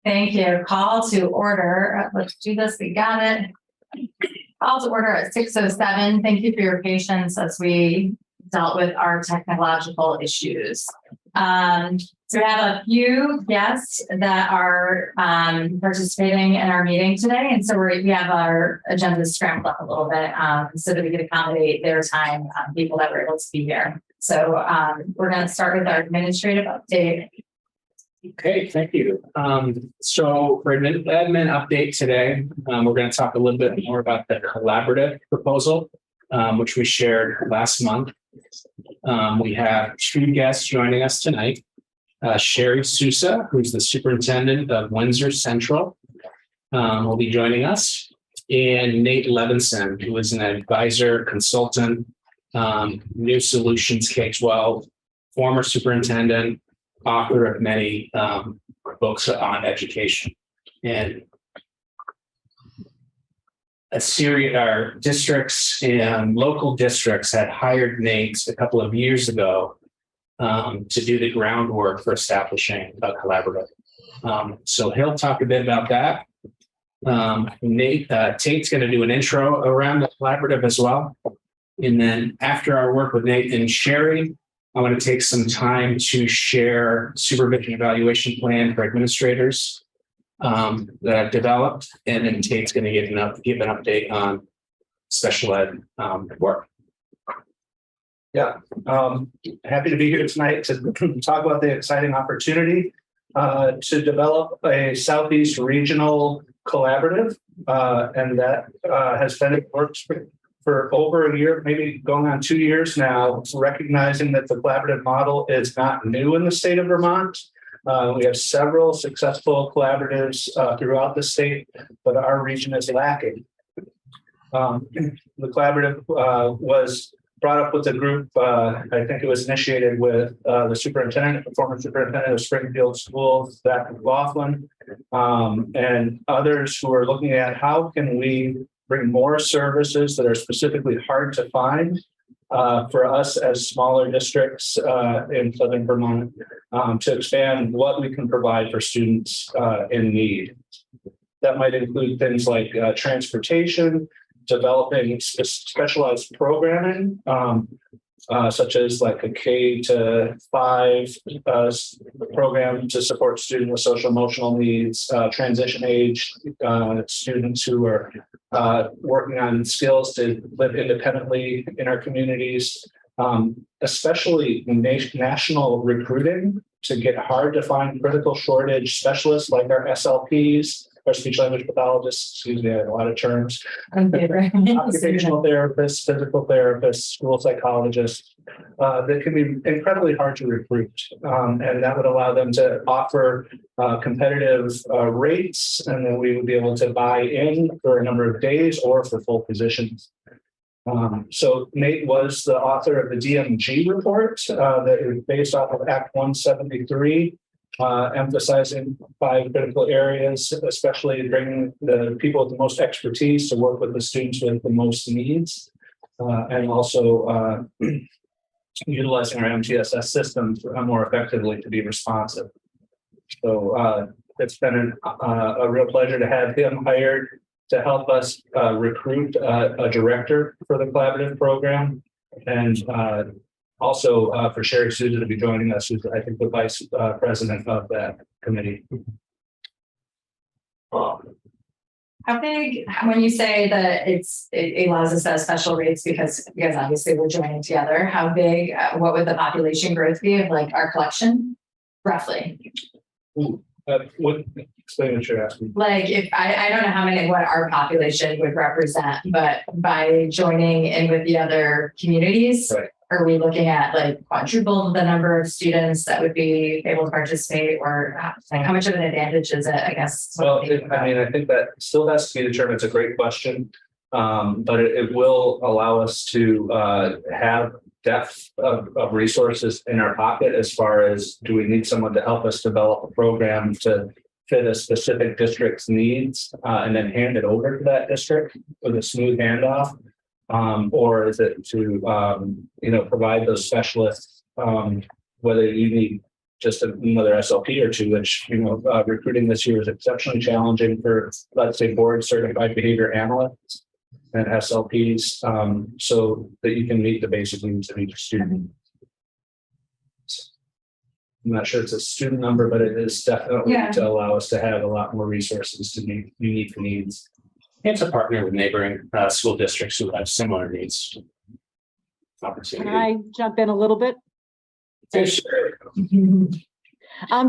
Thank you. Call to order. Let's do this. We got it. Call to order at 6:07. Thank you for your patience as we dealt with our technological issues. So we have a few guests that are participating in our meeting today. And so we have our agenda scrambled up a little bit so that we can accommodate their time, people that were able to be here. So we're going to start with our administrative update. Okay, thank you. So for admin update today, we're going to talk a little bit more about the collaborative proposal, which we shared last month. We have two guests joining us tonight. Sherry Sousa, who's the superintendent of Windsor Central, will be joining us, and Nate Levinson, who is an advisor, consultant, New Solutions K-12, former superintendent, author of many books on education. And a series of our districts and local districts had hired Nate a couple of years ago to do the groundwork for establishing a collaborative. So he'll talk a bit about that. Tate's going to do an intro around the collaborative as well. And then after our work with Nate and Sherry, I want to take some time to share supervision evaluation plan for administrators that I've developed. And then Tate's going to give an update on special ed work. Yeah, happy to be here tonight to talk about the exciting opportunity to develop a Southeast regional collaborative, and that has been in works for over a year, maybe going on 2 years now, recognizing that the collaborative model is not new in the state of Vermont. We have several successful collaboratives throughout the state, but our region is lacking. The collaborative was brought up with a group, I think it was initiated with the superintendent, the former superintendent of Springfield Schools, Zach McLaughlin, and others who are looking at how can we bring more services that are specifically hard to find for us as smaller districts in Southern Vermont to expand what we can provide for students in need. That might include things like transportation, developing specialized programming, such as like a K-5 program to support students with social emotional needs, transition age students who are working on skills to live independently in our communities, especially national recruiting to get hard to find critical shortage specialists like our SLPs, our speech language pathologists, excuse me, I have a lot of terms, occupational therapists, physical therapists, school psychologists, that can be incredibly hard to recruit. And that would allow them to offer competitive rates, and then we would be able to buy in for a number of days or for full positions. So Nate was the author of the DMG report that is based off of Act 173. Emphasizing 5 critical areas, especially bringing the people with the most expertise to work with the students with the most needs, and also utilizing our MTSS systems more effectively to be responsive. So it's been a real pleasure to have him hired to help us recruit a director for the collaborative program, and also for Sherry Sousa to be joining us, who's I think the vice president of that committee. How big, when you say that it allows us to have special rates because obviously we're joining together, how big, what would the population growth be of like our collection, roughly? What explain what you're asking? Like if I don't know what our population would represent, but by joining in with the other communities, right. Are we looking at like quadruple the number of students that would be able to participate, or like how much of an advantage is it, I guess? Well, I think that still has to be determined. It's a great question, but it will allow us to have depth of resources in our pocket as far as do we need someone to help us develop a program to fit a specific district's needs and then hand it over to that district with a smooth handoff. Or is it to, provide those specialists, whether you need just another SLP or two, which, recruiting this year is exceptionally challenging for, let's say, board certified behavior analysts and SLPs, so that you can meet the basic needs of each student. I'm not sure it's a student number, but it is definitely to allow us to have a lot more resources to meet unique needs. And to partner with neighboring school districts who have similar needs. Opportunity. Can I jump in a little bit? Yeah, sure.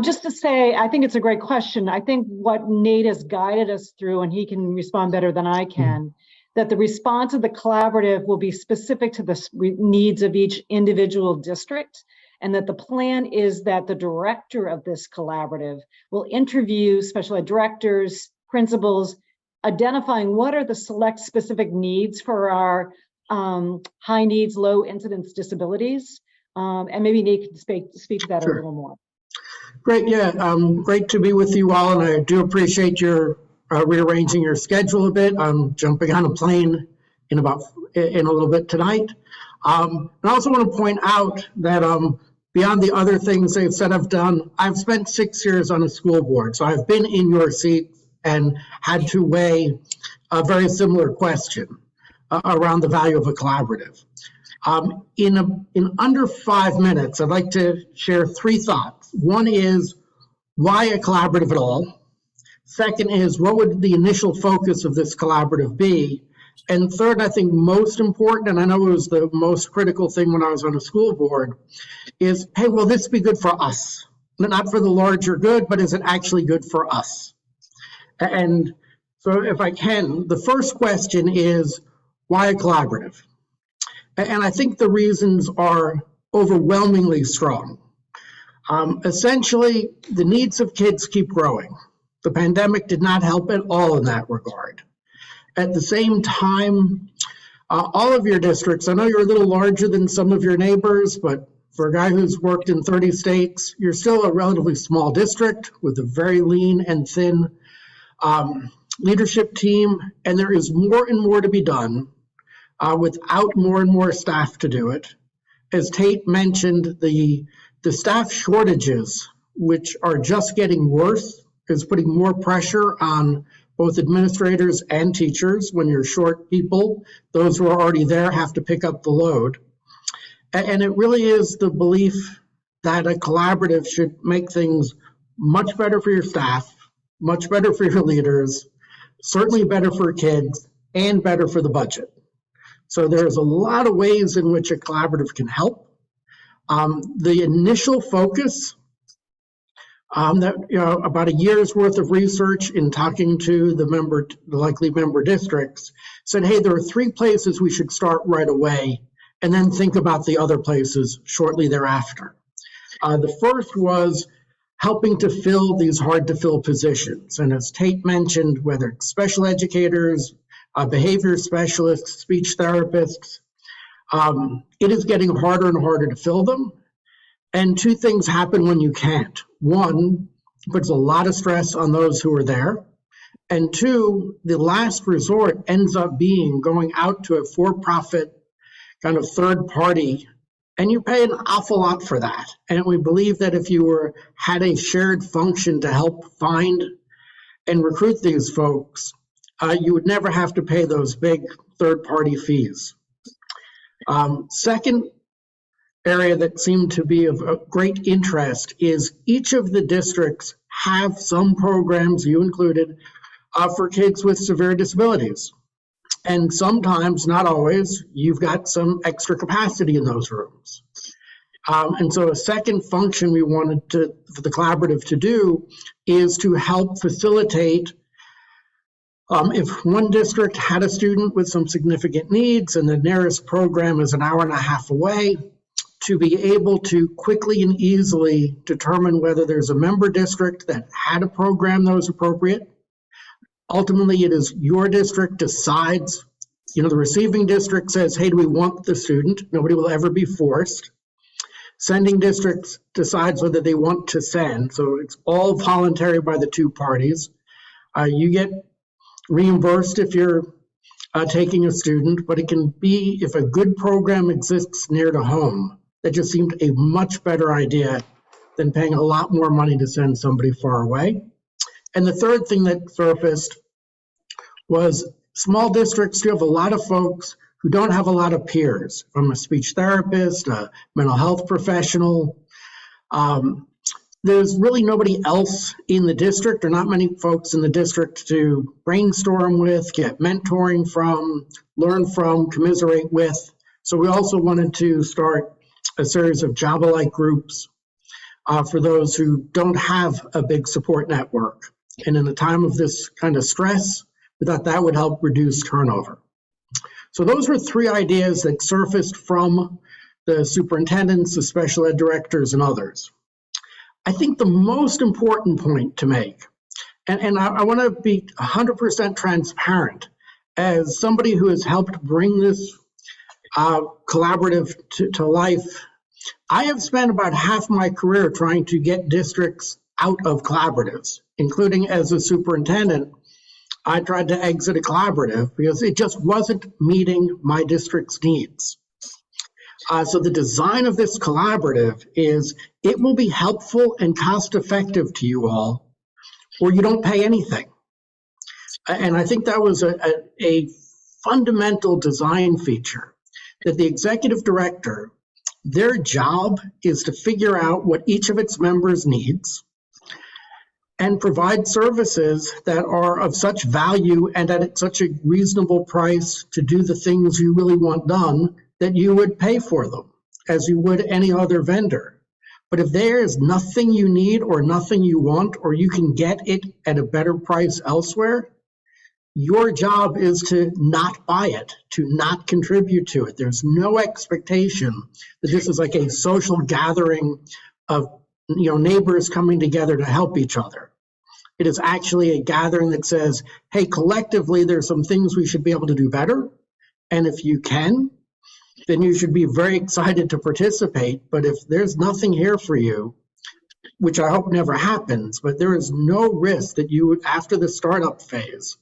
Just to say, I think it's a great question. I think what Nate has guided us through, and he can respond better than I can, that the response of the collaborative will be specific to the needs of each individual district, and that the plan is that the director of this collaborative will interview special ed directors, principals, identifying what are the select specific needs for our high needs, low incidence disabilities. And maybe Nate can speak to that a little more. Great, yeah, great to be with you all, and I do appreciate your rearranging your schedule a bit. I'm jumping on a plane in a little bit tonight. I also want to point out that beyond the other things they've said I've done, I've spent 6 years on a school board, so I've been in your seat and had to weigh a very similar question around the value of a collaborative. In under 5 minutes, I'd like to share 3 thoughts. One is, why a collaborative at all? Second is, what would the initial focus of this collaborative be? And third, I think most important, and I know it was the most critical thing when I was on a school board, is, hey, will this be good for us? Not for the larger good, but is it actually good for us? And so if I can, the first question is, why a collaborative? And I think the reasons are overwhelmingly strong. Essentially, the needs of kids keep growing. The pandemic did not help at all in that regard. At the same time, all of your districts, I know you're a little larger than some of your neighbors, but for a guy who's worked in 30 states, you're still a relatively small district with a very lean and thin leadership team, and there is more and more to be done without more and more staff to do it. As Tate mentioned, the staff shortages, which are just getting worse, is putting more pressure on both administrators and teachers. When you're short people, those who are already there have to pick up the load. And it really is the belief that a collaborative should make things much better for your staff, much better for your leaders, certainly better for kids, and better for the budget. So there's a lot of ways in which a collaborative can help. The initial focus, about a year's worth of research in talking to the likely member districts, said, hey, there are 3 places we should start right away, and then think about the other places shortly thereafter. The first was helping to fill these hard to fill positions. And as Tate mentioned, whether it's special educators, behavior specialists, speech therapists, it is getting harder and harder to fill them. And 2 things happen when you can't. 1, it puts a lot of stress on those who are there. And 2, the last resort ends up being going out to a for-profit kind of third party, and you pay an awful lot for that. And we believe that if you had a shared function to help find and recruit these folks, you would never have to pay those big third-party fees. Second area that seemed to be of great interest is each of the districts have some programs, you included, for kids with severe disabilities. And sometimes, not always, you've got some extra capacity in those rooms. And so a second function we wanted for the collaborative to do is to help facilitate if one district had a student with some significant needs and the nearest program is an hour and a half away, to be able to quickly and easily determine whether there's a member district that had a program that was appropriate. Ultimately, it is your district decides, the receiving district says, hey, do we want the student? Nobody will ever be forced. Sending districts decides whether they want to send. So it's all voluntary by the 2 parties. You get reimbursed if you're taking a student, but it can be, if a good program exists near to home, that just seemed a much better idea than paying a lot more money to send somebody far away. And the third thing that surfaced was small districts do have a lot of folks who don't have a lot of peers. From a speech therapist, a mental health professional. There's really nobody else in the district, or not many folks in the district to brainstorm with, get mentoring from, learn from, commiserate with. So we also wanted to start a series of Java-like groups for those who don't have a big support network. And in a time of this kind of stress, we thought that would help reduce turnover. So those were three ideas that surfaced from the superintendents, the special ed directors, and others. I think the most important point to make, and I want to be 100% transparent, as somebody who has helped bring this collaborative to life, I have spent about half my career trying to get districts out of collaboratives, including as a superintendent. I tried to exit a collaborative because it just wasn't meeting my district's needs. So the design of this collaborative is it will be helpful and cost effective to you all, or you don't pay anything. And I think that was a fundamental design feature, that the executive director, their job is to figure out what each of its members needs and provide services that are of such value and at such a reasonable price to do the things you really want done that you would pay for them as you would any other vendor. But if there is nothing you need or nothing you want, or you can get it at a better price elsewhere, your job is to not buy it, to not contribute to it. There's no expectation that this is like a social gathering of neighbors coming together to help each other. It is actually a gathering that says, hey, collectively, there's some things we should be able to do better. And if you can, then you should be very excited to participate. But if there's nothing here for you, which I hope never happens, but there is no risk that you would, after the startup phase,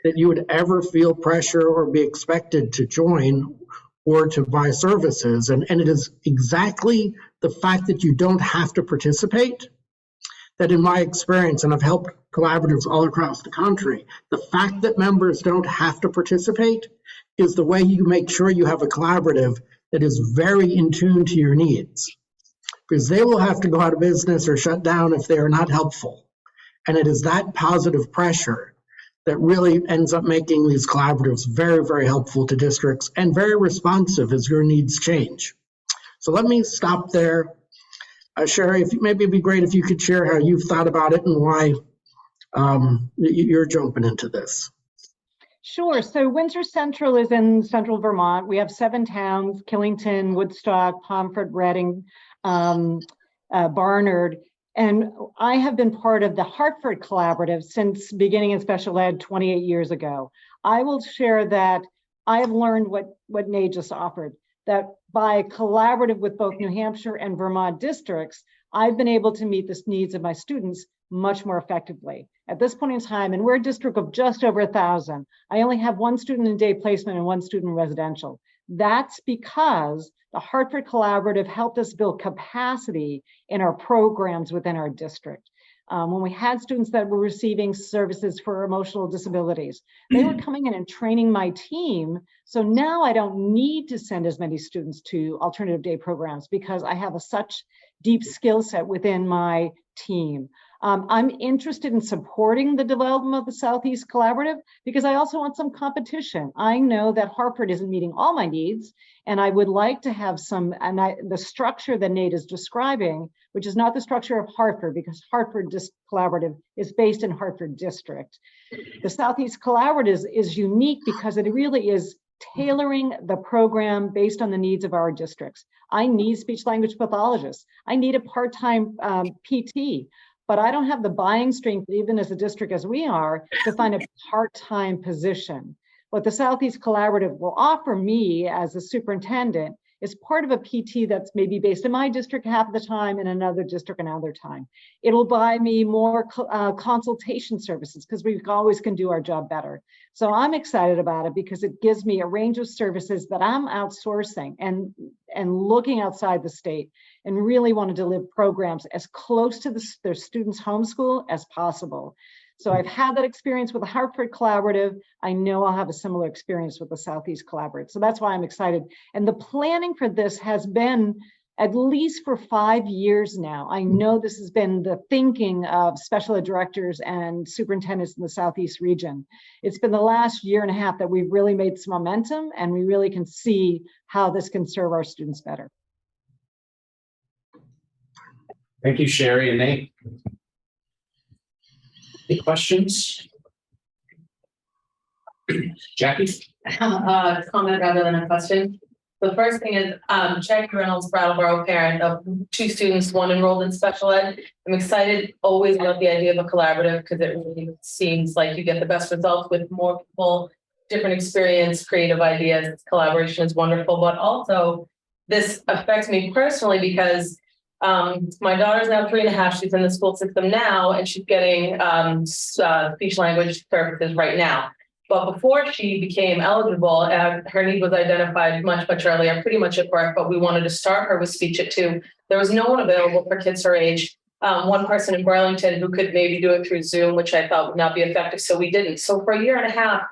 that you would ever feel pressure or be expected to join or to buy services. And it is exactly the fact that you don't have to participate that, in my experience, and I've helped collaboratives all across the country, the fact that members don't have to participate is the way you make sure you have a collaborative that is very in tune to your needs, because they will have to go out of business or shut down if they are not helpful. And it is that positive pressure that really ends up making these collaboratives very, very helpful to districts and very responsive as your needs change. So let me stop there. Sherry, maybe it'd be great if you could share how you've thought about it and why you're jumping into this. Sure. So Windsor Central is in central Vermont. We have 7 towns: Killington, Woodstock, Pomfret, Reading, Barnard. And I have been part of the Hartford Collaborative since beginning in special ed 28 years ago. I will share that I have learned what Nate just offered, that by collaborative with both New Hampshire and Vermont districts, I've been able to meet the needs of my students much more effectively. At this point in time, and we're a district of just over 1,000, I only have 1 student in day placement and 1 student in residential. That's because the Hartford Collaborative helped us build capacity in our programs within our district. When we had students that were receiving services for emotional disabilities, they were coming in and training my team. So now I don't need to send as many students to alternative day programs because I have such deep skill set within my team. I'm interested in supporting the development of the Southeast Collaborative because I also want some competition. I know that Hartford isn't meeting all my needs, and I would like to have some, the structure that Nate is describing, which is not the structure of Hartford, because Hartford Collaborative is based in Hartford District. The Southeast Collaborative is unique because it really is tailoring the program based on the needs of our districts. I need speech language pathologists. I need a part-time PT. But I don't have the buying strength, even as a district as we are, to find a part-time position. What the Southeast Collaborative will offer me as a superintendent is part of a PT that's maybe based in my district half of the time and another district another time. It'll buy me more consultation services because we always can do our job better. So I'm excited about it because it gives me a range of services that I'm outsourcing. And and looking outside the state and really want to deliver programs as close to their students' homeschool as possible. So I've had that experience with the Hartford Collaborative. I know I'll have a similar experience with the Southeast Collaborative. So that's why I'm excited. And the planning for this has been at least for 5 years now. I know this has been the thinking of special ed directors and superintendents in the Southeast region. It's been the last year and a half that we've really made some momentum, and we really can see how this can serve our students better. Thank you, Sherry and Nate. Any questions? Jackie? Comment rather than a question. The first thing is, Jackie Reynolds, Brattleboro parent of 2 students, 1 enrolled in special ed. I'm excited always about the idea of a collaborative because it really seems like you get the best results with more people, different experience, creative ideas. Collaboration is wonderful, but also this affects me personally because my daughter's now 3.5. She's in the school system now, and she's getting speech language services right now. But before she became eligible, her need was identified much earlier, pretty much at birth, but we wanted to start her with speech at 2. There was no one available for kids her age. One person in Burlington who could maybe do it through Zoom, which I thought would not be effective, so we didn't. So for 1.5 years,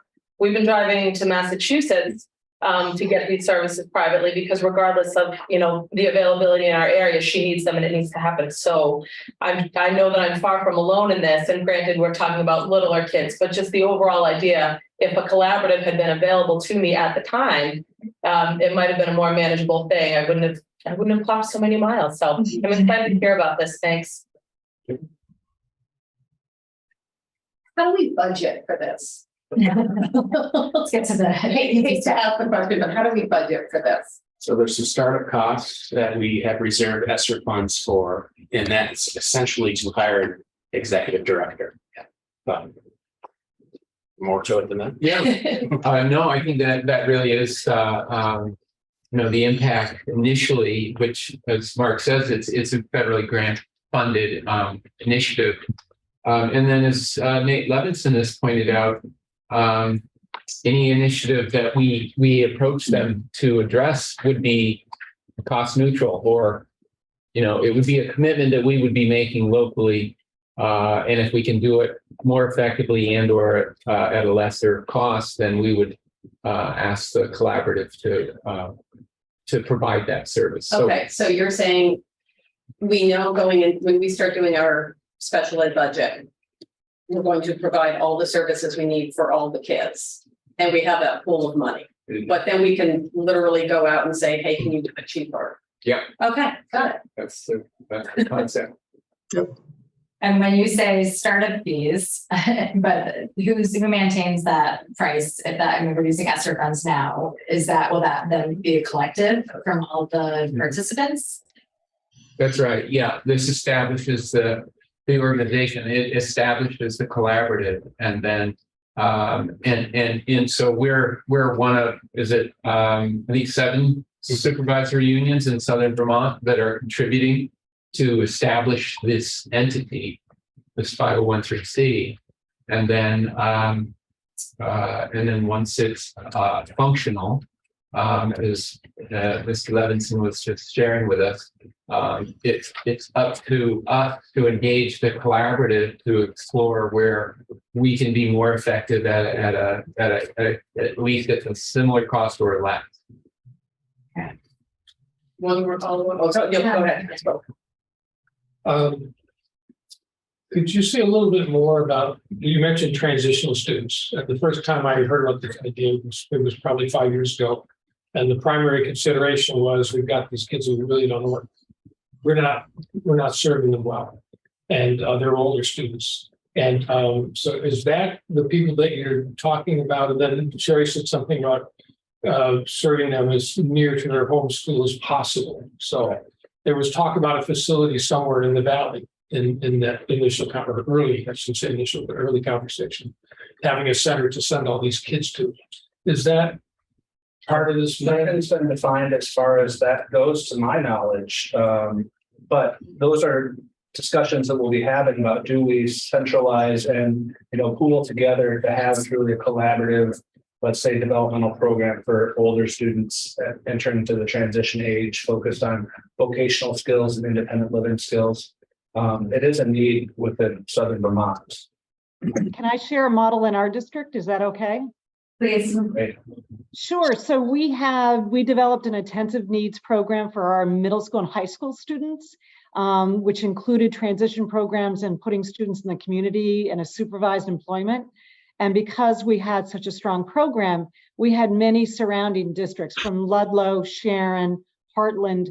we've been driving to Massachusetts to get these services privately, because regardless of, the availability in our area, she needs them and it needs to happen. So I know that I'm far from alone in this. And granted, we're talking about littler kids, but just the overall idea, if a collaborative had been available to me at the time, it might have been a more manageable thing. I wouldn't have clocked so many miles. So I'm excited to hear about this. Thanks. How do we budget for this? Let's get to the. I hate to ask the question, but how do we budget for this? So there's some startup costs that we have reserved ESSER funds for, and that's essentially to hire an executive director. But more to it than that. Yeah, no, I think that really is, the impact initially, which, as Mark says, it's a federally grant funded initiative. And then as Nate Levinson has pointed out, any initiative that we approach them to address would be cost neutral, or, it would be a commitment that we would be making locally. And if we can do it more effectively and or at a lesser cost, then we would ask the collaborative to provide that service. Okay, so you're saying we know going in, when we start doing our special ed budget, we're going to provide all the services we need for all the kids, and we have that pool of money. But then we can literally go out and say, hey, can you do it cheaper? Yeah. Okay, got it. That's the concept. And when you say startup fees, but who maintains that price? If that, we're using ESSER funds now, will that then be a collective from all the participants? That's right. Yeah, this establishes the organization. It establishes the collaborative, and then and so we're one of, I think 7 supervisory unions in Southern Vermont that are contributing to establish this entity, this 501(c), and then once it's functional, as Mr. Levinson was just sharing with us, it's up to us to engage the collaborative to explore where we can be more effective at least at a similar cost or less. One more follow-up. Oh, so, yeah, go ahead. Could you say a little bit more about, you mentioned transitional students. The first time I heard about this idea, it was probably 5 years ago. And the primary consideration was, we've got these kids who we really don't know what, we're not serving them well. And they're older students. And so is that the people that you're talking about? And then Sherry said something about serving them as near to their home school as possible. So there was talk about a facility somewhere in the valley in that initial early conversation, having a center to send all these kids to. Is that part of this? Nothing's been defined as far as that goes, to my knowledge. But those are discussions that we'll be having about, do we centralize and pool together to have truly a collaborative let's say, developmental program for older students entering into the transition age, focused on vocational skills and independent living skills. It is a need within Southern Vermont. Can I share a model in our district? Is that okay? Please. Right. Sure. So we developed an intensive needs program for our middle school and high school students, which included transition programs and putting students in the community and a supervised employment. And because we had such a strong program, we had many surrounding districts from Ludlow, Sharon, Heartland,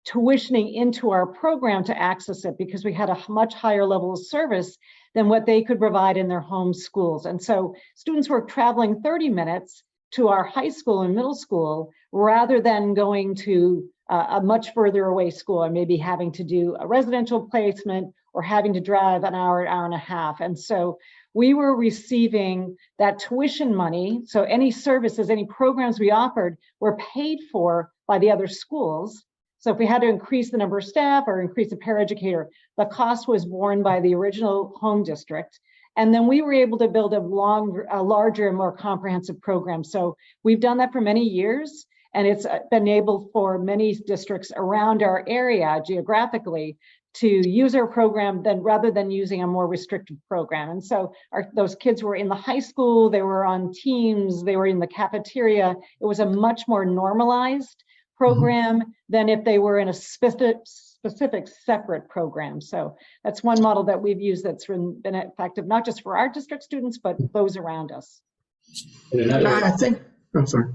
tuitioning into our program to access it because we had a much higher level of service than what they could provide in their home schools. And so students were traveling 30 minutes to our high school and middle school rather than going to a much further away school and maybe having to do a residential placement or having to drive an hour and a half. And so we were receiving that tuition money. So any services, any programs we offered were paid for by the other schools. So if we had to increase the number of staff or increase the paraeducator, the cost was borne by the original home district. And then we were able to build a larger and more comprehensive program. So we've done that for many years, and it's been able for many districts around our area geographically to use our program then rather than using a more restrictive program. And so those kids were in the high school, they were on teams, they were in the cafeteria. It was a much more normalized program than if they were in a specific separate program. So that's one model that we've used that's been effective, not just for our district students, but those around us. I think, oh, sorry.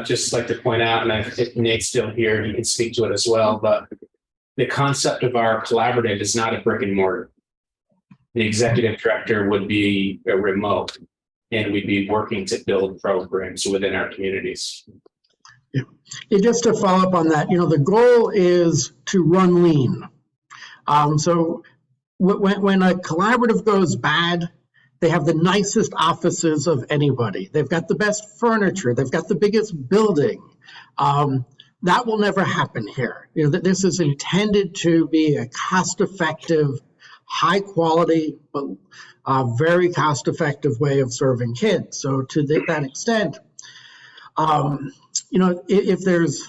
Just like to point out, and if Nate's still here, he can speak to it as well, but the concept of our collaborative is not a brick and mortar. The executive director would be a remote, and we'd be working to build programs within our communities. Yeah, just to follow up on that, the goal is to run lean. So when a collaborative goes bad, they have the nicest offices of anybody. They've got the best furniture. They've got the biggest building. That will never happen here. This is intended to be a cost-effective, high-quality, but very cost-effective way of serving kids. So to that extent, if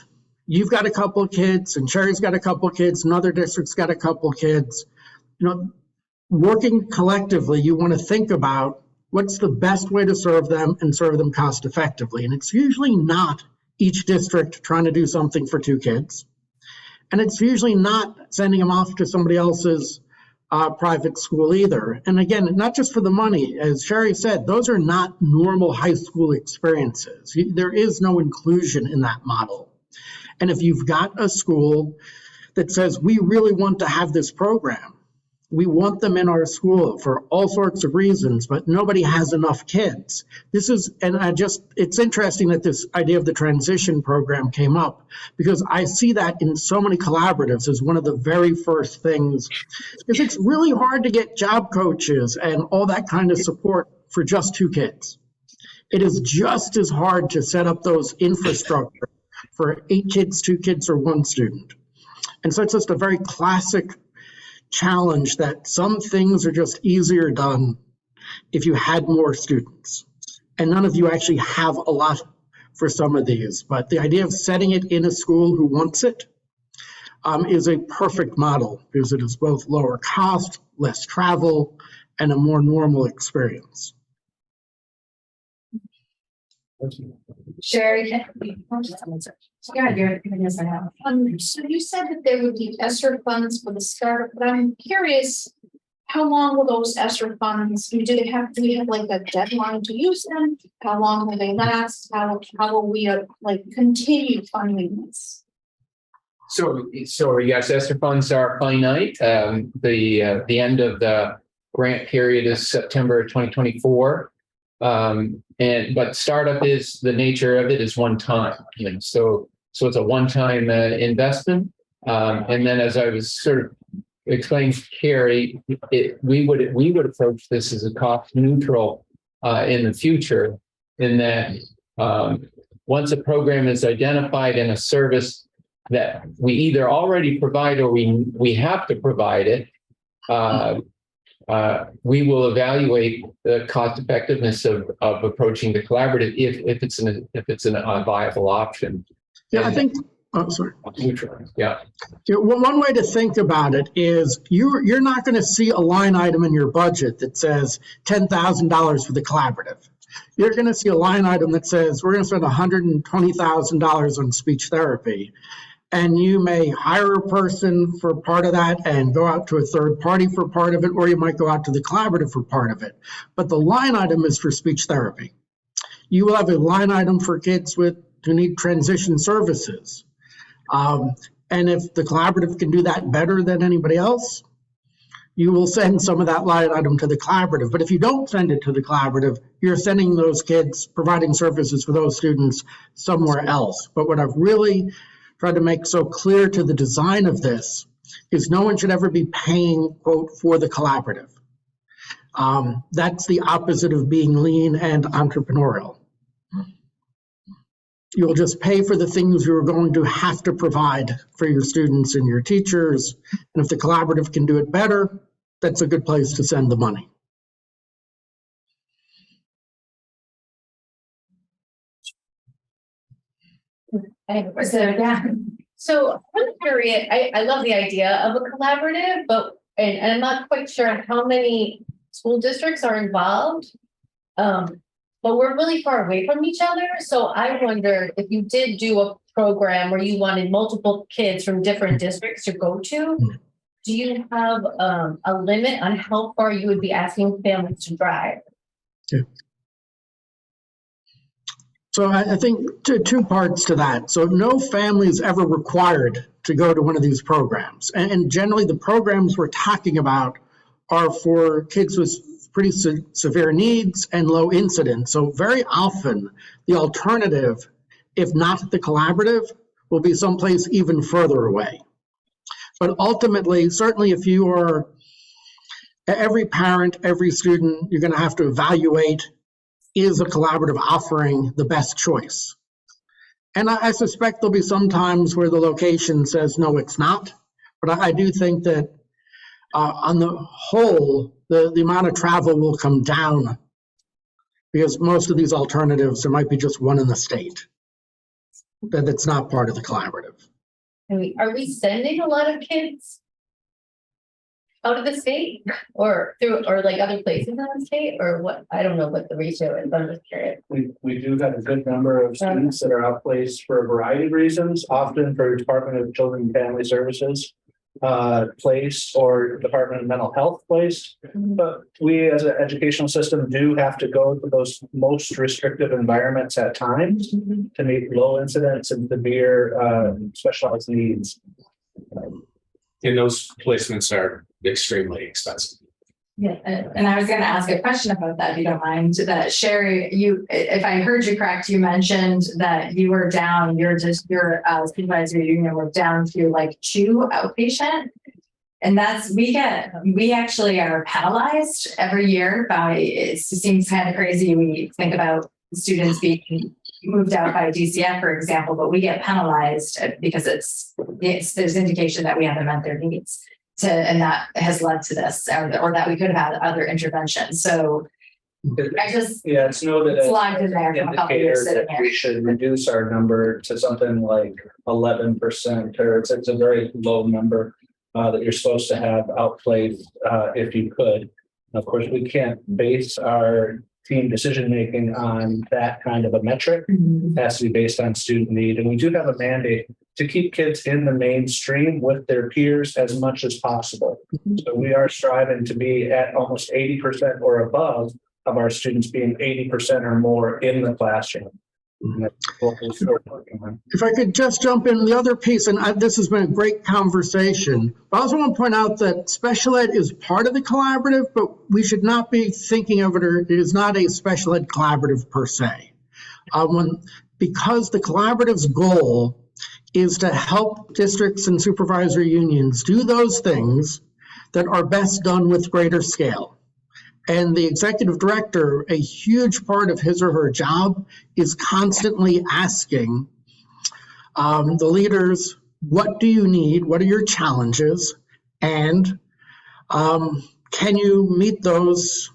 you've got a couple of kids and Sherry's got a couple of kids, another district's got a couple of kids, working collectively, you want to think about what's the best way to serve them and serve them cost effectively. And it's usually not each district trying to do something for 2 kids. And it's usually not sending them off to somebody else's private school either. And again, not just for the money, as Sherry said, those are not normal high school experiences. There is no inclusion in that model. And if you've got a school that says, we really want to have this program, we want them in our school for all sorts of reasons, but nobody has enough kids. It's interesting that this idea of the transition program came up because I see that in so many collaboratives as one of the very first things, because it's really hard to get job coaches and all that kind of support for just 2 kids. It is just as hard to set up those infrastructure for 8 kids, 2 kids, or 1 student. And so it's just a very classic challenge that some things are just easier done if you had more students. And none of you actually have a lot for some of these, but the idea of setting it in a school who wants it is a perfect model because it is both lower cost, less travel, and a more normal experience. Sherry. Yeah, so you said that there would be ESSER funds for the start, but I'm curious, how long will those ESSER funds, do we have like a deadline to use them? How long will they last? How will we continue funding this? So yes, ESSER funds are finite. The end of the grant period is September 2024. But startup is, the nature of it is one time. So it's a one-time investment. And then as I was sort of explaining to Carrie, we would approach this as a cost neutral in the future, in that once a program is identified in a service that we either already provide or we have to provide it, we will evaluate the cost effectiveness of approaching the collaborative if it's a viable option. Yeah, I And- think, oh, sorry. Yeah. Yeah, well, one way to think about it is you're not going to see a line item in your budget that says $10,000 for the collaborative. You're going to see a line item that says we're going to spend $120,000 on speech therapy. And you may hire a person for part of that and go out to a third party for part of it, or you might go out to the collaborative for part of it. But the line item is for speech therapy. You will have a line item for kids who need transition services. And if the collaborative can do that better than anybody else, you will send some of that line item to the collaborative. But if you don't send it to the collaborative, you're sending those kids, providing services for those students somewhere else. But what I've really tried to make so clear to the design of this is no one should ever be paying, quote, for the collaborative. That's the opposite of being lean and entrepreneurial. You'll just pay for the things you're going to have to provide for your students and your teachers. And if the collaborative can do it better, that's a good place to send the money. So I'm curious, I love the idea of a collaborative, but, and I'm not quite sure how many school districts are involved. But we're really far away from each other. So I wonder if you did do a program where you wanted multiple kids from different districts to go to, do you have a limit on how far you would be asking families to drive? Yeah. So I think two parts to that. So no family is ever required to go to one of these programs. And generally the programs we're talking about are for kids with pretty severe needs and low incidence. So very often the alternative, if not the collaborative, will be someplace even further away. But ultimately, certainly if you are, every parent, every student, you're going to have to evaluate, is a collaborative offering the best choice? And I suspect there'll be some times where the location says, no, it's not. But I do think that on the whole, the amount of travel will come down because most of these alternatives, there might be just one in the state that's not part of the collaborative. Are we sending a lot of kids out of the state or through, or like other places in the state, or what? I don't know what the ratio is, I'm just curious. We do have a good number of students that are outplaced for a variety of reasons, often for Department of Children and Family Services placed or Department of Mental Health placed. But we as an educational system do have to go to those most restrictive environments at times to meet low incidence and severe specialized needs. And those placements are extremely expensive. Yeah, and I was going to ask a question about that, if you don't mind. That Sherry, if I heard you correct, you mentioned that you were down, your supervisory union were down to like 2 outpatient. And that's, we actually are penalized every year by, it seems kind of crazy. We think about students being moved out by DCF, for example, but we get penalized because there's indication that we haven't met their needs. And that has led to this, or that we could have had other interventions. So I just, it's noted it's logged in there from a couple of years sitting that here. we should reduce our number to something like 11%, or it's a very low number that you're supposed to have outplaced if you could. And of course, we can't base our team decision-making on that kind of a metric. It has to be based on student need. And we do have a mandate to keep kids in the mainstream with their peers as much as possible. So we are striving to be at almost 80% or above of our students being 80% or more in the classroom. If I could just jump in the other piece, and this has been a great conversation, but I also want to point out that special ed is part of the collaborative, but we should not be thinking of it, or it is not a special ed collaborative per se. Because the collaborative's goal is to help districts and supervisory unions do those things that are best done with greater scale. And the executive director, a huge part of his or her job is constantly asking the leaders, what do you need? What are your challenges? And can you meet those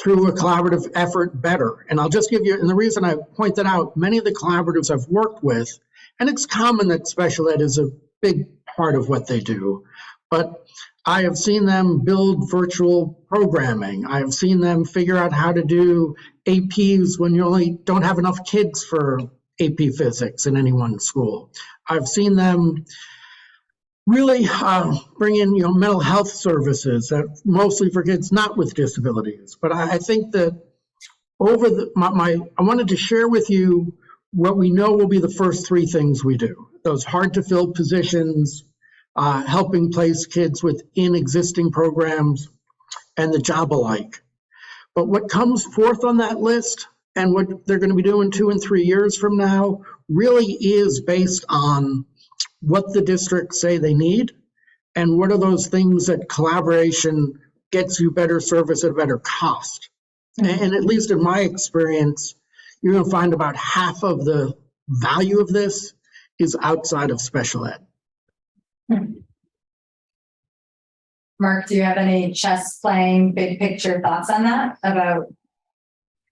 through a collaborative effort better? And I'll just give you, and the reason I point that out, many of the collaboratives I've worked with, and it's common that special ed is a big part of what they do, but I have seen them build virtual programming. I have seen them figure out how to do APs when you only don't have enough kids for AP physics in any one school. I've seen them really bring in, mental health services that mostly for kids not with disabilities. But I think that I wanted to share with you what we know will be the first three things we do. Those hard to fill positions, helping place kids within existing programs, and the job alike. But what comes forth on that list and what they're going to be doing 2 and 3 years from now really is based on what the districts say they need and what are those things that collaboration gets you better service at a better cost. And at least in my experience, you're going to find about half of the value of this is outside of special ed. Mark, do you have any chess playing big picture thoughts on that about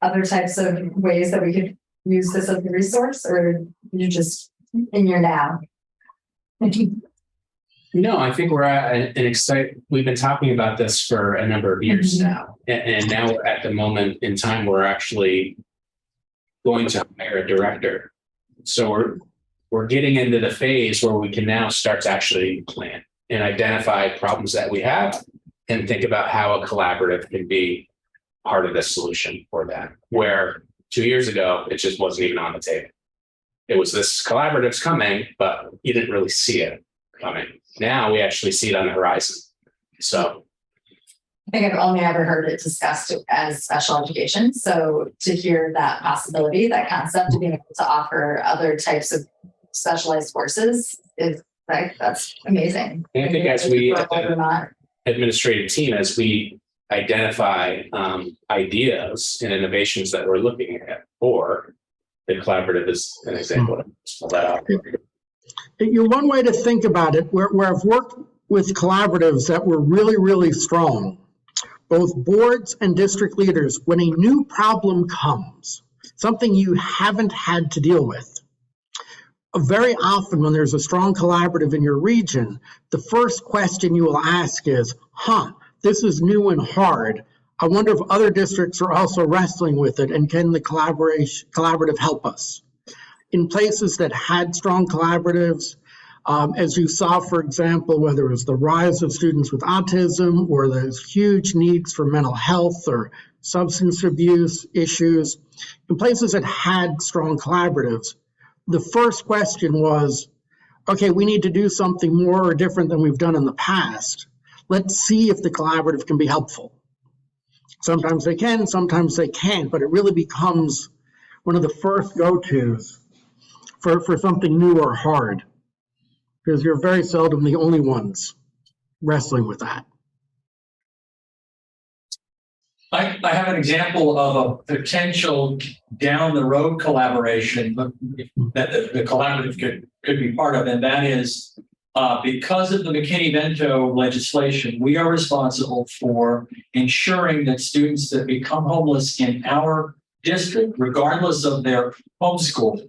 other types of ways that we could use this as a resource, or you just in your now? No, I think we're at an exciting, we've been talking about this for a number of years now. And now we're at the moment in time we're actually going to hire a director. So we're getting into the phase where we can now start to actually plan and identify problems that we have and think about how a collaborative can be part of the solution for that. Where 2 years ago, it just wasn't even on the table. It was this collaborative's coming, but you didn't really see it coming. Now we actually see it on the horizon. So I think I've only ever heard it discussed as special education. So to hear that possibility, that concept of being able to offer other types of specialized courses is that's amazing. And I think as we administrative team, as we identify ideas and innovations that we're looking at for, the collaborative is an example of that. One way to think about it, where I've worked with collaboratives that were really, really strong, both boards and district leaders, when a new problem comes, something you haven't had to deal with, very often when there's a strong collaborative in your region, the first question you will ask is, this is new and hard. I wonder if other districts are also wrestling with it, and can the collaborative help us? In places that had strong collaboratives, as you saw, for example, whether it was the rise of students with autism or those huge needs for mental health or substance abuse issues, in places that had strong collaboratives, the first question was, okay, we need to do something more or different than we've done in the past. Let's see if the collaborative can be helpful. Sometimes they can, sometimes they can't, but it really becomes one of the first go-tos for something new or hard, because you're very seldom the only ones wrestling with that. I have an example of a potential down the road collaboration that the collaborative could be part of, and that is because of the McKinney-Vento legislation, we are responsible for ensuring that students that become homeless in our district, regardless of their homeschool,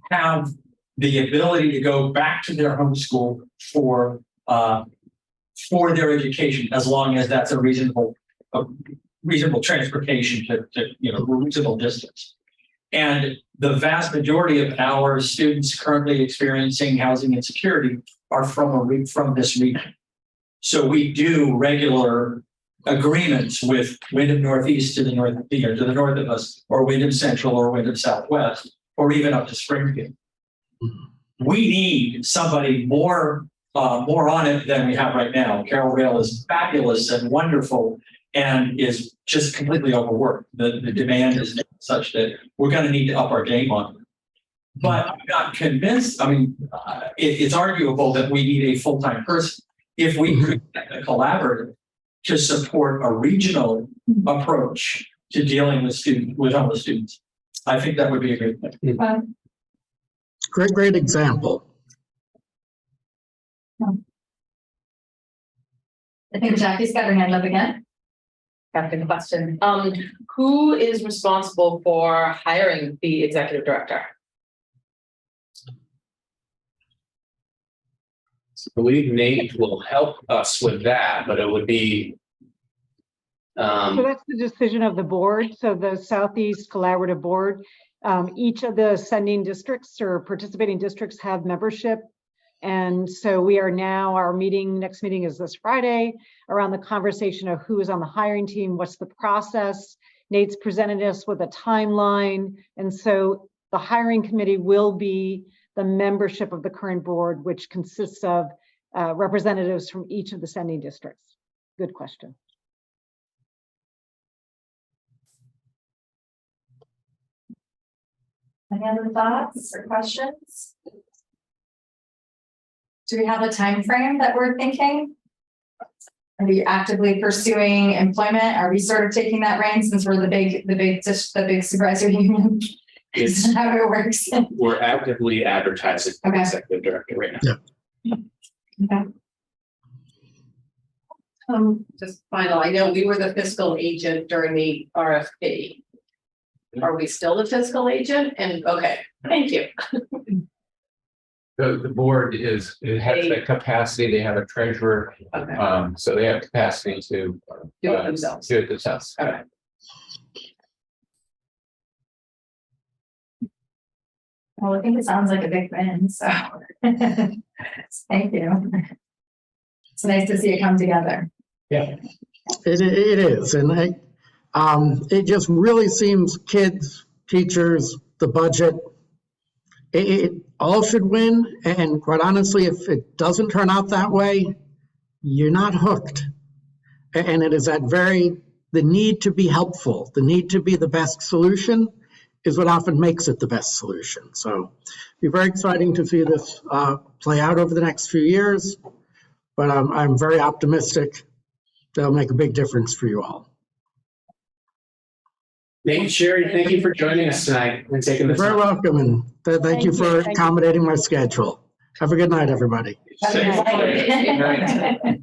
have the ability to go back to their homeschool for their education, as long as that's a reasonable transportation to reasonable distance. And the vast majority of our students currently experiencing housing insecurity are from this region. So we do regular agreements with Windham Northeast to the north of us, or Windham Central, or Windham Southwest, or even up to Springfield. We need somebody more on it than we have right now. Carol Rail is fabulous and wonderful, and is just completely overworked. The demand is such that we're going to need to up our game on it. But I'm not convinced. I mean, it's arguable that we need a full-time person. If we could get a collaborative to support a regional approach to dealing with homeless students, I think that would be a great thing. Great example. I think Jackie's got her hand up again. Got the question. Who is responsible for hiring the executive director? I believe Nate will help us with that, but it would be. So that's the decision of the board. So the Southeast Collaborative Board, each of the sending districts or participating districts have membership. And so we are now, our next meeting is this Friday, around the conversation of who is on the hiring team, what's the process. Nate's presented us with a timeline. And so the hiring committee will be the membership of the current board, which consists of representatives from each of the sending districts. Good question. Any other thoughts or questions? Do we have a time frame that we're thinking? Are we actively pursuing employment? Are we sort of taking that reign since we're the big supervisory union? Is that how it works? We're actively advertising for Okay. executive director right now. Okay. Just final, I know we were the fiscal agent during the RFP. Are we still the fiscal agent? And, okay, thank you. The board has the capacity, they have a treasurer, Okay, so they have capacity to do it themselves. do it themselves. Okay. Well, I think it sounds like a big win, so thank you. It's nice to see it come together. Yeah. It is, and it just really seems kids, teachers, the budget, it all should win. And quite honestly, if it doesn't turn out that way, you're not hooked. And it is the need to be helpful, the need to be the best solution is what often makes it the best solution. So it'll be very exciting to see this play out over the next few years, but I'm very optimistic that'll make a big difference for you all. Nate and Sherry, thank you for joining us tonight and taking You're this. very welcome, and thank you for accommodating my schedule. Have a good night, everybody. I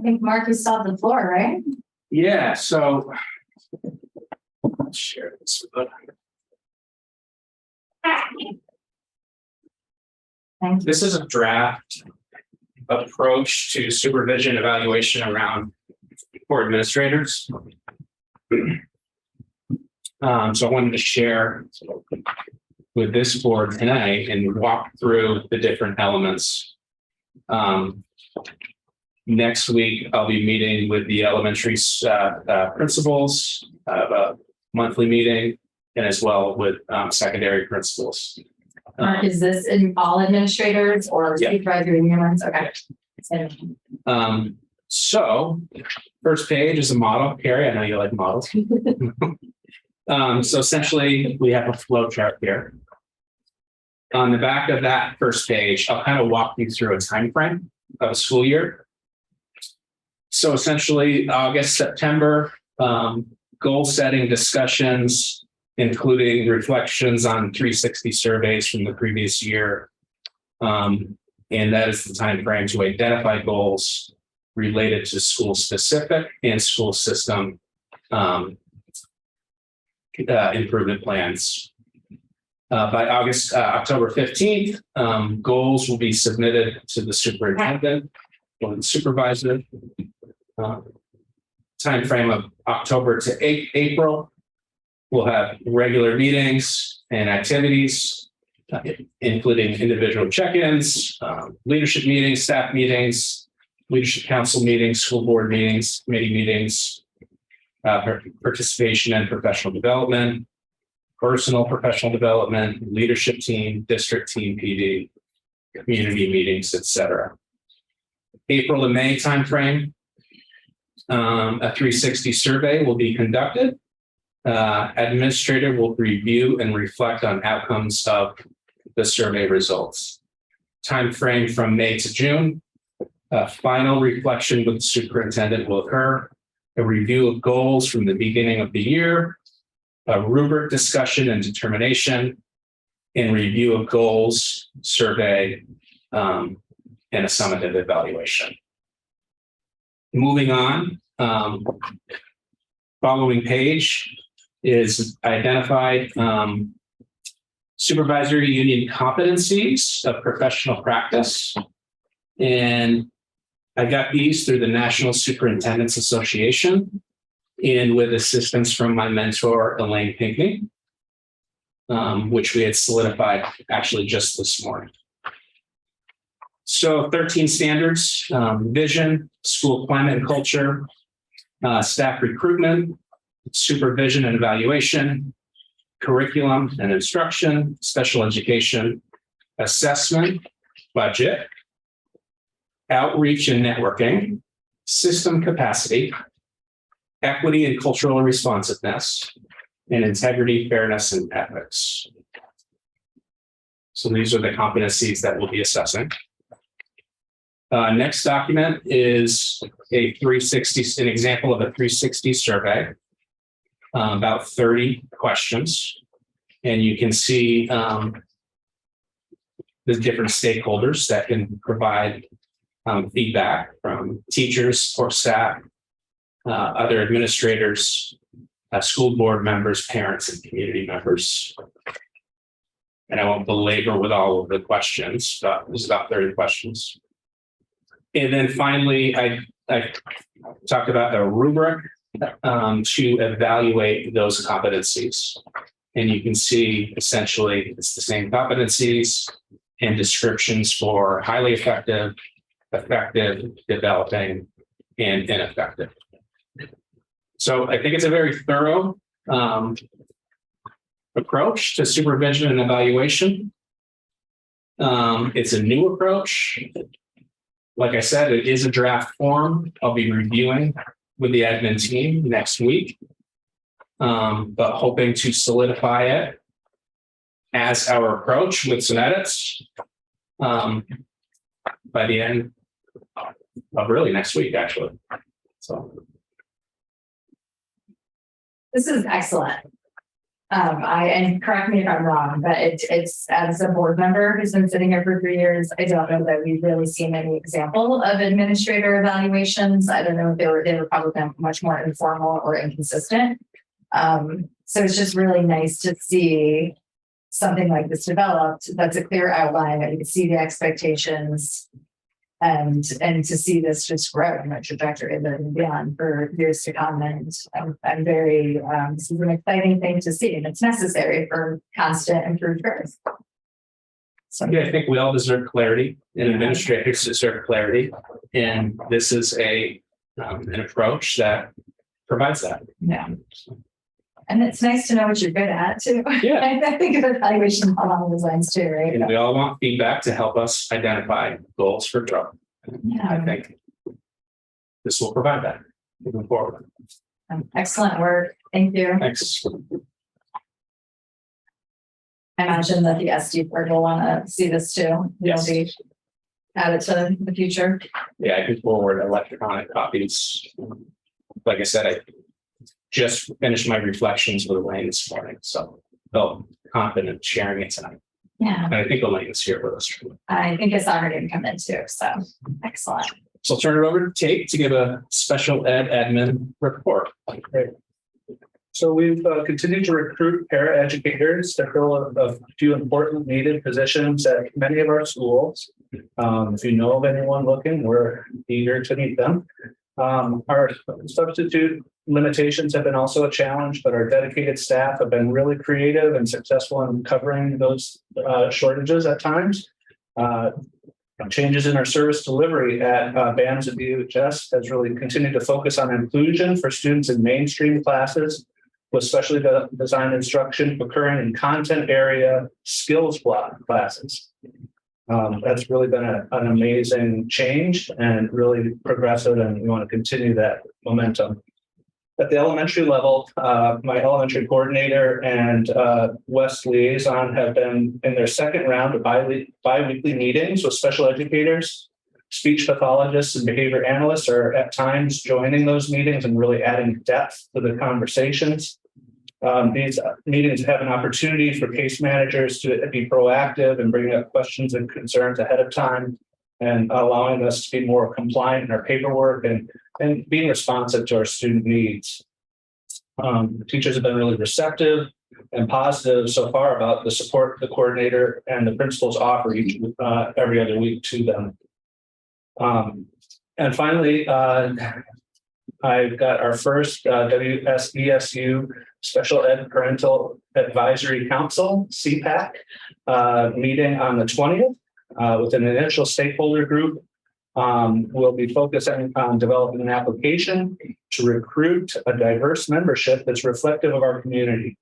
think Mark, you still have the floor, right? Yeah, so let's share this. Thank you. This is a draft approach to supervision evaluation around for administrators. So I wanted to share with this board tonight and walk through the different elements. Next week, I'll be meeting with the elementary principals, a monthly meeting, and as well with secondary principals. Mark, is this in all administrators or Yeah. supervisory unions? Okay. So first page is a model. Carrie, I know you like models. So essentially we have a flow chart here. On the back of that first page, I'll kind of walk you through a time frame of a school year. So essentially August, September, goal setting discussions, including reflections on 360 surveys from the previous year. And that is the time frame to identify goals related to school specific and school system improvement plans. By October 15th, goals will be submitted to the superintendent or the supervisor. Timeframe of October to April. We'll have regular meetings and activities, including individual check-ins, leadership meetings, staff meetings, leadership council meetings, school board meetings, committee meetings, participation in professional development, personal professional development, leadership team, district team, PD, community meetings, etc. April to May timeframe, a 360 survey will be conducted. Administrator will review and reflect on outcomes of the survey results. Time frame from May to June. Final reflection with the superintendent will occur. A review of goals from the beginning of the year. A rubric discussion and determination. And review of goals, survey, and a summative evaluation. Moving on, following page is identified supervisory union competencies of professional practice. And I got these through the National Superintendents Association and with assistance from my mentor, Elaine Pinkney, which we had solidified actually just this morning. So 13 standards, vision, school climate and culture, staff recruitment, supervision and evaluation, curriculum and instruction, special education, assessment, budget, outreach and networking, system capacity, equity and cultural responsiveness, and integrity, fairness, and ethics. So these are the competencies that we'll be assessing. Next document is a 360, an example of a 360 survey, about 30 questions. And you can see the different stakeholders that can provide feedback from teachers or staff, other administrators, school board members, parents, and community members. And I won't belabor with all of the questions, but there's about 30 questions. And then finally, I talked about a rubric to evaluate those competencies. And you can see essentially it's the same competencies and descriptions for highly effective, effective, developing, and ineffective. So I think it's a very thorough approach to supervision and evaluation. It's a new approach. Like I said, it is a draft form. I'll be reviewing with the admin team next week, but hoping to solidify it as our approach with some edits by the end of really next week, actually. So This is excellent. And correct me if I'm wrong, but it's as a board member who's been sitting here for 3 years, I don't know that we've really seen any example of administrator evaluations. I don't know if they were probably much more informal or inconsistent. So it's just really nice to see something like this developed. That's a clear outline that you can see the expectations and to see this just grow in a trajectory and beyond for years to come. And I'm very, this is an exciting thing to see, and it's necessary for constant improved growth. So yeah, I think we all deserve clarity, and administrators deserve clarity. And this is an approach that provides that. yeah. And it's nice to know what you're good at too. Yeah. I think of evaluation along those lines too, right? And we all want feedback to help us identify goals for growth. Yeah. I think this will provide that moving forward. Excellent work. Thank you. Thanks. I imagine that the SD board will want to see this too. Yes. It'll be added to the future. Yeah, I can forward electronic copies. Like I said, I just finished my reflections with Elaine this morning, so felt confident sharing it tonight. Yeah, And I think Elaine's here with us. I think it's already come in too. So excellent. So I'll turn it over to Tate to give a special ed admin report. Great. So we've continued to recruit paraeducators to fill a few important needed positions at many of our schools. If you know of anyone looking, we're eager to meet them. Our substitute limitations have been also a challenge, but our dedicated staff have been really creative and successful in covering those shortages at times. Changes in our service delivery at BAMS and BHS has really continued to focus on inclusion for students in mainstream classes, with specially designed instruction occurring in content area skills block classes. That's really been an amazing change and really progressive, and we want to continue that momentum. At the elementary level, my elementary coordinator and West liaison have been in their second round of bi-weekly meetings with special educators. Speech pathologists and behavior analysts are at times joining those meetings and really adding depth to the conversations. These meetings have an opportunity for case managers to be proactive and bring up questions and concerns ahead of time. and allowing us to be more compliant in our paperwork and being responsive to our student needs. Teachers have been really receptive and positive so far about the support the coordinator and the principals offer every other week to them. And finally, I've got our first WSESU Special Ed Parental Advisory Council, CPAC, meeting on the 20th with an initial stakeholder group. We'll be focusing on developing an application to recruit a diverse membership that's reflective of our community.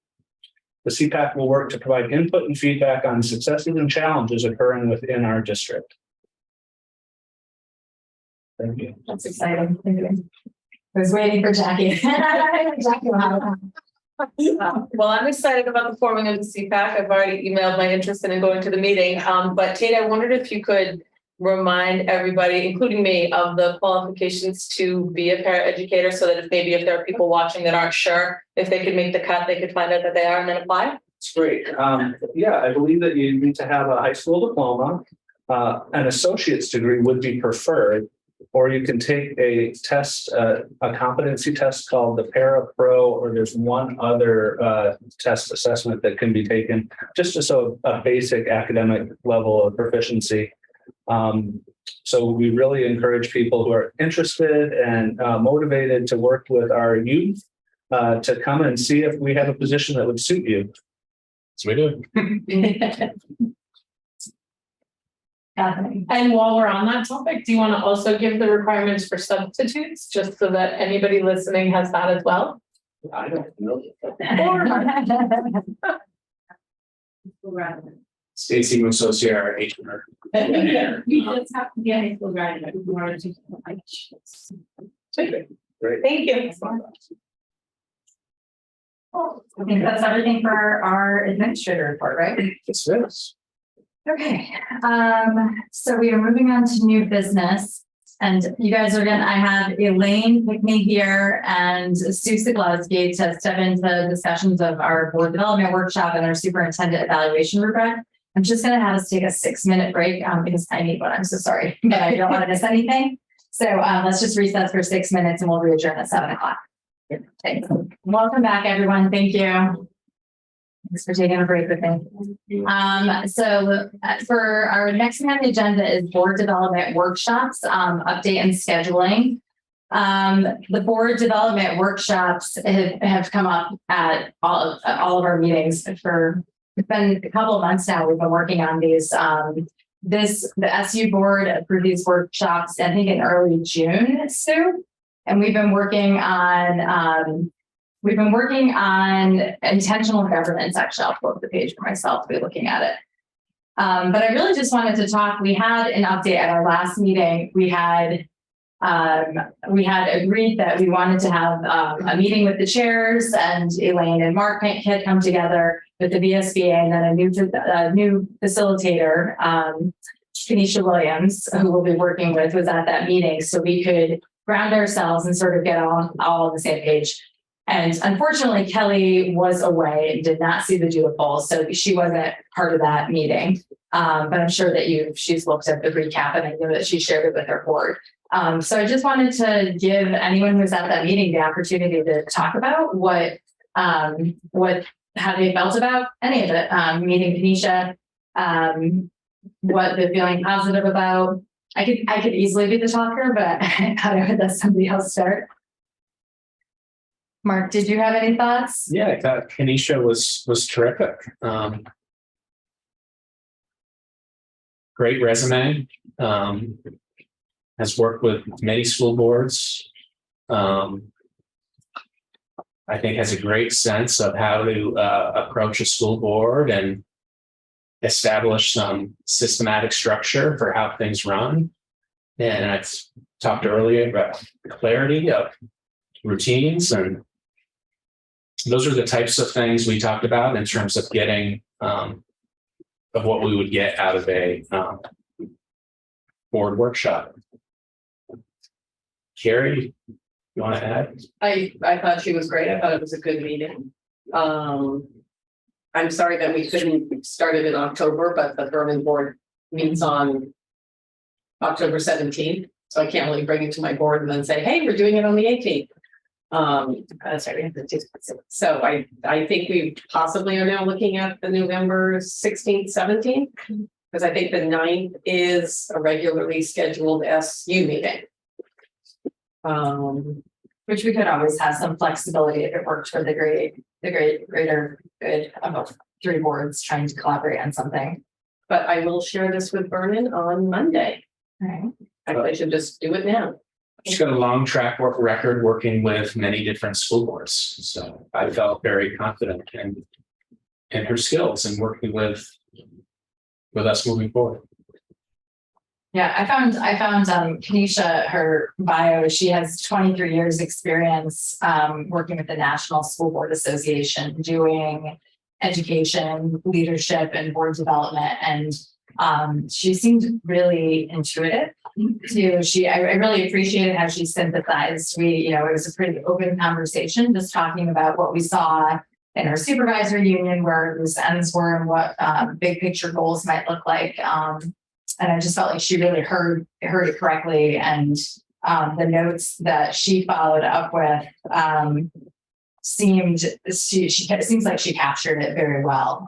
The CPAC will work to provide input and feedback on successes and challenges occurring within our district. Thank you. That's exciting. Thank you. I was waiting for Jackie. Jackie will have it. Well, I'm excited about the forming of the CPAC. I've already emailed my interest in going to the meeting. But Tate, I wondered if you could remind everybody, including me, of the qualifications to be a paraeducator, so that if there are people watching that aren't sure if they could make the cut, they could find out that they are and then apply. It's great. Yeah, I believe that you need to have a high school diploma. An associate's degree would be preferred, or you can take a test, a competency test called the Para Pro, or there's one other test assessment that can be taken just to show a basic academic level of proficiency. So we really encourage people who are interested and motivated to work with our youth to come and see if we have a position that would suit you. So we do. And while we're on that topic, do you want to also give the requirements for substitutes, just so that anybody listening has that as well? I don't know. Stacy will associate our HR. You just have to be a high school graduate if you want to teach. Great. Thank you. I think that's everything for our administrator report, right? Yes, it is. Okay, so we are moving on to new business. And you guys I have Elaine with me here and Sue Siglowski to step into discussions of our board development workshop and our superintendent evaluation rubric. I'm just going to have us take a 6-minute break because I need one. I'm so sorry, but I don't want to miss anything. So let's just recess for 6 minutes and we'll adjourn at 7 o'clock. Thanks. Welcome back, everyone. Thank you. Thanks for taking a break with me. So for our next on the agenda is board development workshops, update and scheduling. The board development workshops have come up at all of our meetings for, it's been a couple of months now. We've been working on these. The SU board approved these workshops, I think in early June, Sue. And we've been working on intentional governance. Actually, I'll pull up the page for myself to be looking at it. But I really just wanted to talk. We had an update at our last meeting. We had agreed that we wanted to have a meeting with the chairs, and Elaine and Mark had come together with the Vsba, and then a new facilitator, Kenesha Williams, who we'll be working with, was at that meeting, so we could ground ourselves and sort of get all on the same page. And unfortunately, Kelly was away and did not see the doable, so she wasn't part of that meeting. But I'm sure that she's looked at the recap, and I know that she shared it with her board. So I just wanted to give anyone who's at that meeting the opportunity to talk about how they felt about any of it. Meeting Kenesha, what they're feeling positive about. I could easily be the talker, but I thought I would let somebody else start. Mark, did you have any thoughts? Yeah, I thought Kenesha was terrific. Great resume. Has worked with many school boards. I think has a great sense of how to approach a school board and establish some systematic structure for how things run. And I've talked earlier about clarity of routines, and those are the types of things we talked about in terms of getting of what we would get out of a board workshop. Carrie, you want to add? I thought she was great. I thought it was a good meeting. I'm sorry that we couldn't start it in October, but the Berman board meets on October 17th. So I can't really bring it to my board and then say, hey, we're doing it on the 18th. Sorry, so I think we possibly are now looking at the November 16th, 17th, because I think the 9th is a regularly scheduled SU meeting. Which we could always have some flexibility if it worked for the greater good of 3 boards trying to collaborate on something. But I will share this with Vernon on Monday. Right. I should just do it now. She's got a long track record working with many different school boards. So I felt very confident in her skills and working with us moving forward. Yeah, I found Kanisha, her bio, she has 23 years experience working with the National School Board Association, doing education, leadership, and board development. And she seemed really intuitive too. I really appreciated how she synthesized. It was a pretty open conversation, just talking about what we saw in our supervisory union, where loose ends were and what big picture goals might look like. And I just felt like she really heard it correctly. And the notes that she followed up with seems like she captured it very well.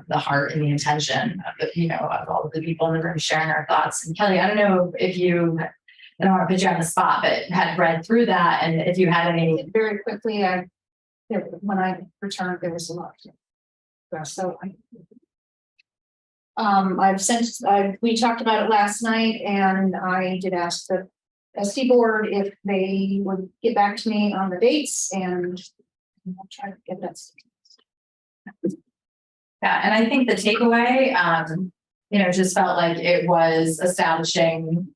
The heart and the intention of all of the people in the room sharing our thoughts. And Kelly, I don't know if you, I don't want to put you on the spot, but had read through that, and if you had any. Very quickly, when I returned, there was a lot. So we talked about it last night, and I did ask the SD board if they would get back to me on the dates, and I'll try to get that. Yeah, and I think the takeaway, just felt like it was establishing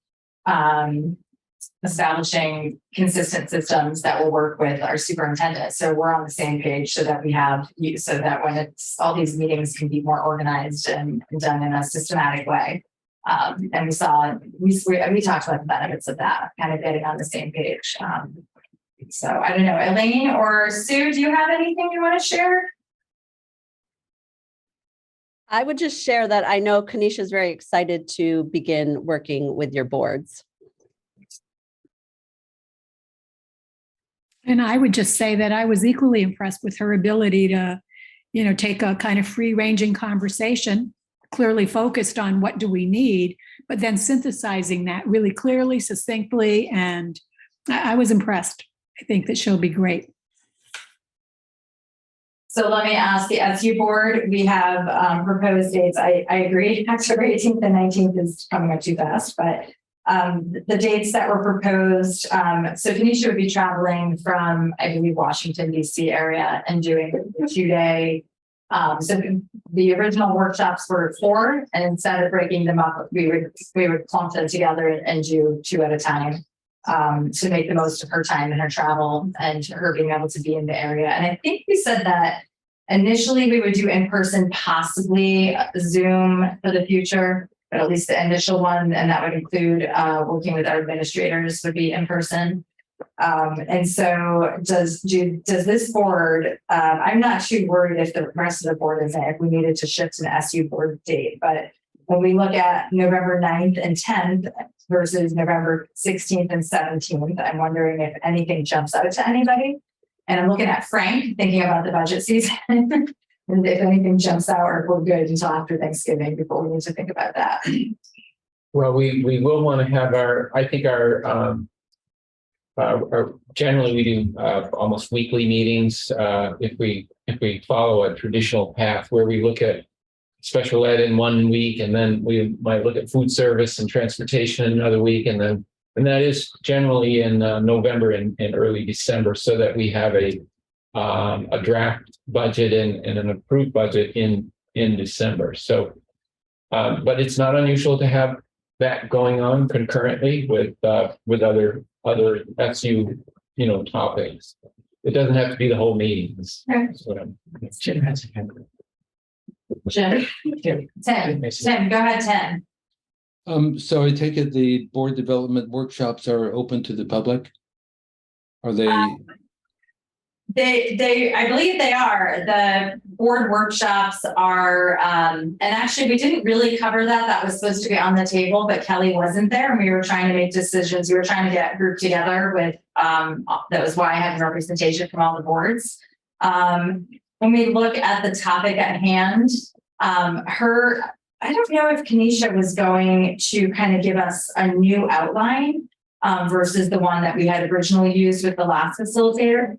consistent systems that will work with our superintendent. So we're on the same page, so that when it's all these meetings can be more organized and done in a systematic way. And we talked about the benefits of that, kind of getting on the same page. So I don't know, Elaine or Sue, do you have anything you want to share? I would just share that I know Kanisha is very excited to begin working with your boards. And I would just say that I was equally impressed with her ability to, take a kind of free-ranging conversation, clearly focused on what do we need, but then synthesizing that really clearly, succinctly, and I was impressed. I think that she'll be great. So let me ask the SU board, we have proposed dates. I agree, October 18th and 19th is coming up too fast, but the dates that were proposed, so Kanisha would be traveling from, I believe, Washington, DC area and doing a 2-day. So the original workshops were 4, and instead of breaking them up, we would clump them together and do 2 at a time to make the most of her time and her travel and her being able to be in the area. And I think we said that initially we would do in person, possibly Zoom for the future, but at least the initial one, and that would include working with our administrators, would be in person. And so does this board, I'm not too worried if the rest of the board is if we needed to shift an SU board date, but when we look at November 9th and 10th versus November 16th and 17th, I'm wondering if anything jumps out to anybody. And I'm looking at Frank, thinking about the budget season. And if anything jumps out, or if we're good until after Thanksgiving before we need to think about that. Well, we will want to have generally we do almost weekly meetings if we follow a traditional path where we look at special ed in 1 week, and then we might look at food service and transportation in another week, and that is generally in November and early December, so that we have a draft budget and an approved budget in December. So, but it's not unusual to have that going on concurrently with other SU topics. It doesn't have to be the whole meeting. That's what I'm. Jim, 10, go ahead, 10. So I take it the board development workshops are open to the public? Are they? I believe they are. The board workshops are, and actually we didn't really cover that. That was supposed to be on the table, but Kelly wasn't there and we were trying to make decisions. We were trying to get grouped together with, that was why I had representation from all the boards. When we look at the topic at hand, I don't know if Kenesha was going to kind of give us a new outline versus the one that we had originally used with the last facilitator.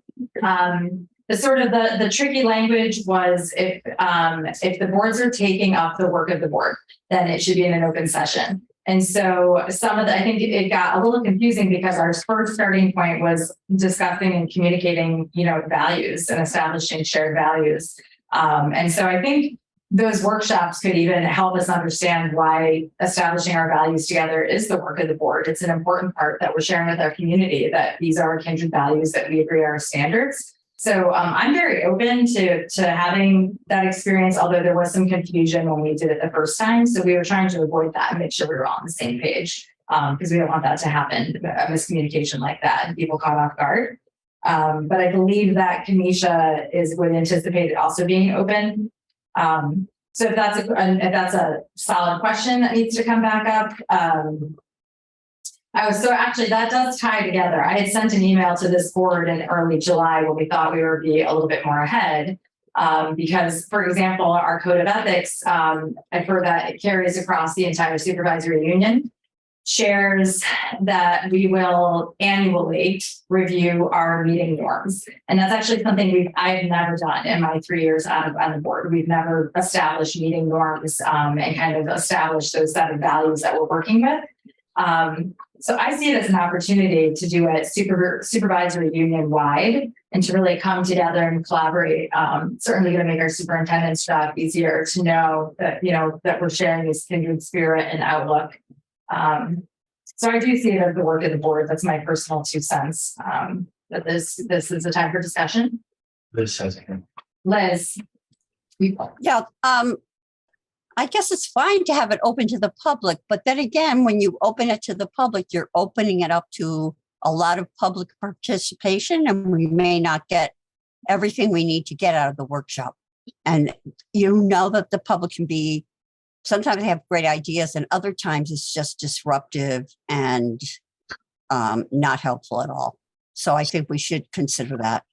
The sort of the tricky language was if the boards are taking up the work of the board, then it should be in an open session. And so I think it got a little confusing because our first starting point was discussing and communicating, values and establishing shared values. And so I think those workshops could even help us understand why establishing our values together is the work of the board. It's an important part that we're sharing with our community, that these are kindred values that we agree are standards. So I'm very open to having that experience, although there was some confusion when we did it the first time. So we were trying to avoid that and make sure we were all on the same page because we don't want that to happen, a miscommunication like that and people caught off guard. But I believe that Kenesha would anticipate it also being open. So if that's a solid question that needs to come back up. So actually that does tie together. I had sent an email to this board in early July when we thought we would be a little bit more ahead. Because for example, our code of ethics, I've heard that it carries across the entire supervisory union, shares that we will annually review our meeting norms. And that's actually something I've never done in my 3 years on the board. We've never established meeting norms and kind of established those set of values that we're working with. So I see it as an opportunity to do it supervisory union wide and to really come together and collaborate. Certainly going to make our superintendent's job easier to know that, that we're sharing this kindred spirit and outlook. So I do see it as the work of the board. That's my personal 2 cents. That this is a time for discussion. Liz has it. Liz. Yeah, I guess it's fine to have it open to the public, but then again, when you open it to the public, you're opening it up to a lot of public participation, and we may not get everything we need to get out of the workshop. And that the public can be, sometimes they have great ideas and other times it's just disruptive and not helpful at all. So I think we should consider that.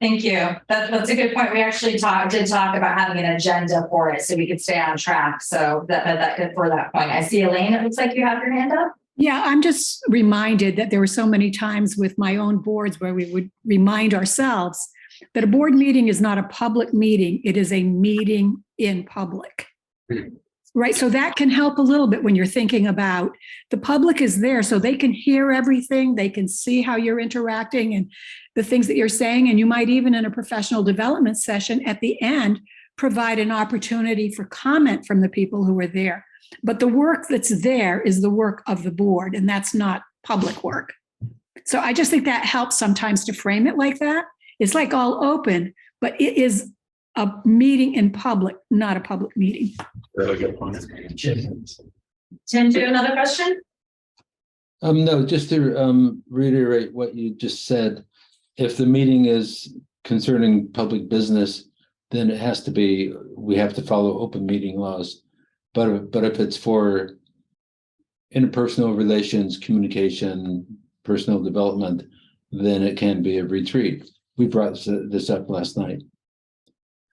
Thank you. That's a good point. We actually did talk about having an agenda for it so we could stay on track. So that for that point, I see Elaine, it looks like you have your hand up. Yeah, I'm just reminded that there were so many times with my own boards where we would remind ourselves that a board meeting is not a public meeting. It is a meeting in public. Right. So that can help a little bit when you're thinking about the public is there so they can hear everything. They can see how you're interacting and the things that you're saying. And you might even in a professional development session at the end, provide an opportunity for comment from the people who are there. But the work that's there is the work of the board, and that's not public work. So I just think that helps sometimes to frame it like that. It's like all open, but it is a meeting in public, not a public meeting. Really good point. Tim, do you have another question? No, just to reiterate what you just said. If the meeting is concerning public business, then it has to be, we have to follow open meeting laws. But if it's for interpersonal relations, communication, personal development, then it can be a retreat. We brought this up last night.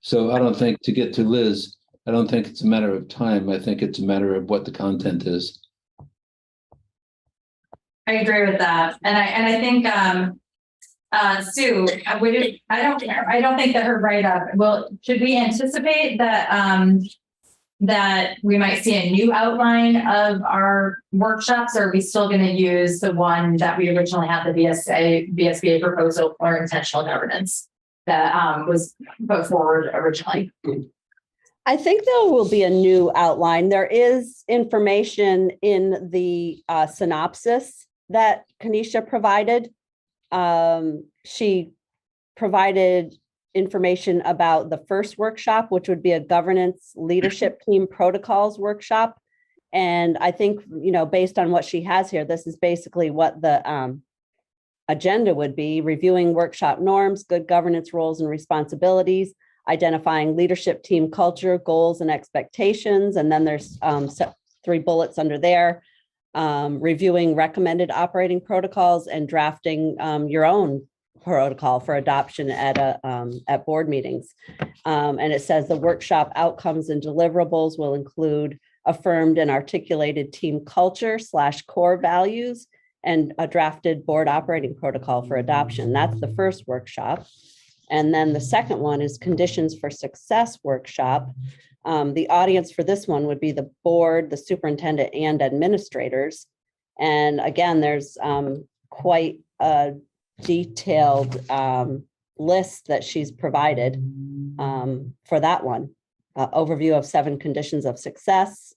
So I don't think, to get to Liz, I don't think it's a matter of time. I think it's a matter of what the content is. I agree with that. And I think Sue, I don't think that her write-up should we anticipate that that we might see a new outline of our workshops, or are we still going to use the one that we originally had, the Vsba proposal for intentional governance that was put forward originally? I think there will be a new outline. There is information in the synopsis that Kenesha provided. She provided information about the first workshop, which would be a governance leadership team protocols workshop. And I think, based on what she has here, this is basically what the agenda would be reviewing workshop norms, good governance roles and responsibilities, identifying leadership team culture, goals and expectations. And then there's 3 bullets under there. Reviewing recommended operating protocols and drafting your own protocol for adoption at board meetings. And it says the workshop outcomes and deliverables will include affirmed and articulated team culture / core values and a drafted board operating protocol for adoption. That's the first workshop. And then the second one is conditions for success workshop. The audience for this one would be the board, the superintendent, and administrators. And again, there's quite a detailed list that she's provided for that one. Overview of 7 conditions of success.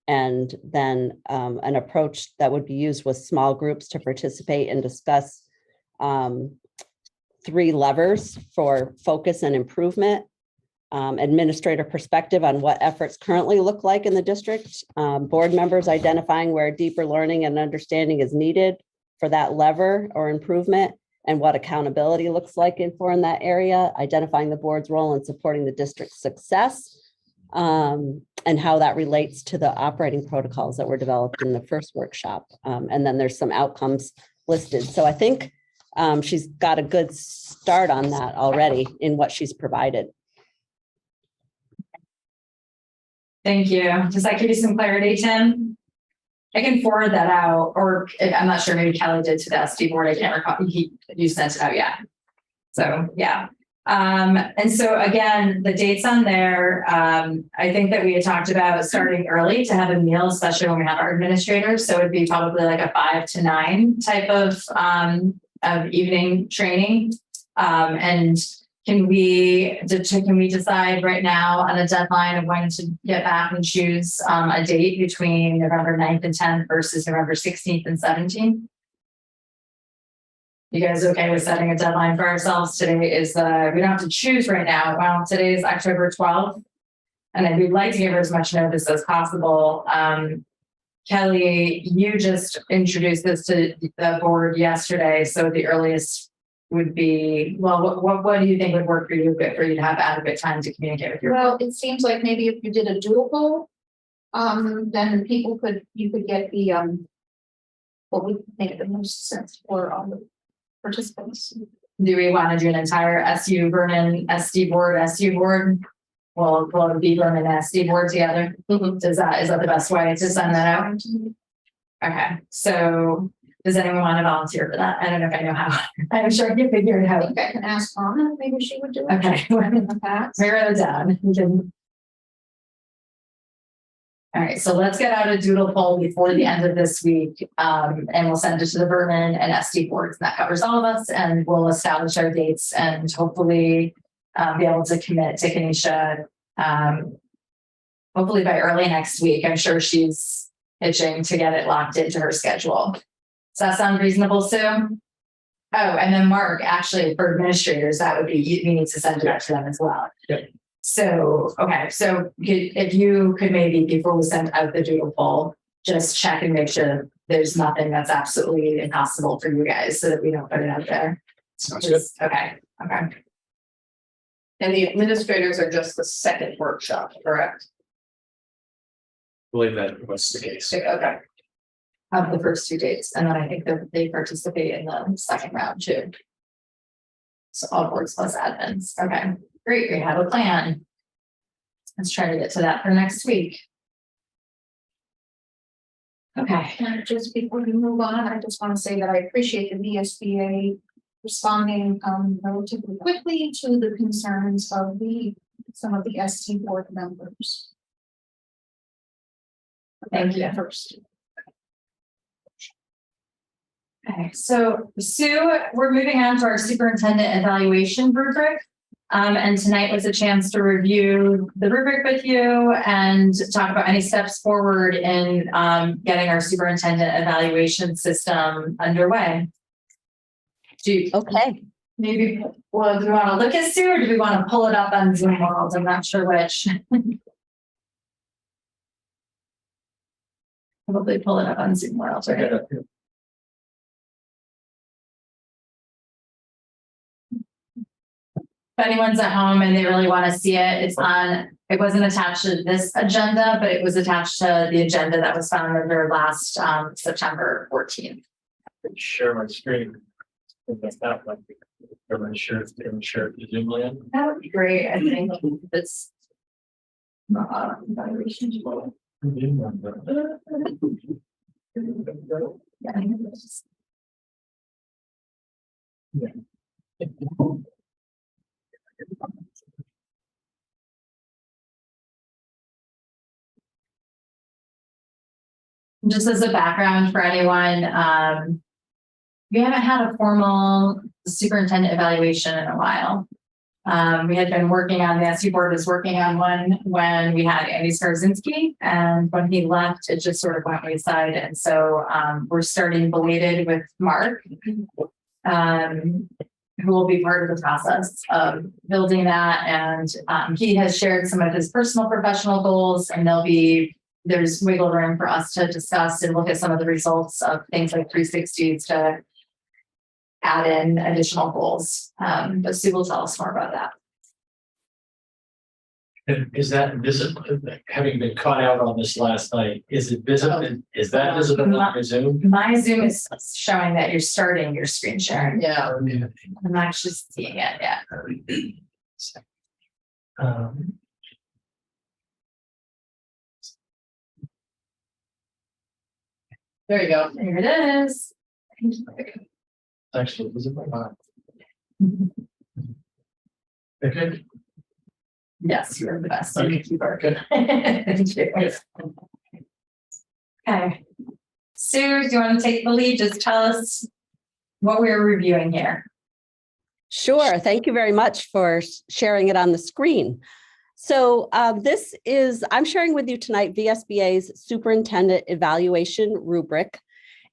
And then an approach that would be used with small groups to participate and discuss 3 levers for focus and improvement. Administrator perspective on what efforts currently look like in the district. Board members identifying where deeper learning and understanding is needed for that lever or improvement, and what accountability looks like in that area. Identifying the board's role in supporting the district's success. And how that relates to the operating protocols that were developed in the first workshop. And then there's some outcomes listed. So I think she's got a good start on that already in what she's provided. Thank you. Does that give you some clarity, Tim? I can forward that out, or I'm not sure, maybe Kelly did to the SD board. I can't recall. You sent it out, yeah. So, yeah. And so again, the dates on there, I think that we had talked about starting early to have a meal, especially when we have our administrators. So it'd be probably like a 5 to 9 type of evening training. And can we decide right now on a deadline of when to get back and choose a date between November 9th and 10th versus November 16th and 17th? You guys okay with setting a deadline for ourselves? Today is we don't have to choose right now. Well, today is October 12th. And then we'd like to give her as much notice as possible. Kelly, you just introduced this to the board yesterday. So the earliest would be, well, what do you think would work for you to have adequate time to communicate with your Well, it seems like maybe if you did a doodle poll, then you could get the what would make the most sense for all the participants. Do we want to do an entire SU Vernon SD board? We'll be Vernon SD board together. Is that the best way to send that out? Okay, so does anyone want to volunteer for that? I don't know if I know how. I'm sure I can figure it out. I think I can ask Anna, maybe she would do it. Okay. Mirror it down. All right, so let's get out a doodle poll before the end of this week, and we'll send it to the Vernon and SD boards. That covers all of us, and we'll establish our dates and hopefully be able to commit to Kanisha. Hopefully by early next week. I'm sure she's itching to get it locked into her schedule. Does that sound reasonable, Sue? Oh, and then Mark, actually for administrators, that would be, we need to send it out to them as well. Yep. So, okay, so if you could maybe, before we send out the doodle poll, just check and make sure there's nothing that's absolutely impossible for you guys so that we don't put it out there. Sounds good. Okay, okay. And the administrators are just the second workshop, correct? I believe that was the case. Okay. Of the first 2 dates, and then I think that they participate in the second round too. So all boards plus admins. Okay, great. We have a plan. Let's try to get to that for next week. Okay. And just before we move on, I just want to say that I appreciate the VSBA responding relatively quickly to the concerns of some of the ST board members. Thank you. First. Okay, so Sue, we're moving on to our superintendent evaluation rubric. And tonight was a chance to review the rubric with you and talk about any steps forward in getting our superintendent evaluation system underway. Okay. Maybe, well, do we want to look at Sue or do we want to pull it up on Zoom World? I'm not sure which. Probably pull it up on Zoom World, right? anyone's at home and they really want to see it, it wasn't attached to this agenda, but it was attached to the agenda that was found under last September 14th. Share my screen. That's not like everyone share the Zoom link. That would be great. I think it's. Evaluation. Just as a background for anyone, we haven't had a formal superintendent evaluation in a while. We had been working on, the SU board was working on one when we had Andy Skarzinski, and when he left, it just sort of went wayside. And so we're starting belated with Mark, who will be part of the process of building that. And he has shared some of his personal professional goals, and there's wiggle room for us to discuss and look at some of the results of things like 360s to add in additional goals. But Sue will tell us more about that. And is that visible? Having been caught out on this last night, is it visible? Is that visible on your Zoom? My Zoom is showing that you're starting your screen sharing. Yeah. I'm actually seeing it, yeah. There you go. There it is. Actually, visible. Okay. Yes, you're the best. Okay. Good. Okay. Sue, do you want to take the lead? Just tell us what we're reviewing here. Sure. Thank you very much for sharing it on the screen. So I'm sharing with you tonight VSBA's Superintendent Evaluation Rubric.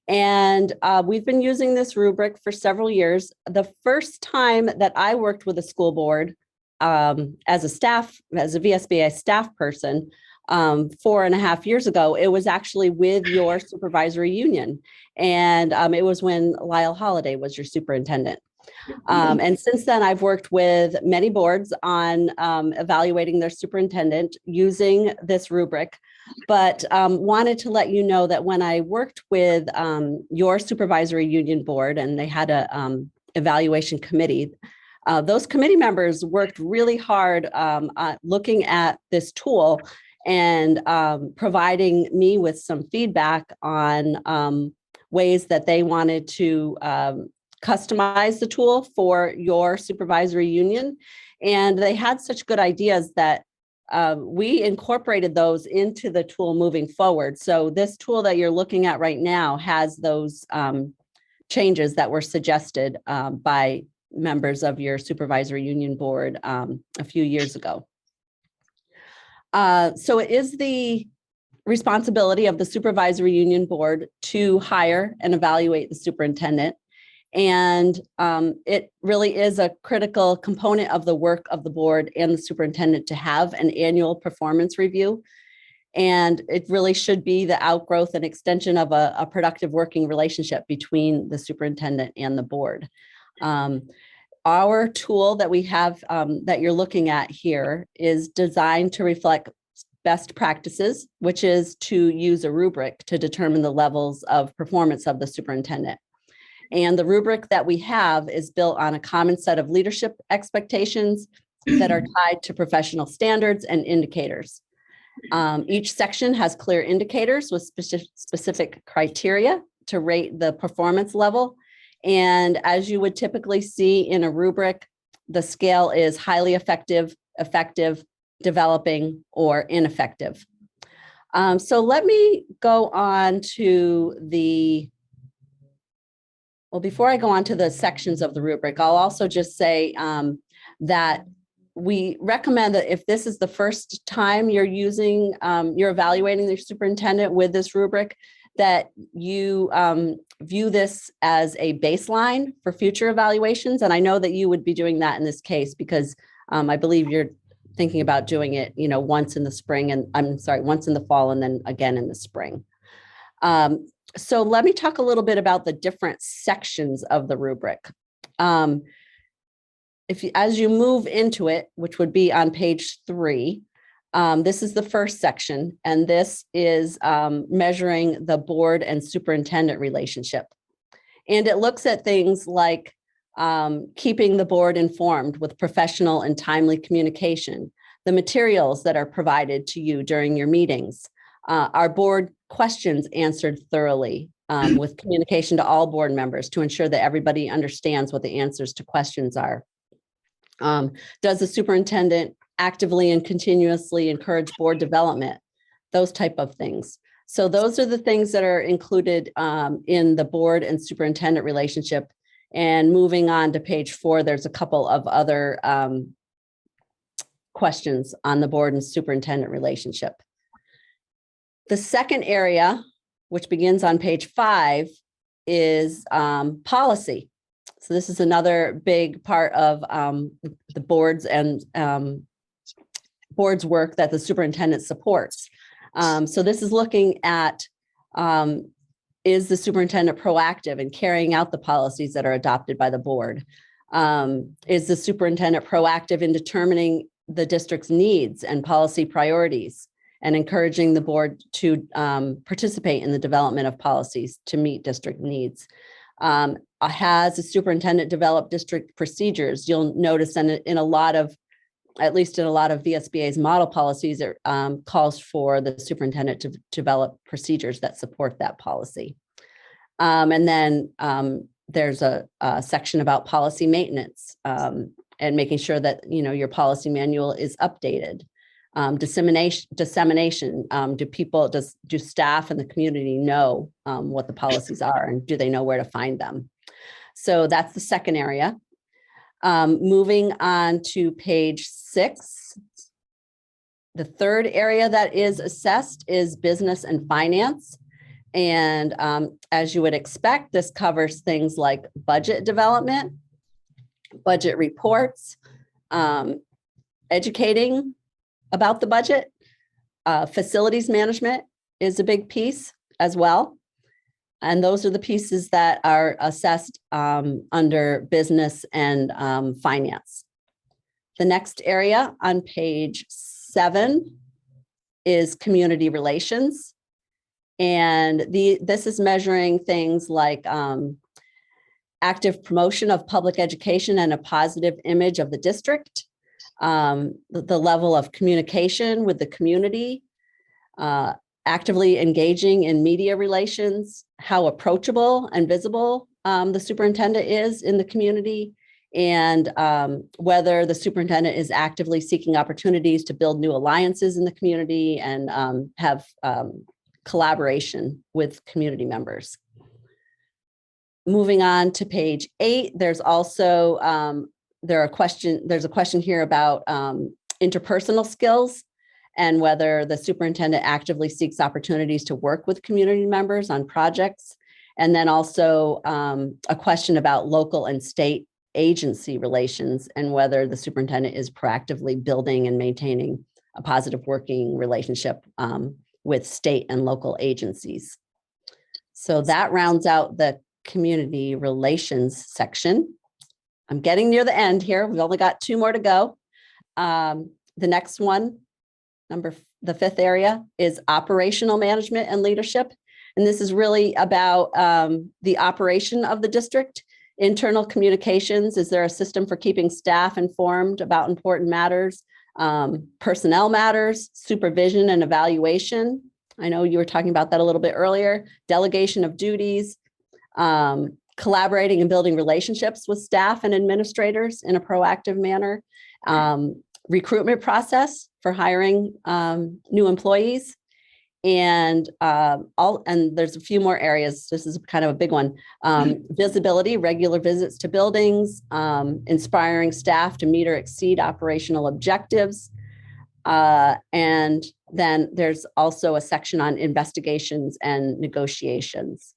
And we've been using this rubric for several years. The first time that I worked with a school board as a VSBA staff person 4.5 years ago, it was actually with your supervisory union. And it was when Lyle Holliday was your superintendent. And since then, I've worked with many boards on evaluating their superintendent using this rubric, but wanted to let you know that when I worked with your supervisory union board and they had a evaluation committee, those committee members worked really hard looking at this tool and providing me with some feedback on ways that they wanted to customize the tool for your supervisory union. And they had such good ideas that we incorporated those into the tool moving forward. So this tool that you're looking at right now has those changes that were suggested by members of your supervisory union board a few years ago. So it is the responsibility of the supervisory union board to hire and evaluate the superintendent. And it really is a critical component of the work of the board and the superintendent to have an annual performance review. And it really should be the outgrowth and extension of a productive working relationship between the superintendent and the board. Our tool that we have that you're looking at here is designed to reflect best practices, which is to use a rubric to determine the levels of performance of the superintendent. And the rubric that we have is built on a common set of leadership expectations that are tied to professional standards and indicators. Each section has clear indicators with specific criteria to rate the performance level. And as you would typically see in a rubric, the scale is highly effective, effective, developing, or ineffective. So let me go on to before I go on to the sections of the rubric, I'll also just say that we recommend that if this is the first time you're evaluating the superintendent with this rubric, that you view this as a baseline for future evaluations. And I know that you would be doing that in this case because I believe you're thinking about doing it, once in the spring once in the fall and then again in the spring. So let me talk a little bit about the different sections of the rubric. as you move into it, which would be on page 3, this is the first section, and this is measuring the board and superintendent relationship. And it looks at things like keeping the board informed with professional and timely communication, the materials that are provided to you during your meetings, our board questions answered thoroughly, with communication to all board members to ensure that everybody understands what the answers to questions are. Does the superintendent actively and continuously encourage board development? Those type of things. So those are the things that are included in the board and superintendent relationship. And moving on to page 4, there's a couple of other questions on the board and superintendent relationship. The second area, which begins on page 5, is policy. So this is another big part of the board's and board's work that the superintendent supports. So this is looking at, is the superintendent proactive in carrying out the policies that are adopted by the board? Is the superintendent proactive in determining the district's needs and policy priorities and encouraging the board to participate in the development of policies to meet district needs? Has the superintendent developed district procedures? You'll notice in a lot of, at least in a lot of VSBA's model policies, it calls for the superintendent to develop procedures that support that policy. And then there's a section about policy maintenance and making sure that, you know, your policy manual is updated. Dissemination. Do staff and the community know what the policies are, and do they know where to find them? So that's the second area. Moving on to page 6. The third area that is assessed is business and finance. And as you would expect, this covers things like budget development, budget reports, educating about the budget, facilities management is a big piece as well. And those are the pieces that are assessed under business and finance. The next area on page 7 is community relations. And this is measuring things like active promotion of public education and a positive image of the district, the level of communication with the community, actively engaging in media relations, how approachable and visible the superintendent is in the community, and whether the superintendent is actively seeking opportunities to build new alliances in the community and have collaboration with community members. Moving on to page 8, there's also there's a question here about interpersonal skills and whether the superintendent actively seeks opportunities to work with community members on projects. And then also a question about local and state agency relations and whether the superintendent is proactively building and maintaining a positive working relationship with state and local agencies. So that rounds out the community relations section. I'm getting near the end here. We've only got 2 more to go. The next one, the 5th area, is operational management and leadership. And this is really about the operation of the district, internal communications. Is there a system for keeping staff informed about important matters, personnel matters, supervision and evaluation? I know you were talking about that a little bit earlier. Delegation of duties, collaborating and building relationships with staff and administrators in a proactive manner, recruitment process for hiring new employees, and there's a few more areas. This is kind of a big one. Visibility, regular visits to buildings, inspiring staff to meet or exceed operational objectives. And then there's also a section on investigations and negotiations.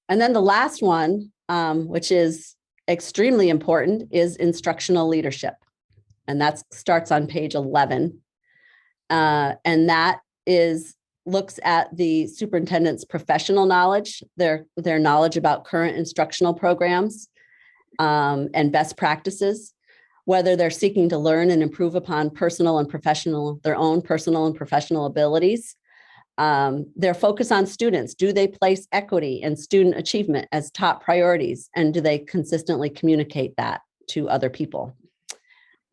And then the last one, which is extremely important, is instructional leadership. And that starts on page 11. And that looks at the superintendent's professional knowledge, their knowledge about current instructional programs, and best practices, whether they're seeking to learn and improve upon their own personal and professional abilities. Their focus on students. Do they place equity and student achievement as top priorities? And do they consistently communicate that to other people?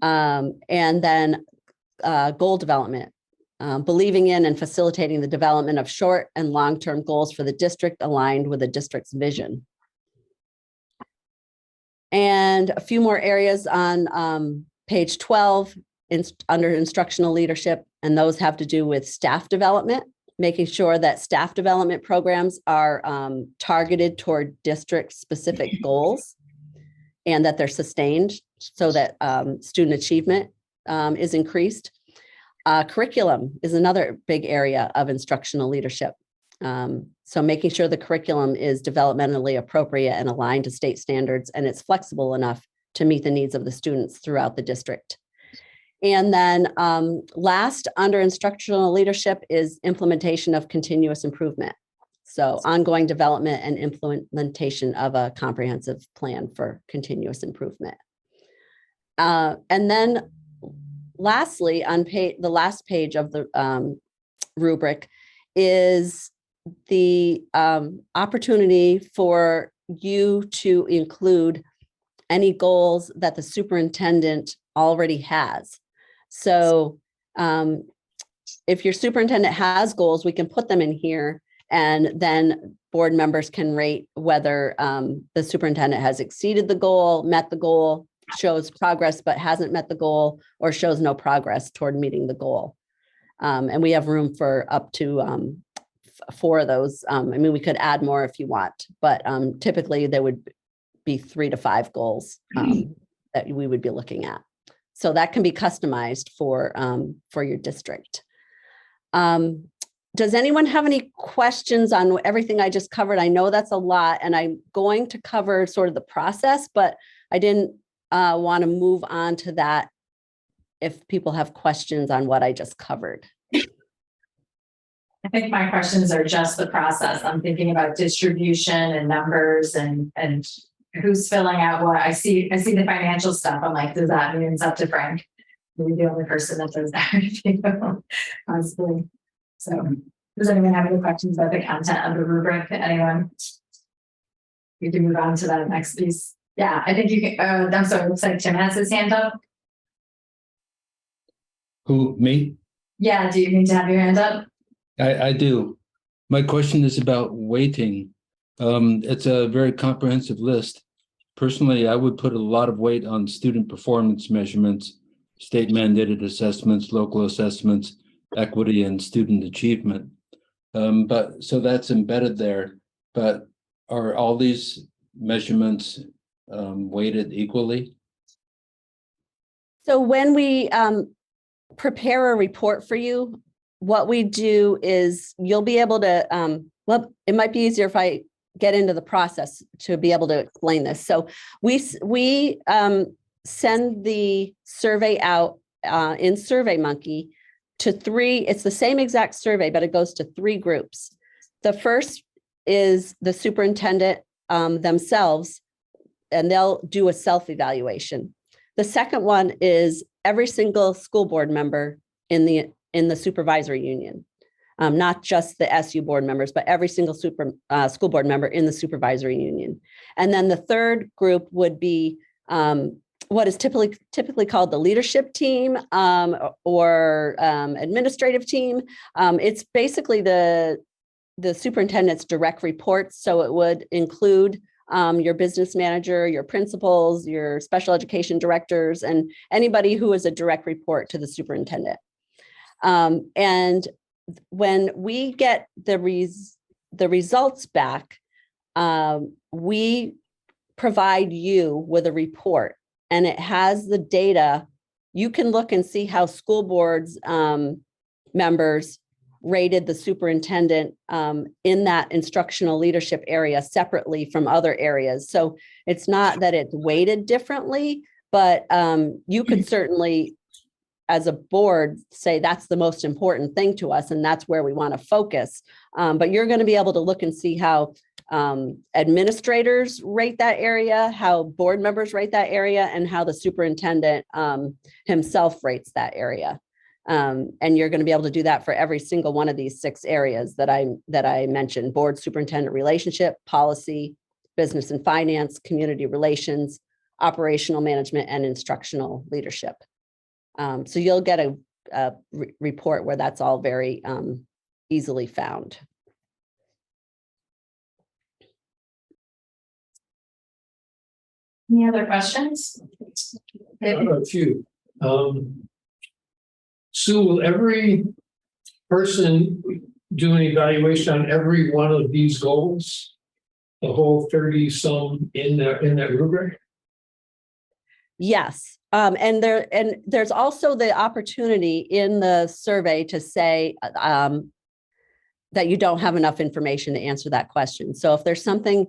And then goal development. Believing in and facilitating the development of short and long-term goals for the district aligned with the district's vision. And a few more areas on page 12 under instructional leadership, and those have to do with staff development, making sure that staff development programs are targeted toward district-specific goals and that they're sustained so that student achievement is increased. Curriculum is another big area of instructional leadership. So making sure the curriculum is developmentally appropriate and aligned to state standards, and it's flexible enough to meet the needs of the students throughout the district. And then last, under instructional leadership, is implementation of continuous improvement. So ongoing development and implementation of a comprehensive plan for continuous improvement. And then lastly, on the last page of the rubric is the opportunity for you to include any goals that the superintendent already has. So if your superintendent has goals, we can put them in here, and then board members can rate whether the superintendent has exceeded the goal, met the goal, shows progress but hasn't met the goal, or shows no progress toward meeting the goal. And we have room for up to 4 of those. I mean, we could add more if you want, but typically there would be 3 to 5 goals that we would be looking at. So that can be customized for your district. Does anyone have any questions on everything I just covered? I know that's a lot, and I'm going to cover sort of the process, but I didn't want to move on to that if people have questions on what I just covered. I think my questions are just the process. I'm thinking about distribution and numbers and who's filling out what. I see the financial stuff. I'm like, does that mean it's up to Frank? You're the only person that does that. Honestly. So does anyone have any questions about the content of the rubric? Anyone? We can move on to the next piece. Yeah, I think you can. I'm sorry, it looks like Tim has his hand up. Who, me? Yeah, do you need to have your hand up? I do. My question is about weighting. It's a very comprehensive list. Personally, I would put a lot of weight on student performance measurements, state mandated assessments, local assessments, equity, and student achievement. But so that's embedded there. But are all these measurements weighted equally? So when we prepare a report for you, what we do is you'll be able to, well, it might be easier if I get into the process to be able to explain this. So we send the survey out in SurveyMonkey to 3, it's the same exact survey, but it goes to 3 groups. The first is the superintendent themselves, and they'll do a self-evaluation. The second one is every single school board member in the supervisory union, not just the SU board members, but every single school board member in the supervisory union. And then the third group would be what is typically called the leadership team or administrative team. It's basically the superintendent's direct reports. So it would include your business manager, your principals, your special education directors, and anybody who is a direct report to the superintendent. And when we get the results back, we provide you with a report, and it has the data. You can look and see how school boards members rated the superintendent in that instructional leadership area separately from other areas. So it's not that it's weighted differently, but you could certainly, as a board, say that's the most important thing to us and that's where we want to focus. But you're going to be able to look and see how administrators rate that area, how board members rate that area, and how the superintendent himself rates that area. And you're going to be able to do that for every single one of these 6 areas that I mentioned: board superintendent relationship, policy, business and finance, community relations, operational management, and instructional leadership. So you'll get a report where that's all very easily found. Any other questions? I have a few. Sue, will every person do an evaluation on every one of these goals? The whole 30 some in that rubric? Yes. And there's also the opportunity in the survey to say that you don't have enough information to answer that question. So if there's something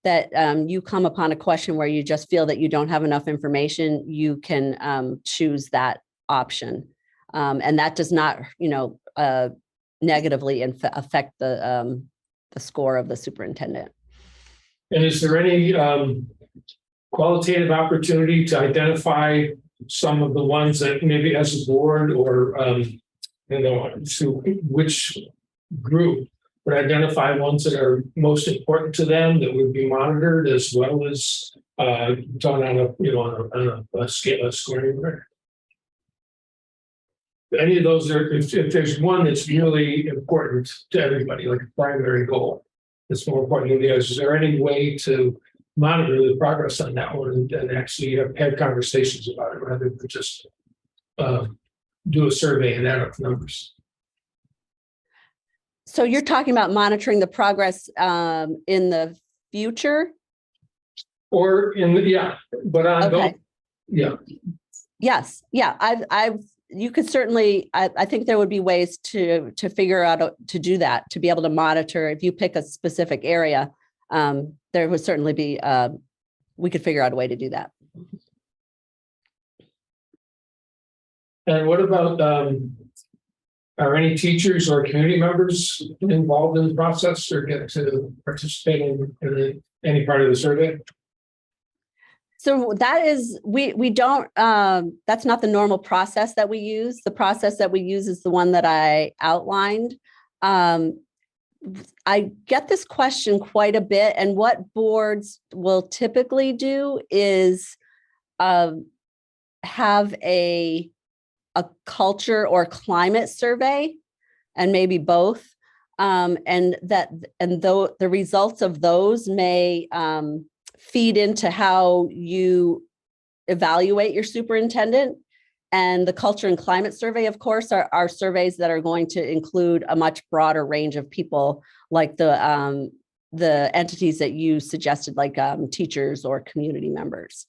that you come upon a question where you just feel that you don't have enough information, you can choose that option. And that does not, negatively affect the score of the superintendent. And is there any qualitative opportunity to identify some of the ones that maybe as a board or, to which group would identify ones that are most important to them that would be monitored, as well as done on a scale, a scoring record? Any of those are, if there's one that's really important to everybody, like a primary goal, that's more important than the others, is there any way to monitor the progress on that one and actually have had conversations about it rather than just do a survey and add up numbers? So you're talking about monitoring the progress in the future? Or but ongoing. Okay. Yeah. Yes. Yeah. You could certainly, I think there would be ways to figure out to do that, to be able to monitor. If you pick a specific area, there would certainly be, we could figure out a way to do that. And what about, are any teachers or community members involved in the process or get to participate in any part of the survey? So that is, we don't, that's not the normal process that we use. The process that we use is the one that I outlined. I get this question quite a bit, and what boards will typically do is have a culture or climate survey, and maybe both. And though the results of those may feed into how you evaluate your superintendent. And the culture and climate survey, of course, are surveys that are going to include a much broader range of people, like the entities that you suggested, like teachers or community members.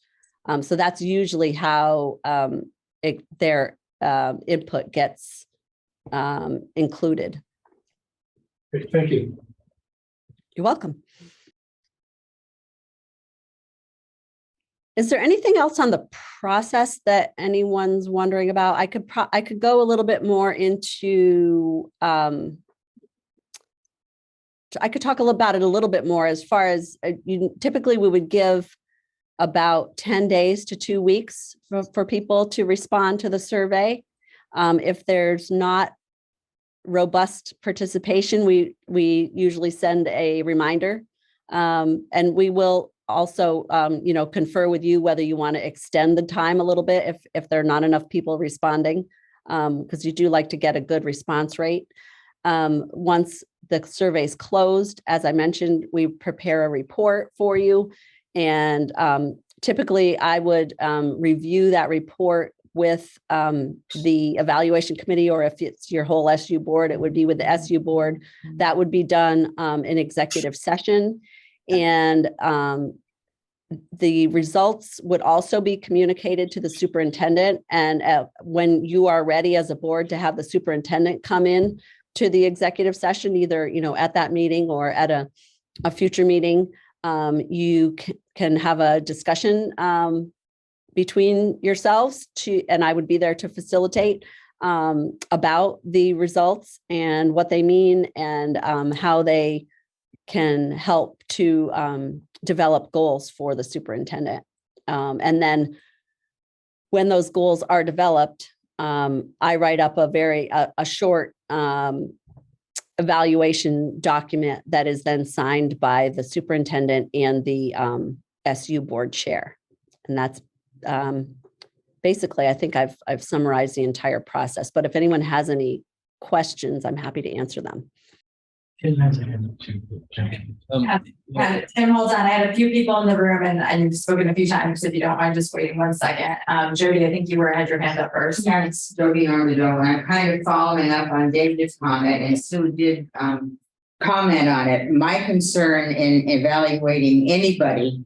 So that's usually how their input gets included. Great, thank you. You're welcome. Is there anything else on the process that anyone's wondering about? I could go a little bit more into, I could talk about it a little bit more as far as typically we would give about 10 days to 2 weeks for people to respond to the survey. If there's not robust participation, we usually send a reminder, and we will also, confer with you whether you want to extend the time a little bit if there are not enough people responding, because you do like to get a good response rate. Once the survey is closed, as I mentioned, we prepare a report for you. And typically I would review that report with the evaluation committee, or if it's your whole SU board, it would be with the SU board. That would be done in executive session. And the results would also be communicated to the superintendent. And when you are ready as a board to have the superintendent come in to the executive session, either at that meeting or at a future meeting, you can have a discussion between yourselves and I would be there to facilitate about the results and what they mean and how they can help to develop goals for the superintendent. And then when those goals are developed, I write up a short evaluation document that is then signed by the superintendent and the SU board chair. And that's basically, I think I've summarized the entire process, but if anyone has any questions, I'm happy to answer them. Tim, hold on. I had a few people in the room and I've spoken a few times. If you don't mind just waiting 1 second. Jody, I think you had your hand up first. Yeah, it's Jody Armadillo, and I'm kind of following up on David's comment, and Sue did comment on it. My concern in evaluating anybody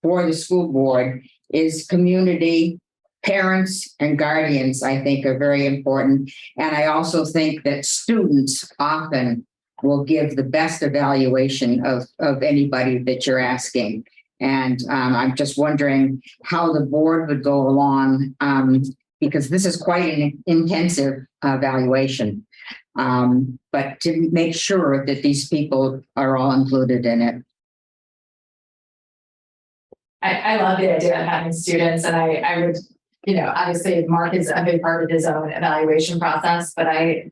for the school board is community. Parents and guardians, I think, are very important. And I also think that students often will give the best evaluation of anybody that you're asking. And I'm just wondering how the board would go along, because this is quite an intensive evaluation. But to make sure that these people are all included in it. I love the idea of having students, and I would, obviously Mark is a big part of his own evaluation process, but I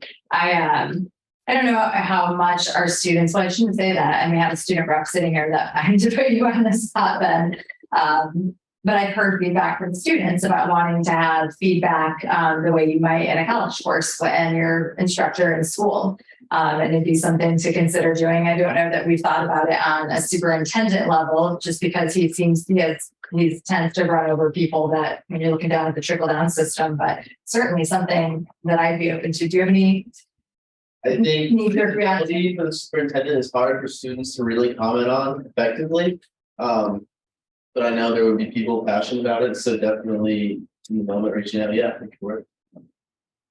don't know how much our students, well, I shouldn't say that. I may have a student rep sitting here that I need to put you on the spot then. But I've heard feedback from students about wanting to have feedback the way you might in a college course and your instructor in school. And it'd be something to consider doing. I don't know that we've thought about it on a superintendent level, just because he tends to run over people that when you're looking down at the trickle down system, but certainly something that I'd be open to. Do you have any? I think the reality for the superintendent is hard for students to really comment on effectively. But I know there would be people passionate about it. So definitely, reaching out. Yeah, I think it works.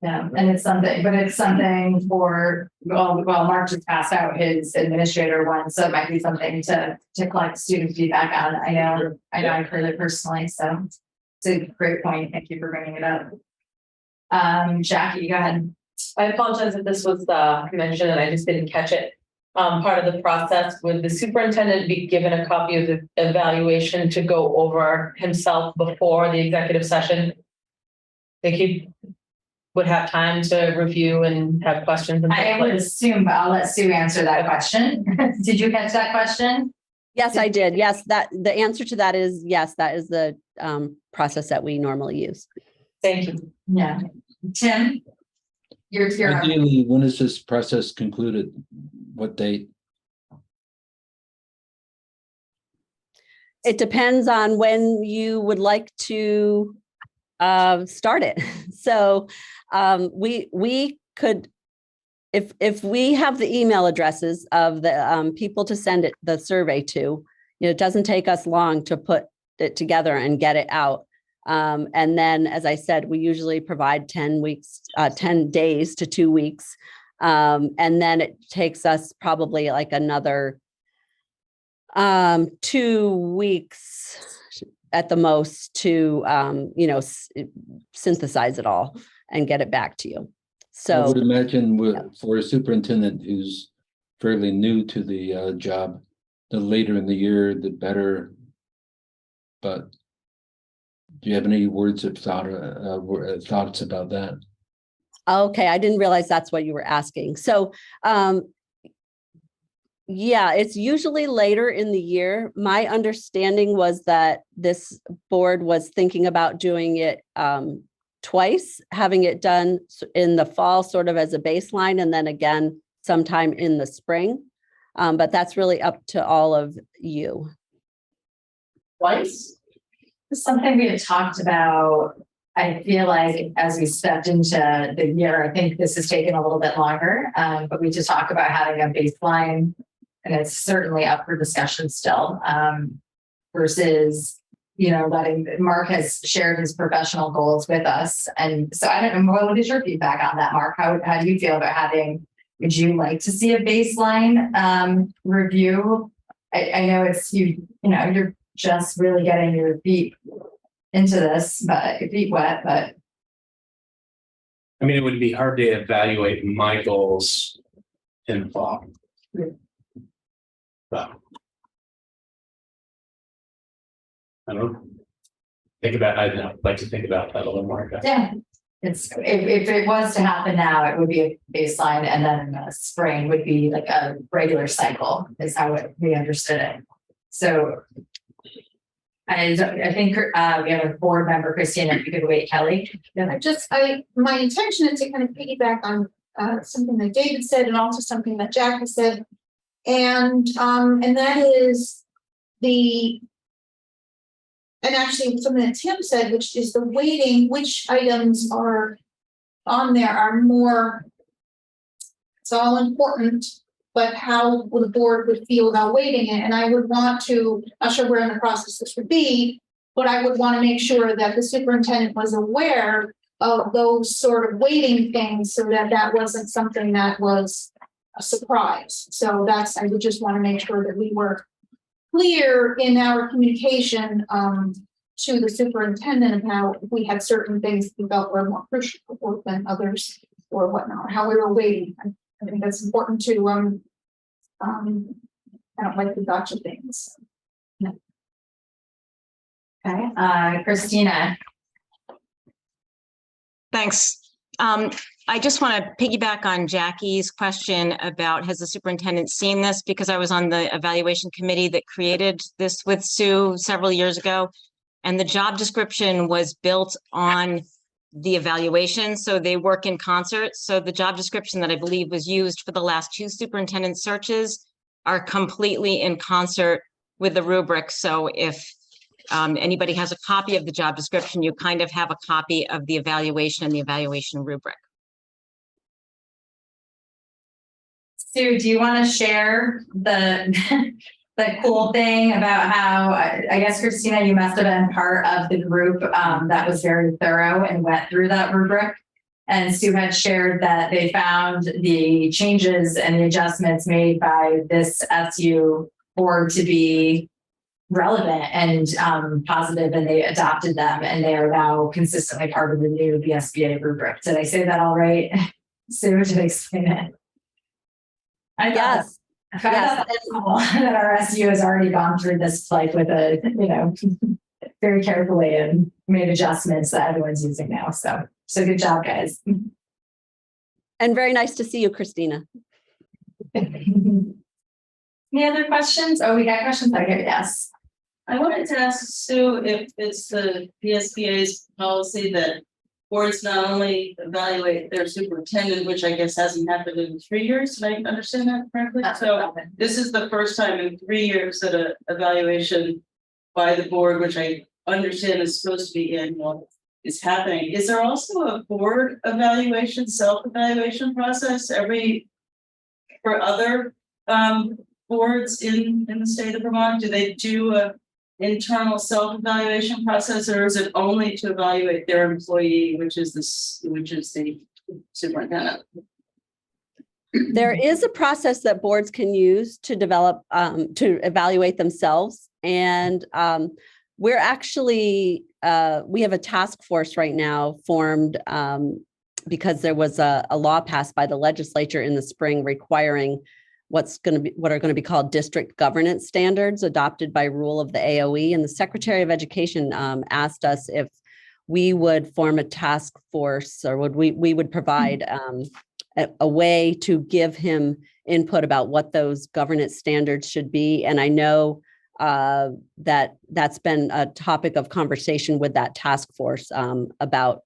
Yeah, and it's something for, Mark just passed out his administrator one, so it might be something to collect student feedback on. I know I've heard it personally, so it's a great point. Thank you for bringing it up. Jackie, go ahead. I apologize if this was mentioned and I just didn't catch it. Part of the process, would the superintendent be given a copy of the evaluation to go over himself before the executive session? Think he would have time to review and have questions? I would assume, but I'll let Sue answer that question. Did you catch that question? Yes, I did. Yes, the answer to that is yes, that is the process that we normally use. Thank you. Yeah. Tim? You're Ideally, when is this process concluded? What date? It depends on when you would like to start it. So we could, if we have the email addresses of the people to send the survey to, it doesn't take us long to put it together and get it out. And then, as I said, we usually provide 10 days to 2 weeks. And then it takes us probably like another 2 weeks at the most to, synthesize it all and get it back to you. So I would imagine for a superintendent who's fairly new to the job, the later in the year, the better. But do you have any words of thoughts about that? Okay, I didn't realize that's what you were asking. So, yeah, it's usually later in the year. My understanding was that this board was thinking about doing it twice, having it done in the fall, sort of as a baseline, and then again sometime in the spring. But that's really up to all of you. Twice? Something we had talked about. I feel like as we stepped into the year, I think this has taken a little bit longer, but we just talk about having a baseline, and it's certainly up for discussion still, versus, letting Mark has shared his professional goals with us. And so I don't know, what is your feedback on that, Mark? How do you feel about would you like to see a baseline review? I know it's you're just really getting your feet into this, but feet wet, but. I mean, it would be hard to evaluate my goals in the fall. But I don't know. I'd like to think about that a little more. Yeah, if it was to happen now, it would be a baseline, and then the spring would be like a regular cycle, is how we understood it. So I think we have a board member, Christina, if you could wait, Kelly. My intention is to kind of piggyback on something that David said and also something that Jackie said. And that is and actually something that Tim said, which is the weighting, which items are on there are more, it's all important, but how the board would feel about weighting it. And I would want to, not sure where in the process this would be, but I would want to make sure that the superintendent was aware of those sort of weighting things so that that wasn't something that was a surprise. So I would just want to make sure that we were clear in our communication to the superintendent about if we had certain things we felt were more crucial than others or whatnot, how we were weighting. I think that's important to I don't like the gotcha things. No. Okay, Christina. Thanks. I just want to piggyback on Jackie's question about, has the superintendent seen this? Because I was on the evaluation committee that created this with Sue several years ago. And the job description was built on the evaluation. So they work in concert. So the job description that I believe was used for the last 2 superintendent searches are completely in concert with the rubric. So if anybody has a copy of the job description, you kind of have a copy of the evaluation and the evaluation rubric. Sue, do you want to share the cool thing about how, I guess, Christina, you must have been part of the group that was very thorough and went through that rubric. And Sue had shared that they found the changes and the adjustments made by this SU board to be relevant and positive, and they adopted them, and they are now consistently part of the new Vsba rubric. Did I say that all right? Sue, did I explain it? Yes. I thought that's cool that our SU has already gone through this like with very carefully and made adjustments that everyone's using now. So good job, guys. And very nice to see you, Christina. Any other questions? Oh, we got questions. Okay, yes. I wanted to ask Sue if it's the VSBA's policy that boards not only evaluate their superintendent, which I guess hasn't happened in 3 years. Did I understand that correctly? So this is the first time in 3 years that an evaluation by the board, which I understand is supposed to be annual, is happening. Is there also a board evaluation, self-evaluation process for other boards in the state of Vermont? Do they do a internal self-evaluation process, or is it only to evaluate their employee, which is the superintendent? There is a process that boards can use to develop, to evaluate themselves. And we're actually, we have a task force right now formed because there was a law passed by the legislature in the spring requiring what are going to be called district governance standards adopted by rule of the AOE. And the Secretary of Education asked us if we would form a task force, or we would provide a way to give him input about what those governance standards should be. And I know that's been a topic of conversation with that task force about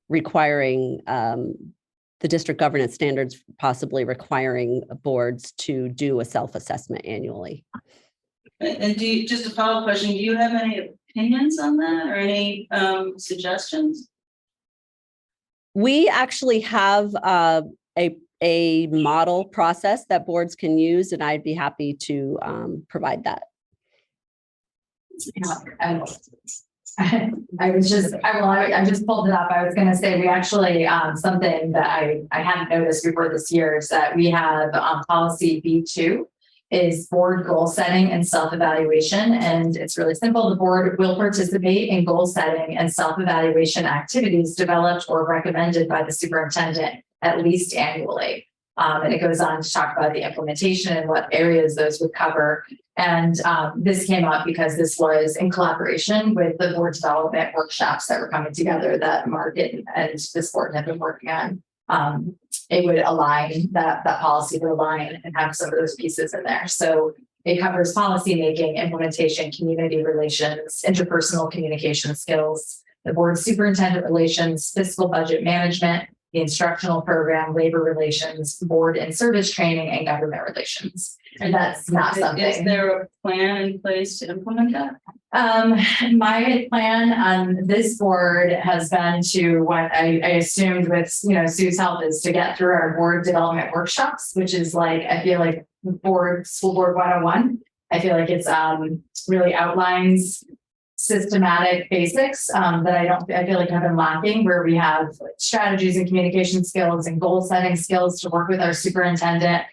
requiring the district governance standards, possibly requiring boards to do a self-assessment annually. And just a follow-up question, do you have any opinions on that or any suggestions? We actually have a model process that boards can use, and I'd be happy to provide that. I just pulled it up. I was going to say we actually something that I hadn't noticed before this year is that we have policy B2 is board goal setting and self-evaluation, and it's really simple. The board will participate in goal setting and self-evaluation activities developed or recommended by the superintendent at least annually. And it goes on to talk about the implementation and what areas those would cover. And this came up because this was in collaboration with the board development workshops that were coming together that Mark and this board have been working on. It would align that policy would align and have some of those pieces in there. So it covers policy making, implementation, community relations, interpersonal communication skills, the board superintendent relations, fiscal budget management, the instructional program, labor relations, board and service training, and government relations. And that's not something. Is there a plan in place to implement that? My plan on this board has been to what I assumed with, Sue's help is to get through our board development workshops, which is like, I feel like school board 101. I feel like it's really outlines systematic basics that I feel like have been lacking, where we have strategies and communication skills and goal setting skills to work with our superintendent,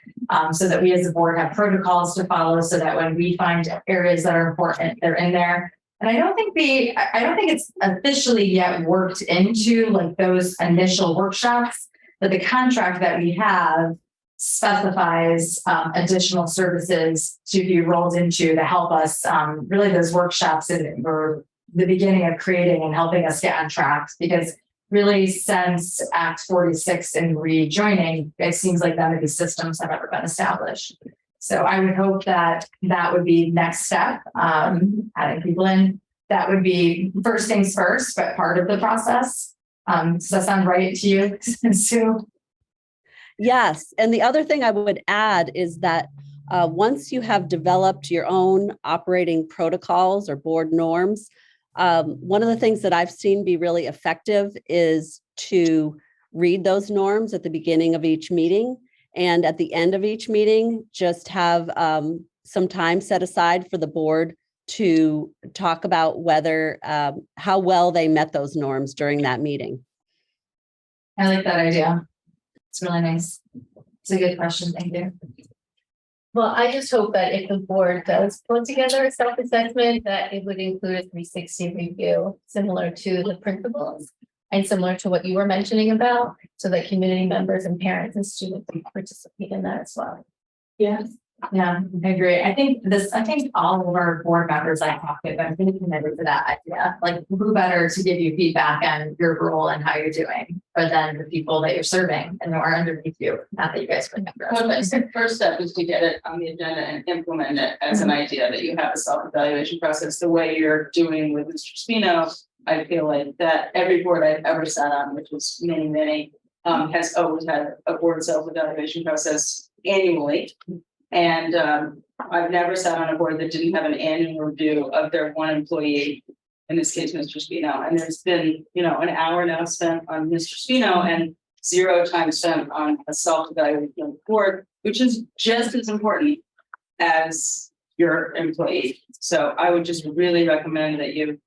so that we as a board have protocols to follow, so that when we find areas that are important, they're in there. And I don't think it's officially yet worked into like those initial workshops, but the contract that we have specifies additional services to be rolled into to help us really those workshops were the beginning of creating and helping us get on track, because really since Act 46 and rejoining, it seems like none of these systems have ever been established. So I would hope that would be next step, adding people in. That would be first things first, but part of the process. Does that sound right to you, Sue? Yes. And the other thing I would add is that once you have developed your own operating protocols or board norms, one of the things that I've seen be really effective is to read those norms at the beginning of each meeting, and at the end of each meeting, just have some time set aside for the board to talk about whether how well they met those norms during that meeting. I like that idea. It's really nice. It's a good question. Thank you. Well, I just hope that if the board does put together a self-assessment, that it would include a 360 review, similar to the principals and similar to what you were mentioning about, so that community members and parents and students can participate in that as well. Yes. Yeah, I agree. I think all of our board members I talked with, I'm really committed to that idea. Like, who better to give you feedback on your role and how you're doing, but then the people that you're serving and who are underneath you. Not that you guys remember. Well, the first step is to get it on the agenda and implement it as an idea that you have a self-evaluation process. The way you're doing with Mr. Spino, I feel like that every board I've ever sat on, which was many, has always had a board self-evaluation process annually. And I've never sat on a board that didn't have an annual review of their one employee, in this case, Mr. Spino. And there's been, an hour now spent on Mr. Spino and 0 time spent on a self-evaluation board, which is just as important as your employee. So I would just really recommend that you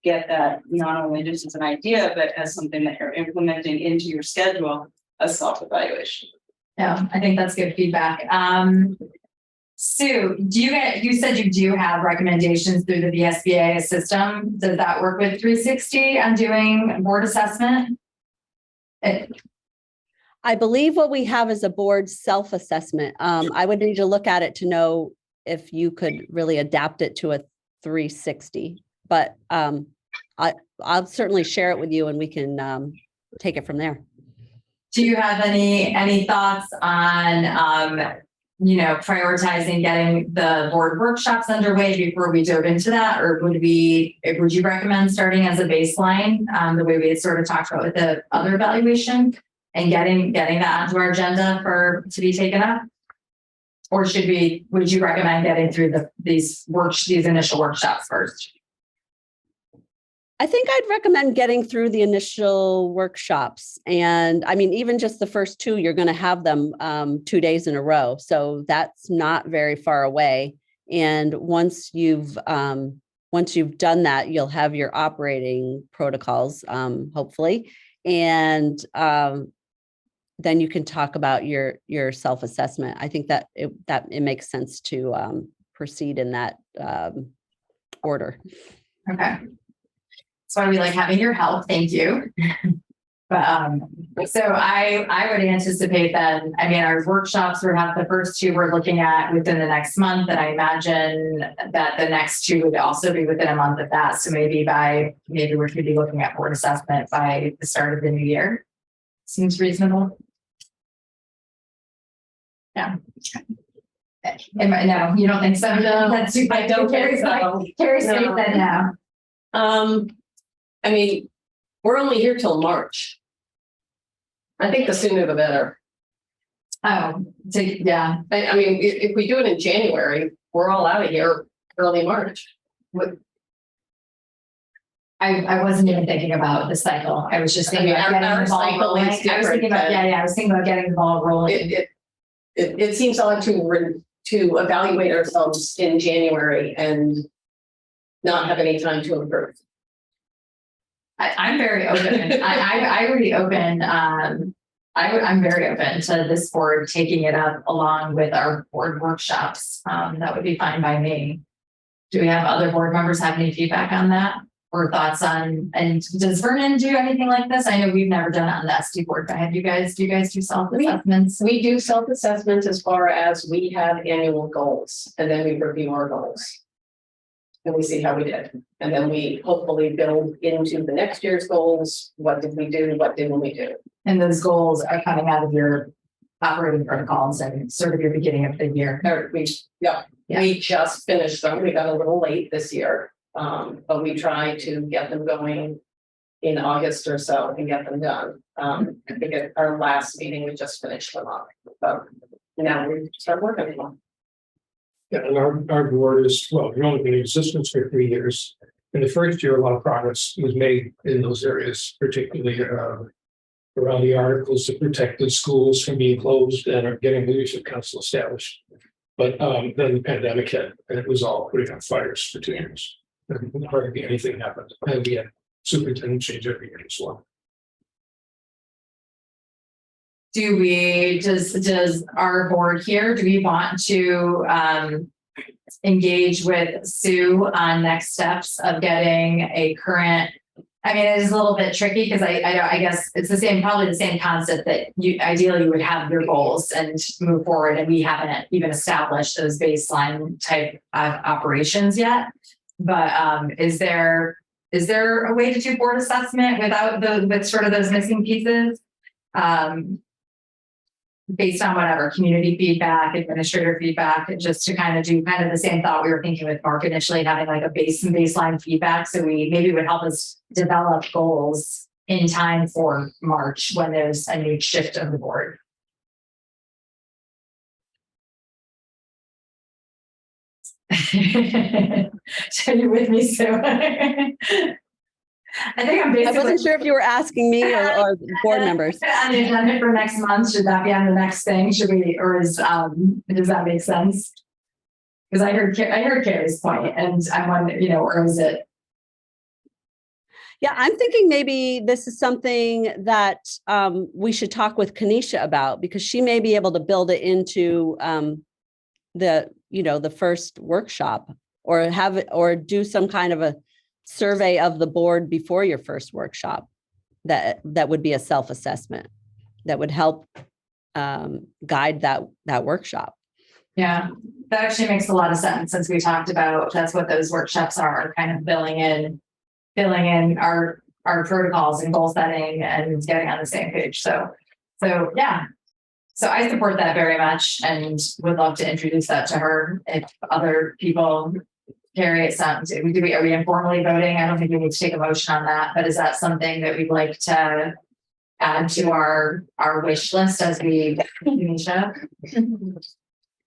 get that not only just as an idea, but as something that you're implementing into your schedule, a self-evaluation. Yeah, I think that's good feedback. Sue, you said you do have recommendations through the Vsba system. Does that work with 360 on doing board assessment? I believe what we have is a board self-assessment. I would need to look at it to know if you could really adapt it to a 360, but I'll certainly share it with you and we can take it from there. Do you have any thoughts on, prioritizing getting the board workshops underway before we dove into that? Or would you recommend starting as a baseline, the way we had sort of talked about with the other evaluation, and getting that onto our agenda to be taken up? Or would you recommend getting through these initial workshops first? I think I'd recommend getting through the initial workshops. And I mean, even just the first 2, you're going to have them 2 days in a row. So that's not very far away. And once you've done that, you'll have your operating protocols, hopefully. And then you can talk about your self-assessment. I think that it makes sense to proceed in that order. Okay. That's why we like having your help. Thank you. But so I would anticipate then, I mean, our workshops, we have the first two we're looking at within the next month, and I imagine that the next two would also be within a month of that. So maybe we could be looking at board assessment by the start of the new year. Seems reasonable. Yeah. No, you don't think so? No, That's too I don't think so. Terry's No. saying that now. I mean, we're only here till March. I think the sooner the better. Oh, yeah. I mean, if we do it in January, we're all out of here early March. I wasn't even thinking about the cycle. I was just thinking about getting our the ball cycle rolling. is I was thinking about, different I was thinking about getting the ball rolling. It seems odd to evaluate ourselves in January and not have any time to improve. I'm very open. I would be open. I'm very open to this board taking it up along with our board workshops. That would be fine by me. Do we have other board members have any feedback on that or thoughts on, and does Vernon do anything like this? I know we've never done it on the SD board, but do you guys do self-assessments? We do self-assessments as far as we have annual goals, and then we review our goals. And we see how we did. And then we hopefully build into the next year's goals. What did we do? What didn't we do? And those goals are coming out of your operating protocols and sort of your beginning of the year. We just finished them. We got a little late this year. But we try to get them going in August or so and get them done. I think at our last meeting, we just finished them up. So now we start working on them. Yeah, and our board is, well, we've only been in existence for 3 years. In the first year, a lot of progress was made in those areas, particularly around the articles that protected schools from being closed and are getting leadership council established. But then the pandemic hit and it was all putting on fires for 2 years. And hardly anything happened. And we had superintendent change every year as well. Does our board here, do we want to engage with Sue on next steps of getting a current? I mean, it is a little bit tricky because I guess it's probably the same concept that you ideally would have your goals and move forward, and we haven't even established those baseline type of operations yet. But is there a way to do board assessment with sort of those missing pieces? Based on whatever community feedback, administrator feedback, and just to kind of do the same thought we were thinking with Mark initially, having like a baseline feedback. So maybe would help us develop goals in time for March when there's a new shift of the board. So you're with me, Sue? I think I'm basically. I wasn't sure if you were asking me or board members. On the agenda for next month, should that be on the next thing? Should we, or does that make sense? Because I heard Carrie's point, and I'm wondering, or is it? Yeah, I'm thinking maybe this is something that we should talk with Kanisha about, because she may be able to build it into the first workshop, or do some kind of a survey of the board before your first workshop. That would be a self-assessment that would help guide that workshop. Yeah, that actually makes a lot of sense, since we talked about that's what those workshops are, kind of filling in our protocols and goal setting and getting on the same page. So yeah. So I support that very much and would love to introduce that to her. If other people carry it, are we informally voting? I don't think we need to take a motion on that, but is that something that we'd like to add to our wish list as we finish up?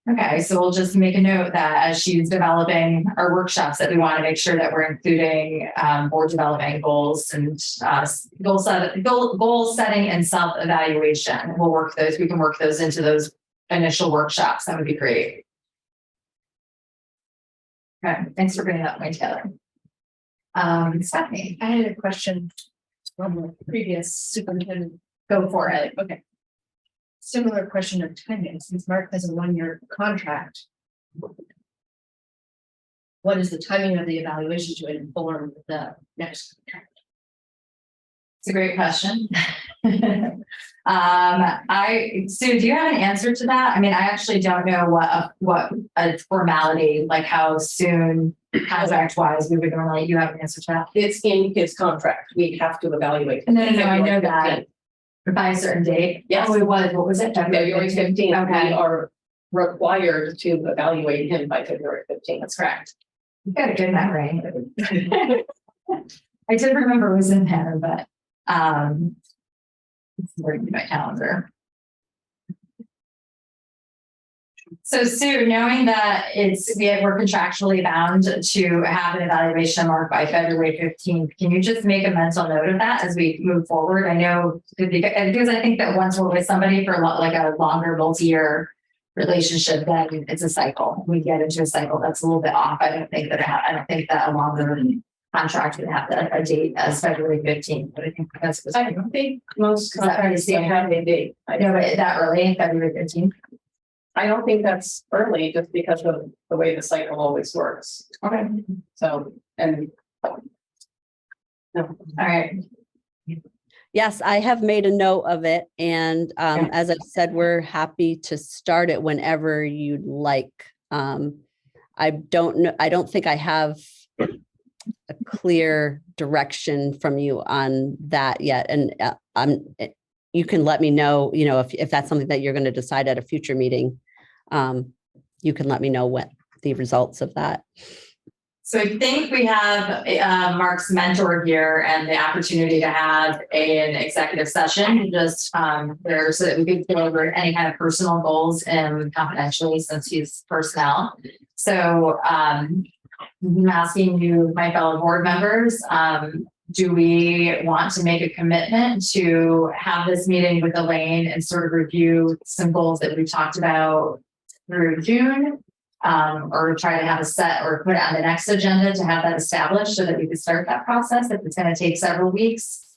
Okay, so we'll just make a note that as she's developing our workshops, that we want to make sure that we're including board development goals and goal setting and self-evaluation. We can work those into those initial workshops. That would be great. Okay, thanks for bringing that point together. Stephanie. I had a question from the previous superintendent. Go for it. Okay. Similar question of timing, since Mark has a 1-year contract. What is the timing of the evaluation to inform the next contract? It's a great question. Sue, do you have an answer to that? I mean, I actually don't know what a formality, like how soon contract wise we would normally, you have an answer to that? It's in his contract. We have to evaluate. No, I know that. By a certain date? Yes. Oh, it was, what was it? February 15th. Okay. We are required to evaluate him by February 15th. That's correct. You got a good memory. I did remember it was in there, but it's working my calendar. So Sue, knowing that we're contractually bound to have an evaluation mark by February 15th, can you just make a mental note of that as we move forward? I know because I think that once we're with somebody for like a longer multi-year relationship, then it's a cycle. We get into a cycle that's a little bit off. I don't think that a longer contract would have a date as February 15th, but I think that's I don't think most contracts have a date. I know, but that early, February 15th. I don't think that's early just because of the way the cycle always works. Okay. So, and. No, all right. Yes, I have made a note of it. And as I said, we're happy to start it whenever you'd like. I don't think I have a clear direction from you on that yet. And you can let me know, if that's something that you're going to decide at a future meeting. You can let me know what the results of that. So I think we have Mark's mentor here and the opportunity to have an executive session just there so that we could go over any kind of personal goals and confidentially since he's personnel. So I'm asking you, my fellow board members, do we want to make a commitment to have this meeting with Elaine and sort of review some goals that we've talked about through June? Or try to have a set or put it on the next agenda to have that established so that we can start that process if it's going to take several weeks.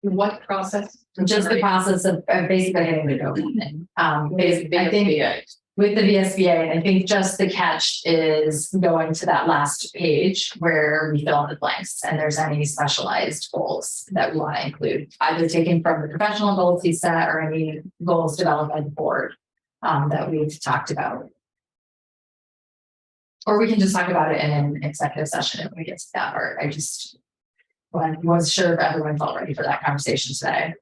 what process? Just the process of basically hitting the go button. I think VSBA. with the VSBA, I think just the catch is going to that last page where we fill in the blanks and there's any specialized goals that we want to include, either taken from the professional goals he set or any goals developed by the board. That we've talked about. Or we can just talk about it in an executive session if we get to that part. I just wasn't sure if everyone felt ready for that conversation today.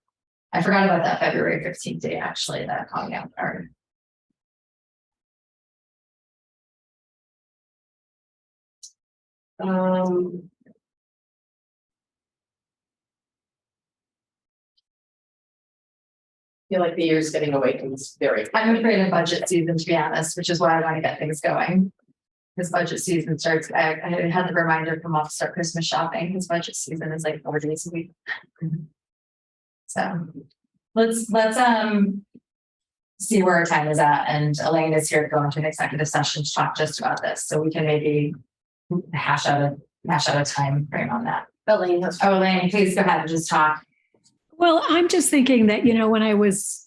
I forgot about that February 15th date, actually, that caught me off guard. I feel like the year's getting away from this very. I'm afraid of budget season, to be honest, which is why I want to get things going. Because budget season starts, I had the reminder from off to start Christmas shopping, because budget season is like 4 days a week. So let's see where our time is at. And Elaine is here to go into an executive session to talk just about this. So we can maybe hash out a time frame on that. Elaine, Elaine, please go ahead and just talk. Well, I'm just thinking that, when I was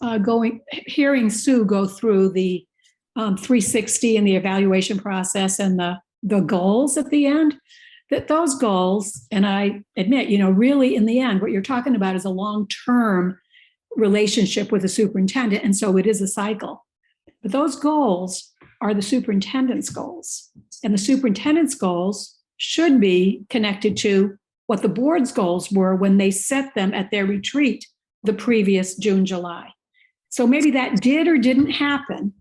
hearing Sue go through the 360 and the evaluation process and the goals at the end, that those goals, and I admit, really in the end, what you're talking about is a long-term relationship with the superintendent. And so it is a cycle. But those goals are the superintendent's goals. And the superintendent's goals should be connected to what the board's goals were when they set them at their retreat the previous June, July. So maybe that did or didn't happen.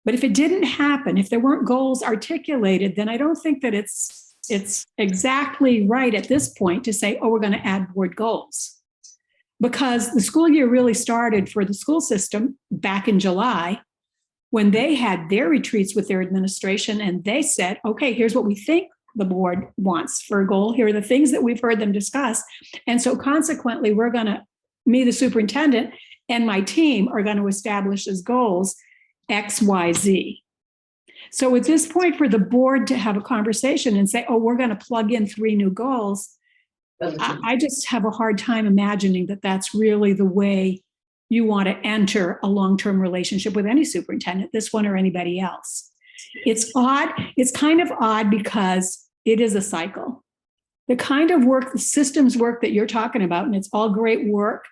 But if it didn't happen, if there weren't goals articulated, then I don't think that it's exactly right at this point to say, we're going to add board goals. Because the school year really started for the school system back in July when they had their retreats with their administration and they said, okay, here's what we think the board wants for a goal. Here are the things that we've heard them discuss. And so consequently, me, the superintendent, and my team are going to establish as goals X, Y, Z. So at this point for the board to have a conversation and say, we're going to plug in 3 new goals, I just have a hard time imagining that that's really the way you want to enter a long-term relationship with any superintendent, this one or anybody else. It's odd. It's kind of odd because it is a cycle. the kind of work, the systems work that you're talking about, and it's all great work,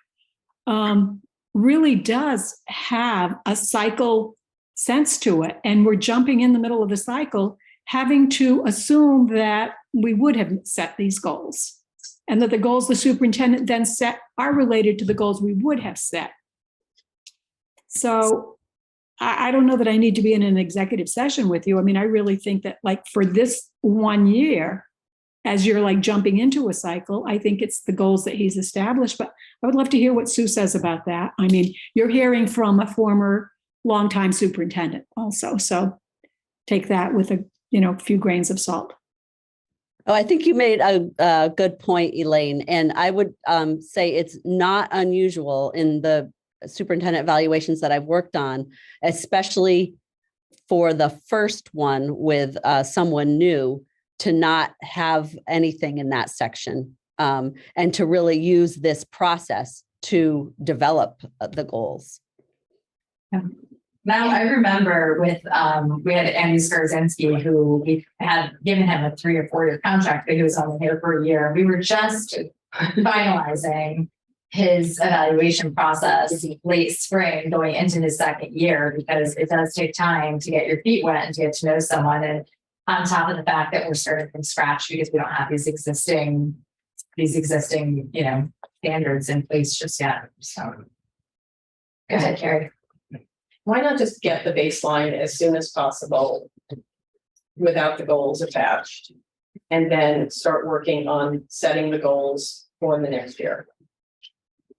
really does have a cycle sense to it. And we're jumping in the middle of the cycle, having to assume that we would have set these goals and that the goals the superintendent then set are related to the goals we would have set. So I don't know that I need to be in an executive session with you. I mean, I really think that like for this 1 year, as you're like jumping into a cycle, I think it's the goals that he's established, but I would love to hear what Sue says about that. I mean, you're hearing from a former longtime superintendent also, so take that with a few grains of salt. Oh, I think you made a good point, Elaine, and I would say it's not unusual in the superintendent evaluations that I've worked on, especially for the first one with someone new, to not have anything in that section and to really use this process to develop the goals. Now I remember with we had Andy Skarzinski, who we had given him a 3 or 4 year contract, but he was only here for a year. We were just finalizing his evaluation process late spring going into his second year, because it does take time to get your feet wet and to get to know someone. And on top of the fact that we're starting from scratch because we don't have these existing, standards in place just yet. So go ahead, Carrie. Why not just get the baseline as soon as possible without the goals attached? And then start working on setting the goals for the next year.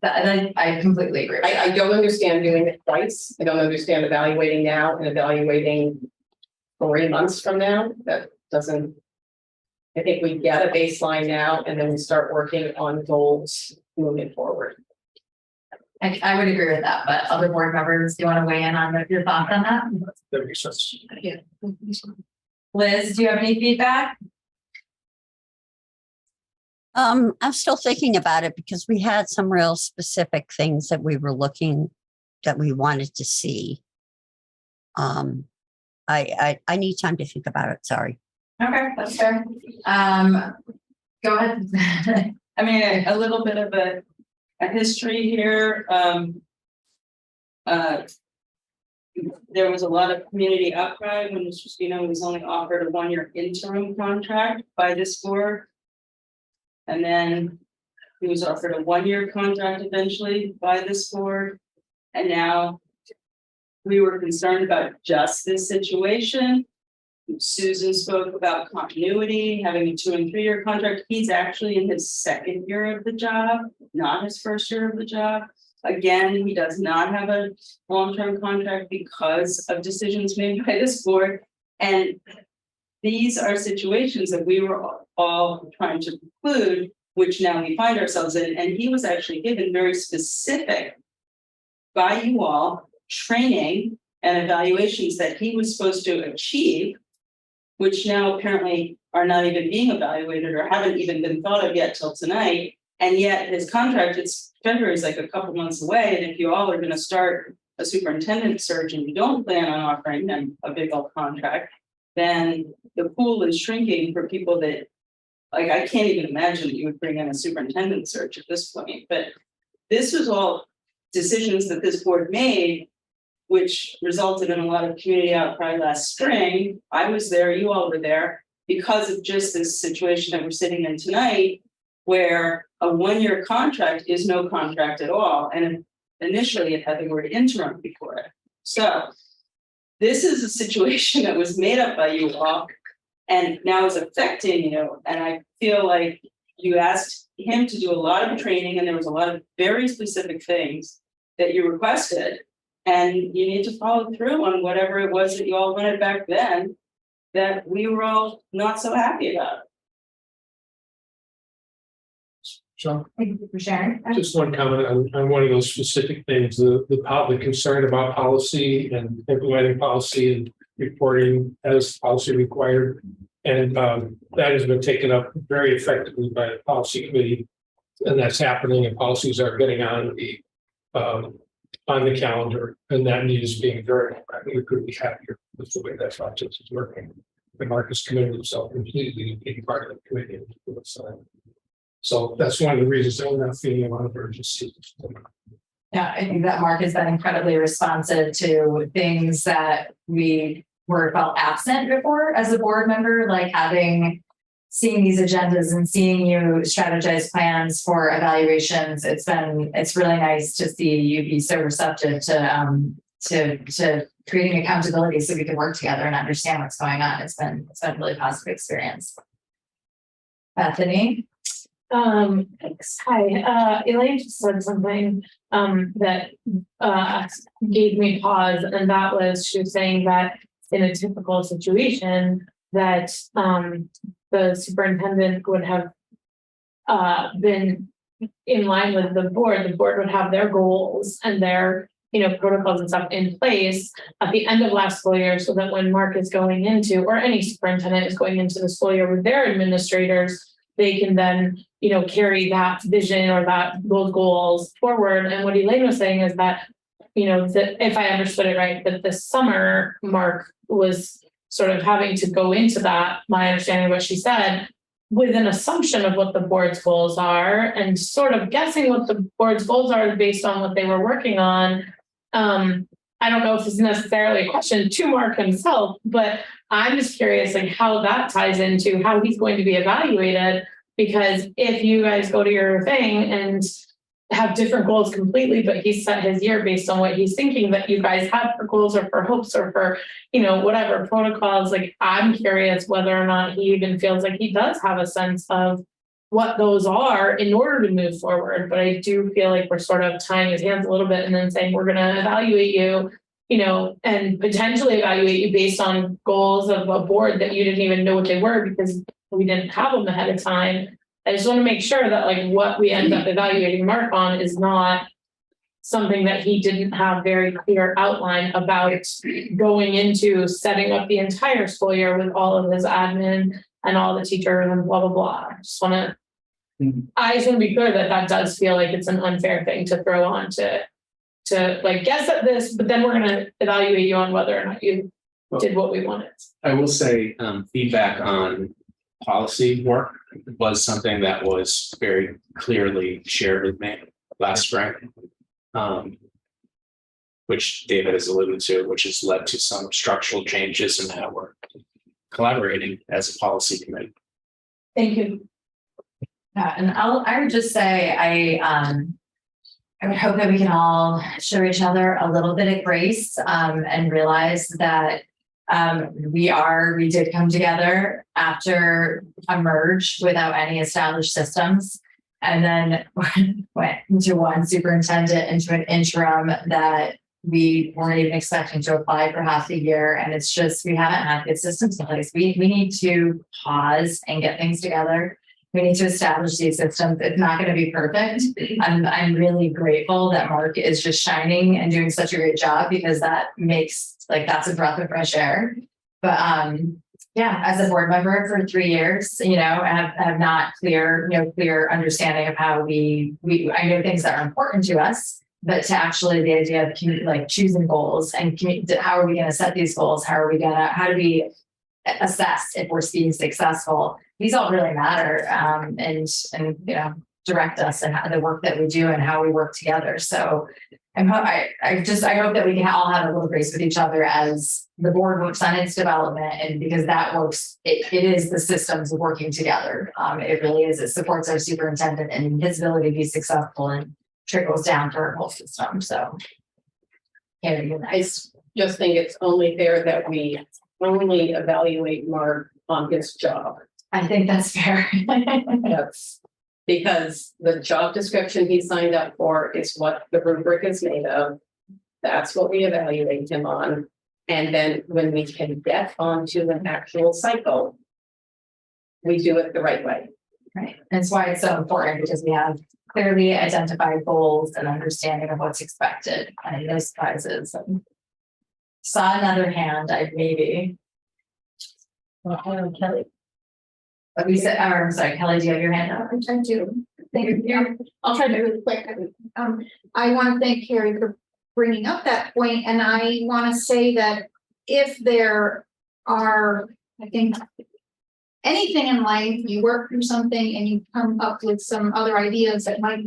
I completely agree. I don't understand doing it twice. I don't understand evaluating now and evaluating 3 months from now. That doesn't, I think we get a baseline now and then we start working on goals moving forward. I would agree with that, but other board members, do you want to weigh in on your thoughts on that? That makes sense. Yeah. Liz, do you have any feedback? I'm still thinking about it because we had some real specific things that we were looking, that we wanted to see. I need time to think about it. Sorry. Okay, that's fair. Go ahead. I mean, a little bit of a history here. There was a lot of community outcry when Mr. Spino was only offered a 1 year interim contract by this board. And then he was offered a 1 year contract eventually by this board. And now we were concerned about just this situation. Susan spoke about continuity, having a 2 and 3 year contract. He's actually in his second year of the job, not his first year of the job. Again, he does not have a long-term contract because of decisions made by this board. And these are situations that we were all trying to preclude, which now we find ourselves in. And he was actually given very specific by you all training and evaluations that he was supposed to achieve, which now apparently are not even being evaluated or haven't even been thought of yet till tonight. And yet his contract, it's February is like a couple months away. And if you all are going to start a superintendent search and you don't plan on offering them a big old contract, then the pool is shrinking for people that, like, I can't even imagine that you would bring in a superintendent search at this point. But this was all decisions that this board made, which resulted in a lot of community outcry last spring. I was there, you all were there, because of just this situation that we're sitting in tonight, where a 1 year contract is no contract at all. And initially it had the word interim before it. So this is a situation that was made up by you all and now is affecting you. And I feel like you asked him to do a lot of training and there was a lot of very specific things that you requested. And you need to follow through on whatever it was that you all wanted back then that we were all not so happy about. Sean? Thank you for sharing. Just one comment on one of those specific things, the concern about policy and implementing policy and reporting as policy required. And that has been taken up very effectively by the policy committee. And that's happening, and policies are getting on the calendar, and that needs being very, we could be happier with the way that process is working. and Marcus committed himself completely to being part of the committee. So that's one of the reasons that we're not feeling a lot of urgency. Yeah, I think that Mark has been incredibly responsive to things that we were felt absent before as a board member, like seeing these agendas and seeing you strategize plans for evaluations. It's really nice to see you be so receptive to creating accountability so we can work together and understand what's going on. It's been a really positive experience. Bethany. Thanks. Hi, Elaine just said something that gave me pause, and that was she was saying that in a typical situation that the superintendent would have been in line with the board would have their goals and their protocols and stuff in place at the end of last school year, so that when Mark is going into, or any superintendent is going into the school year with their administrators, they can then carry that vision or those goals forward. And what Elaine was saying is that that if I understood it right, that this summer Mark was sort of having to go into that, my understanding of what she said, with an assumption of what the board's goals are and sort of guessing what the board's goals are based on what they were working on. I don't know if this is necessarily a question to Mark himself, but I'm just curious how that ties into how he's going to be evaluated, because if you guys go to your thing and have different goals completely, but he set his year based on what he's thinking that you guys have for goals or for hopes or for, whatever protocols, I'm curious whether or not he even feels like he does have a sense of what those are in order to move forward. But I do feel like we're sort of tying his hands a little bit and then saying, we're going to evaluate you, and potentially evaluate you based on goals of a board that you didn't even know what they were because we didn't have them ahead of time. I just want to make sure that what we end up evaluating Mark on is not something that he didn't have very clear outline about going into setting up the entire school year with all of his admin and all the teachers and blah, blah, blah. I just want to be clear that does feel like it's an unfair thing to throw on to guess at this, but then we're going to evaluate you on whether or not you did what we wanted. I will say feedback on policy work was something that was very clearly shared with me last spring, which David has alluded to, which has led to some structural changes in how we're collaborating as a policy committee. Thank you. And I would just say I would hope that we can all show each other a little bit of grace and realize that we did come together after a merge without any established systems, and then went into one superintendent into an interim that we weren't even expecting to apply for half the year. And it's just, we haven't had good systems in place. We need to pause and get things together. We need to establish these systems. It's not going to be perfect. I'm really grateful that Mark is just shining and doing such a great job, because that makes that's a breath of fresh air. But as a board member for 3 years, I have not clear understanding of how I know things that are important to us, but to actually the idea of choosing goals and how are we going to set these goals? How do we assess if we're being successful? These all really matter, and direct us and the work that we do and how we work together. So I hope that we can all have a little grace with each other as the board works on its development, and because that works, it is the systems working together. It really is. It supports our superintendent and his ability to be successful and trickles down to our whole system. So I just think it's only fair that we only evaluate Mark on his job. I think that's fair. Yes. Because the job description he signed up for is what the rubric is made of. That's what we evaluate him on. And then when we can get onto an actual cycle, we do it the right way. Right. That's why it's so important, because we have clearly identified goals and understanding of what's expected, and no surprises. Saw another hand, maybe. Kelly. We said, I'm sorry, Kelly, do you have your hand up? I'm trying to. Thank you. I'll try to do it really quick. I want to thank Carrie for bringing up that point, and I want to say that if there are I think anything in life, you work through something and you come up with some other ideas that might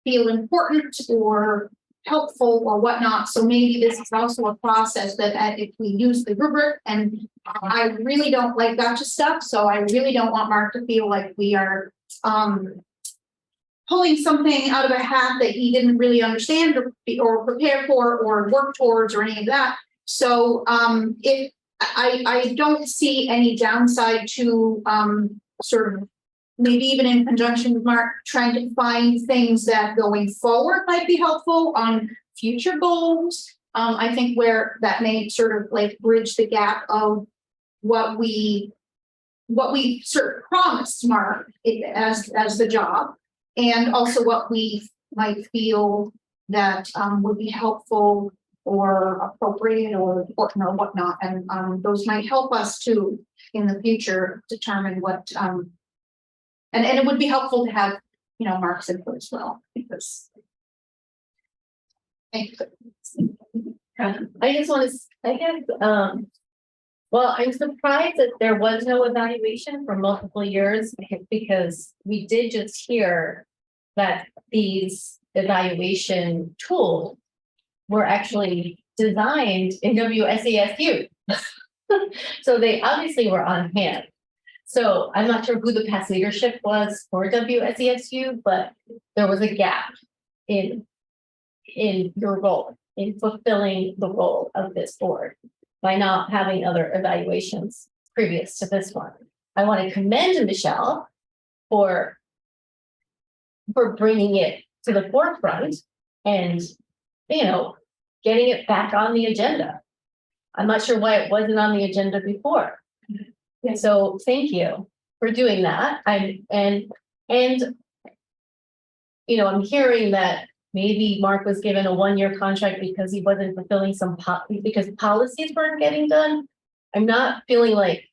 feel important or helpful or whatnot. So maybe this is also a process that if we use the rubric, and I really don't like gotcha stuff, so I really don't want Mark to feel like we are pulling something out of a hat that he didn't really understand or prepare for or work towards or any of that. So if I don't see any downside to sort of maybe even in conjunction with Mark, trying to find things that going forward might be helpful on future goals. I think where that may sort of like bridge the gap of what we sort of promised Mark as the job, and also what we might feel that would be helpful or appropriate or important or whatnot. And those might help us to, in the future, determine what, and it would be helpful to have, Mark's input as well, because. Thank you. I just want to, I guess, well, I'm surprised that there was no evaluation for multiple years, because we did just hear that these evaluation tools were actually designed in WSESU. So they obviously were on hand. So I'm not sure who the past leadership was for WSESU, but there was a gap in your role, in fulfilling the role of this board by not having other evaluations previous to this one. I want to commend Michelle for bringing it to the forefront and, getting it back on the agenda. I'm not sure why it wasn't on the agenda before. So thank you for doing that. I'm hearing that maybe Mark was given a 1-year contract because he wasn't fulfilling because policies weren't getting done. I'm not feeling like,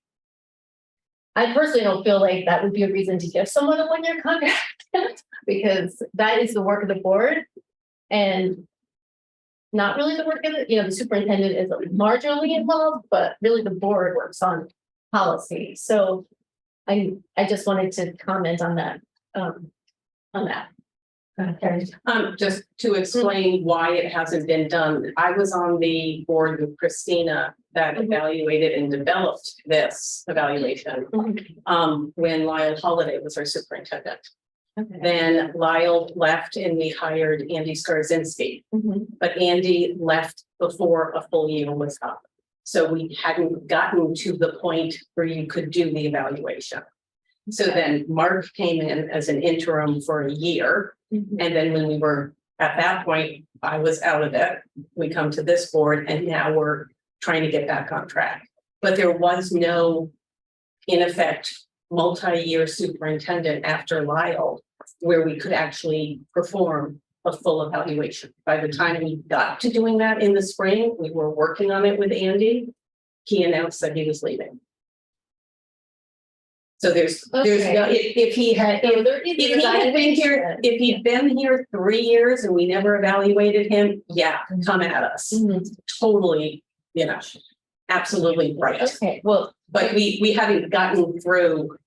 I personally don't feel like that would be a reason to give someone a 1-year contract because that is the work of the board and not really the work of the superintendent is marginally involved, but really the board works on policy. So I just wanted to comment on that. Okay. Just to explain why it hasn't been done. I was on the board with Christina that evaluated and developed this evaluation when Lyle Holiday was our superintendent. Okay. Then Lyle left and we hired Andy Skarzinski, but Andy left before a full year was up. So we hadn't gotten to the point where you could do the evaluation. So then Mark came in as an interim for a year. And then when we were at that point, I was out of it. We come to this board and now we're trying to get back on track. But there was no, in effect, multi-year superintendent after Lyle, where we could actually perform a full evaluation. By the time we got to doing that in the spring, we were working on it with Andy. He announced that he was leaving. So there's no, if he had been here 3 years and we never evaluated him, yeah, come at us. Totally, absolutely right. Okay, well, but we haven't gotten through.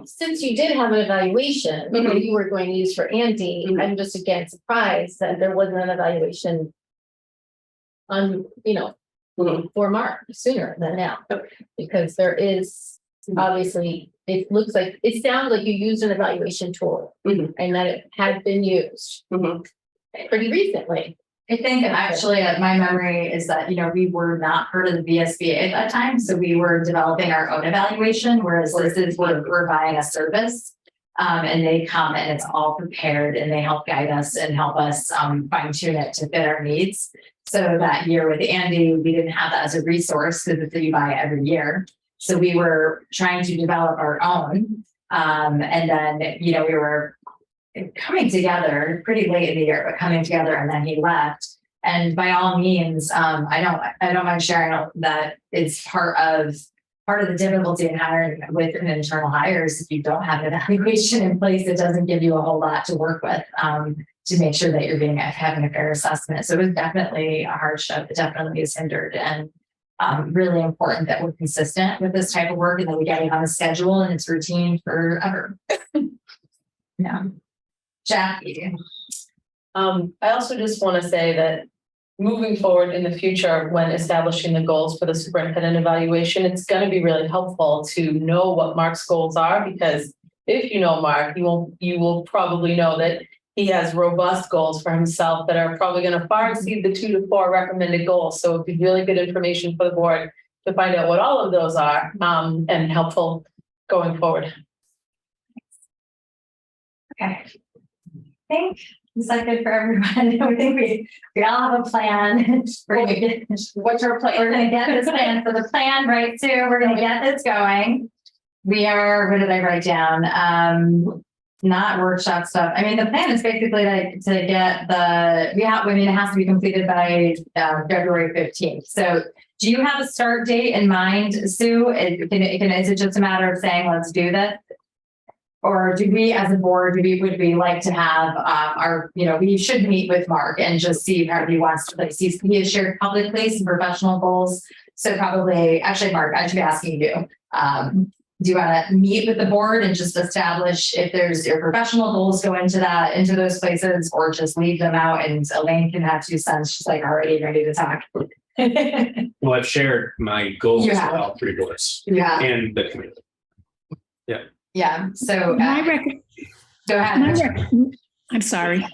Since you did have an evaluation that you were going to use for Andy, I'm just again surprised that there wasn't an evaluation on, for Mark sooner than now, because there is obviously, it sounds like you used an evaluation tool and that it had been used pretty recently. I think actually my memory is that, we were not part of the Vsba at that time. So we were developing our own evaluation, whereas we're buying a service and they come and it's all prepared and they help guide us and help us fine tune it to fit our needs. So that year with Andy, we didn't have that as a resource because it's you buy every year. So we were trying to develop our own. And then, we were coming together pretty late in the year, but coming together, and then he left. And by all means, I don't mind sharing that it's part of the difficulty in hiring with an internal hires. If you don't have an evaluation in place, it doesn't give you a whole lot to work with to make sure that you're having a fair assessment. So it was definitely a hardship. It definitely is hindered. And really important that we're consistent with this type of work and that we get it on a schedule and it's routine forever. Yeah. Jackie. I also just want to say that moving forward in the future, when establishing the goals for the superintendent evaluation, it's going to be really helpful to know what Mark's goals are, because if you know Mark, you will probably know that he has robust goals for himself that are probably going to far exceed the 2 to 4 recommended goals. So it'd be really good information for the board to find out what all of those are, and helpful going forward. Okay. Is that good for everyone? I think we all have a plan. We're gonna get, What's our plan? we're gonna get this plan for the plan, right, Sue? We're gonna get this going. We are, what did I write down? Not workshop stuff. I mean, the plan is basically like to get it has to be completed by February 15th. So do you have a start date in mind, Sue? Is it just a matter of saying, let's do this? Or do we, as a board, would we like to have we should meet with Mark and just see how he wants to place. He has shared publicly some professional goals. So probably, actually, Mark, I should be asking you, do you want to meet with the board and just establish if there's your professional goals go into those places, or just leave them out and Elaine can have 2 cents? She's like already ready to talk. Well, I've shared my goals with all 3 boards. Yeah. And the committee. Yeah. Yeah. So go ahead. I'm sorry.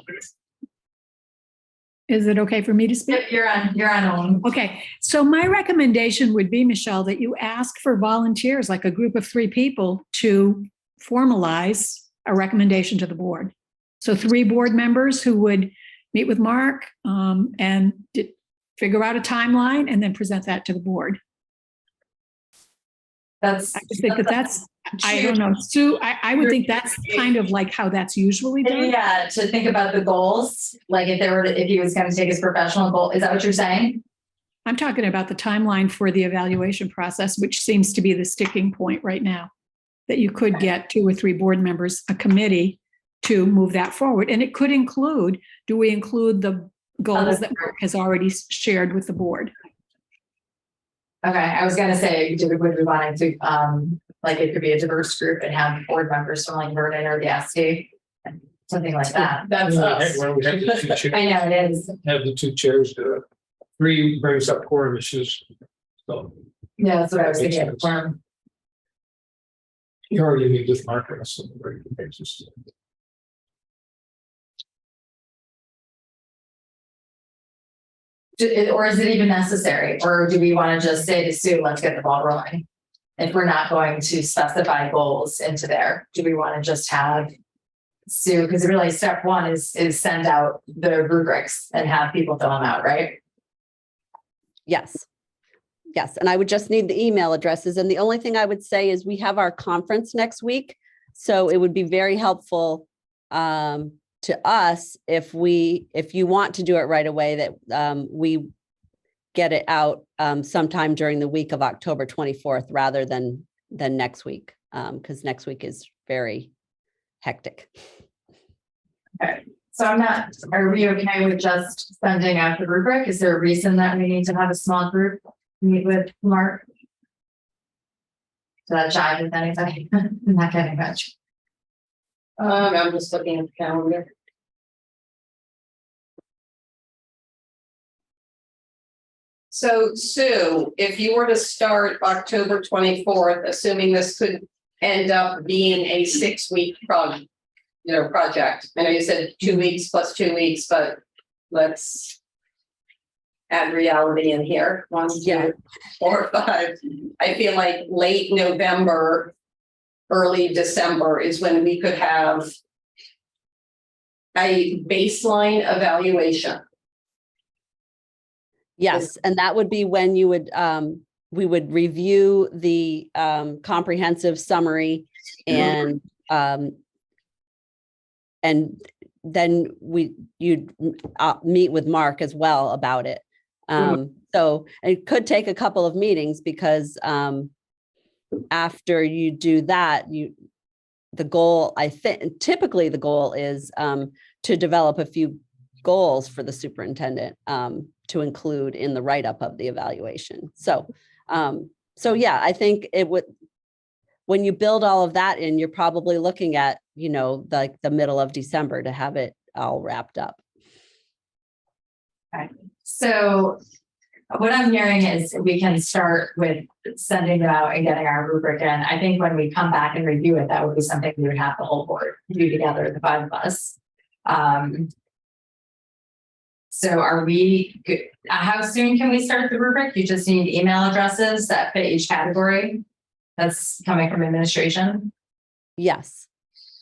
Is it okay for me to speak? You're on. Okay. So my recommendation would be, Michelle, that you ask for volunteers, like a group of 3 people, to formalize a recommendation to the board. So 3 board members who would meet with Mark and figure out a timeline and then present that to the board. I just think that's I don't know, Sue, I would think that's kind of like how that's usually done. Yeah, to think about the goals, like if he was going to take his professional goal, is that what you're saying? I'm talking about the timeline for the evaluation process, which seems to be the sticking point right now, that you could get 2 or 3 board members, a committee, to move that forward. And it could include, do we include the goals that Mark has already shared with the board? Okay, I was gonna say, would we want to, like it could be a diverse group and have board members from like Vernon or the SD, something like that. That's us. Where we have the 2 chairs. I know it is. Have the 2 chairs do it. 3 brings up quorum issues. So Yeah, that's what I was thinking. you already need this marker on some regular basis. Or is it even necessary? Or do we want to just say to Sue, let's get the ball rolling? If we're not going to specify goals into there, do we want to just have Sue, because really step 1 is send out the rubrics and have people fill them out, right? Yes. Yes. And I would just need the email addresses. And the only thing I would say is we have our conference next week. So it would be very helpful to us if you want to do it right away, that we get it out sometime during the week of October 24th rather than next week, because next week is very hectic. Okay. So are we okay with just sending out the rubric? Is there a reason that we need to have a small group meet with Mark? Does that jive with anybody? I'm not getting much. I'm just looking at the calendar. So Sue, if you were to start October 24th, assuming this could end up being a 6-week project. I know you said 2 weeks plus 2 weeks, but let's add reality in here. 1, 2, 4, 5. I feel like late November, early December is when we could have a baseline evaluation. Yes, and that would be when you would we would review the comprehensive summary and then you'd meet with Mark as well about it. So it could take a couple of meetings because after you do that, the goal, I think, typically the goal is to develop a few goals for the superintendent to include in the write-up of the evaluation. So yeah, I think it would, when you build all of that in, you're probably looking at, like the middle of December to have it all wrapped up. Okay. So what I'm hearing is we can start with sending it out and getting our rubric in. I think when we come back and review it, that would be something we would have the whole board do together, the 5 of us. So are we good? How soon can we start the rubric? You just need email addresses that fit each category. That's coming from administration. Yes.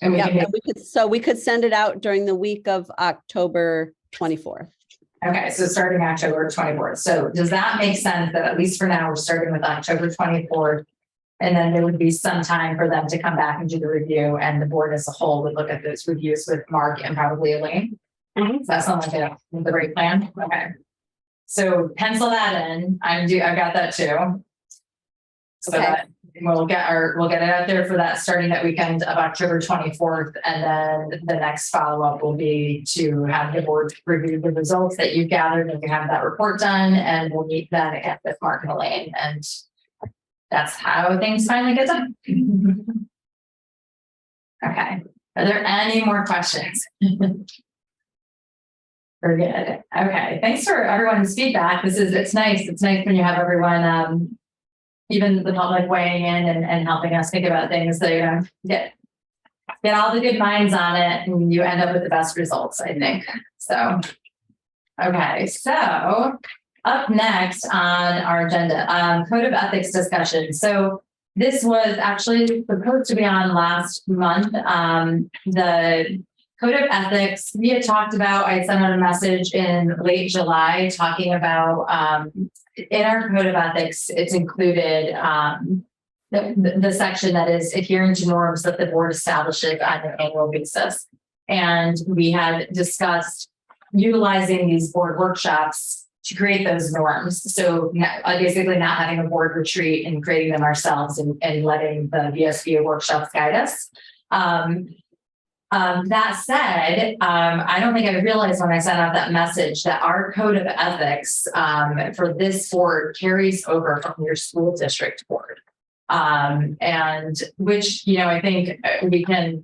And we could send it out during the week of October 24th. Okay, so starting October 24th. So does that make sense that at least for now, we're starting with October 24th? And then there would be some time for them to come back and do the review, and the board as a whole would look at those reviews with Mark and probably Elaine. Does that sound like the right plan? Okay. So pencil that in. I've got that too. So that we'll get it out there for that starting that weekend of October 24th. And then the next follow-up will be to have the board review the results that you've gathered and you have that report done. And we'll meet then again with Mark and Elaine. And that's how things finally get done. Okay. Are there any more questions? We're good. Okay. Thanks for everyone's feedback. It's nice. It's nice when you have everyone, even the public weighing in and helping us think about things. So get all the good minds on it and you end up with the best results, I think. So, okay. So up next on our agenda, code of ethics discussion. So this was actually supposed to be on last month. The code of ethics we had talked about, I sent out a message in late July talking about, in our code of ethics, it's included the section that is adhering to norms that the board establishes on an annual basis. And we had discussed utilizing these board workshops to create those norms. So basically not having a board retreat and creating them ourselves and letting the Vsba workshops guide us. That said, I don't think I realized when I sent out that message that our code of ethics for this board carries over from your school district board. And which, I think we can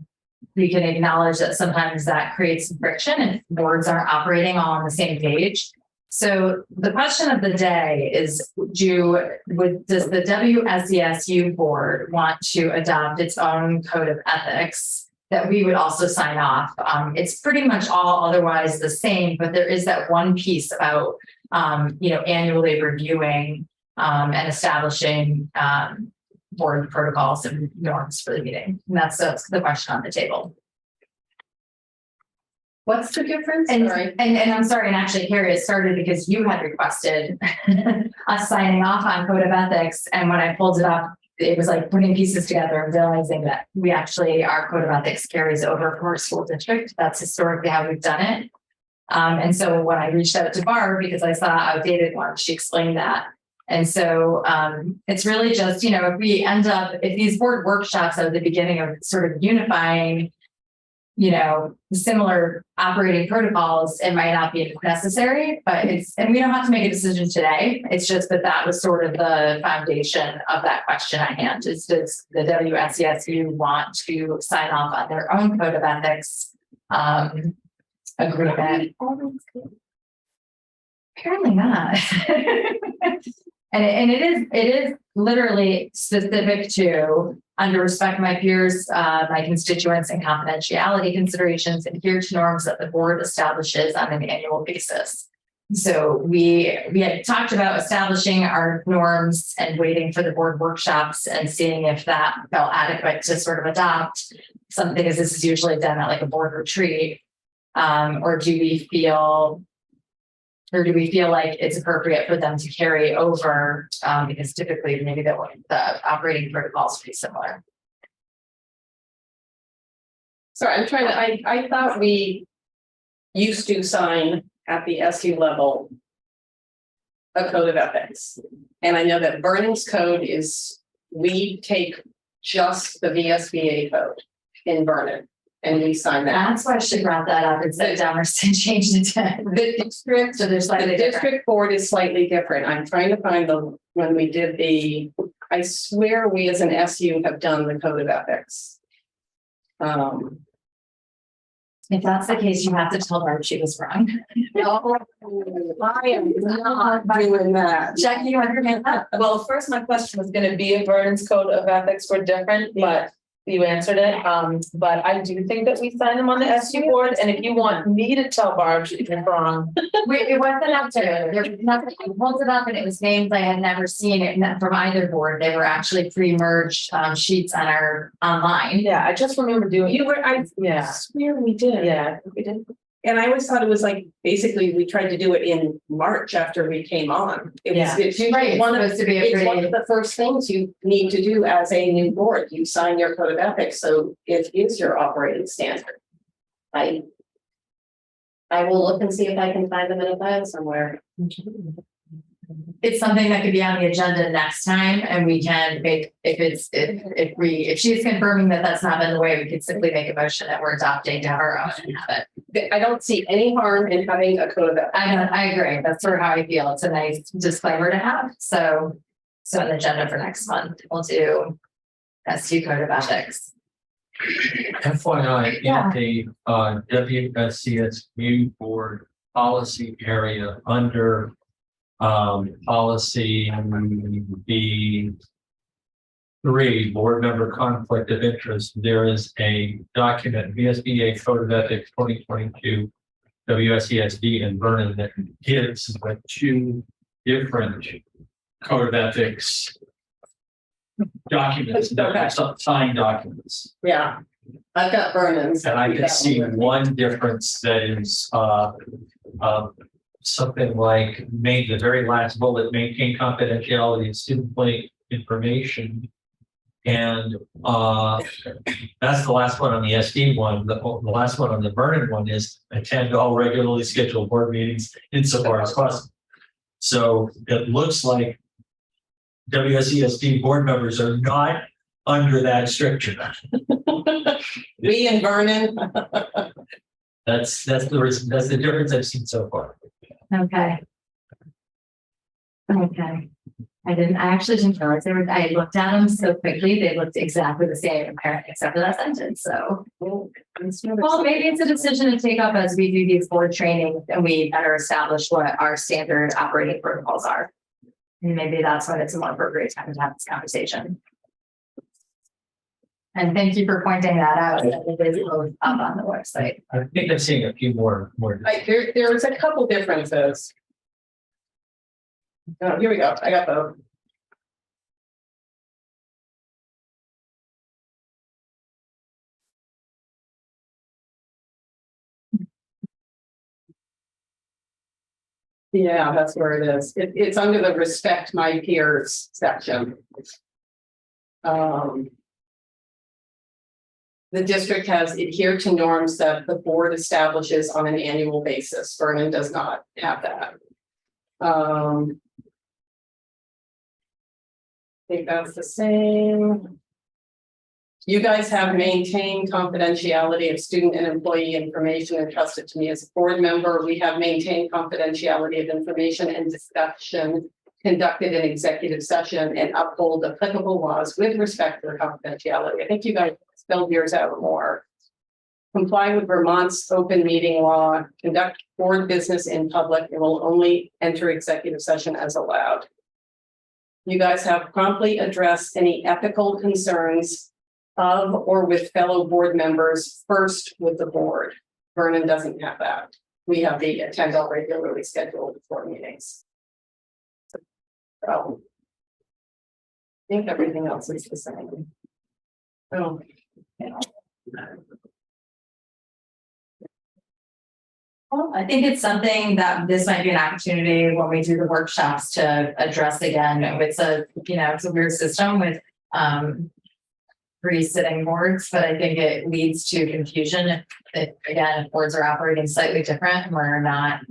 acknowledge that sometimes that creates friction if boards aren't operating all on the same page. So the question of the day is, does the WSESU board want to adopt its own code of ethics that we would also sign off? It's pretty much all otherwise the same, but there is that one piece about, annually reviewing and establishing board protocols and norms for the meeting. And that's the question on the table. What's the difference? And I'm sorry, and actually, Carrie, it started because you had requested us signing off on code of ethics. And when I pulled it up, it was like putting pieces together and realizing that our code of ethics carries over from our school district. That's historically how we've done it. And so when I reached out to Barb, because I saw outdated one, she explained that. And so it's really just, if these board workshops are the beginning of sort of unifying, similar operating protocols, it might not be necessary, and we don't have to make a decision today. It's just that was sort of the foundation of that question at hand. Does the WSESU want to sign off on their own code of ethics agreement? Apparently not. And it is literally specific to under respect my peers, my constituents, and confidentiality considerations, adhere to norms that the board establishes on an annual basis. So we had talked about establishing our norms and waiting for the board workshops and seeing if that felt adequate to sort of adopt something, as this is usually done at like a board retreat. Or do we feel like it's appropriate for them to carry over because typically maybe the operating protocols would be similar. Sorry, I thought we used to sign at the SU level a code of ethics. And I know that Vernon's code is, we take just the VSBA code in Vernon. and we sign that. That's why she brought that up and said Demerson changed it to The district, so there's the slightly different. district board is slightly different. I'm trying to find when we did I swear we as an SU have done the code of ethics. If that's the case, you have to tell her she was wrong. No, I am not doing that. Jackie, you understand that? Well, first, my question was gonna be if Vernon's code of ethics were different, but you answered it. But I do think that we sign them on the SU board, and if you want me to tell Barb she's wrong. It wasn't up to, there was nothing, I pulled it up and it was names I had never seen it from either board. They were actually pre-merged sheets on our online. Yeah, I just remember doing. I swear we did. Yeah, we did. And I always thought it was like, basically, we tried to do it in March after we came on. It's usually Right, one it's supposed to be a it's one pretty- of the first things you need to do as a new board. You sign your code of ethics, so it is your operating standard. I will look and see if I can find them in a file somewhere. It's something that could be on the agenda next time and we can make, if she's confirming that that's not been the way, we could simply make a motion that we're adopting to have our own and have it. I don't see any harm in having a code of ethics. I agree. That's sort of how I feel. It's a nice disclaimer to have. So an agenda for next month, we'll do SU code of ethics. FYI, Yeah. in the WSESU board policy area under policy B3, board member conflict of interest, there is a document, VSBA Code of Ethics 2022, WSESD and Vernon, that gives like 2 different code of ethics documents, signed documents. Yeah, I've got Vernon's. And I can see one difference that is something like the very last bullet, maintain confidentiality of student play information. And that's the last one on the SD one. The last one on the Vernon one is attend all regularly scheduled board meetings insofar as possible. So it looks like WSESD board members are not under that stricture. We and Vernon. That's the difference I've seen so far. Okay. I actually didn't realize I looked at them so quickly, they looked exactly the same apparently, except for that sentence, so. Well, maybe it's a decision to take up as we do these board trainings and we better establish what our standard operating protocols are. And maybe that's when it's a more appropriate time to have this conversation. And thank you for pointing that out, that it is both up on the website. I think I'm seeing a few more. There's a couple differences. Oh, here we go. I got both. Yeah, that's where it is. It's under the respect my peers section. The district has adhered to norms that the board establishes on an annual basis. Vernon does not have that. I think that's the same. You guys have maintained confidentiality of student and employee information entrusted to me as a board member. We have maintained confidentiality of information and discussion conducted in executive session and uphold applicable laws with respect to the confidentiality. I think you guys spelled yours out more. Comply with Vermont's open meeting law, conduct board business in public, and will only enter executive session as allowed. You guys have promptly addressed any ethical concerns of or with fellow board members first with the board. Vernon doesn't have that. We have the attend all regularly scheduled board meetings. So I think everything else is the same. Oh, yeah. Well, I think it's something that this might be an opportunity when we do the workshops to address again. It's a weird system with three sitting boards, but I think it leads to confusion. If boards are operating slightly different and we're not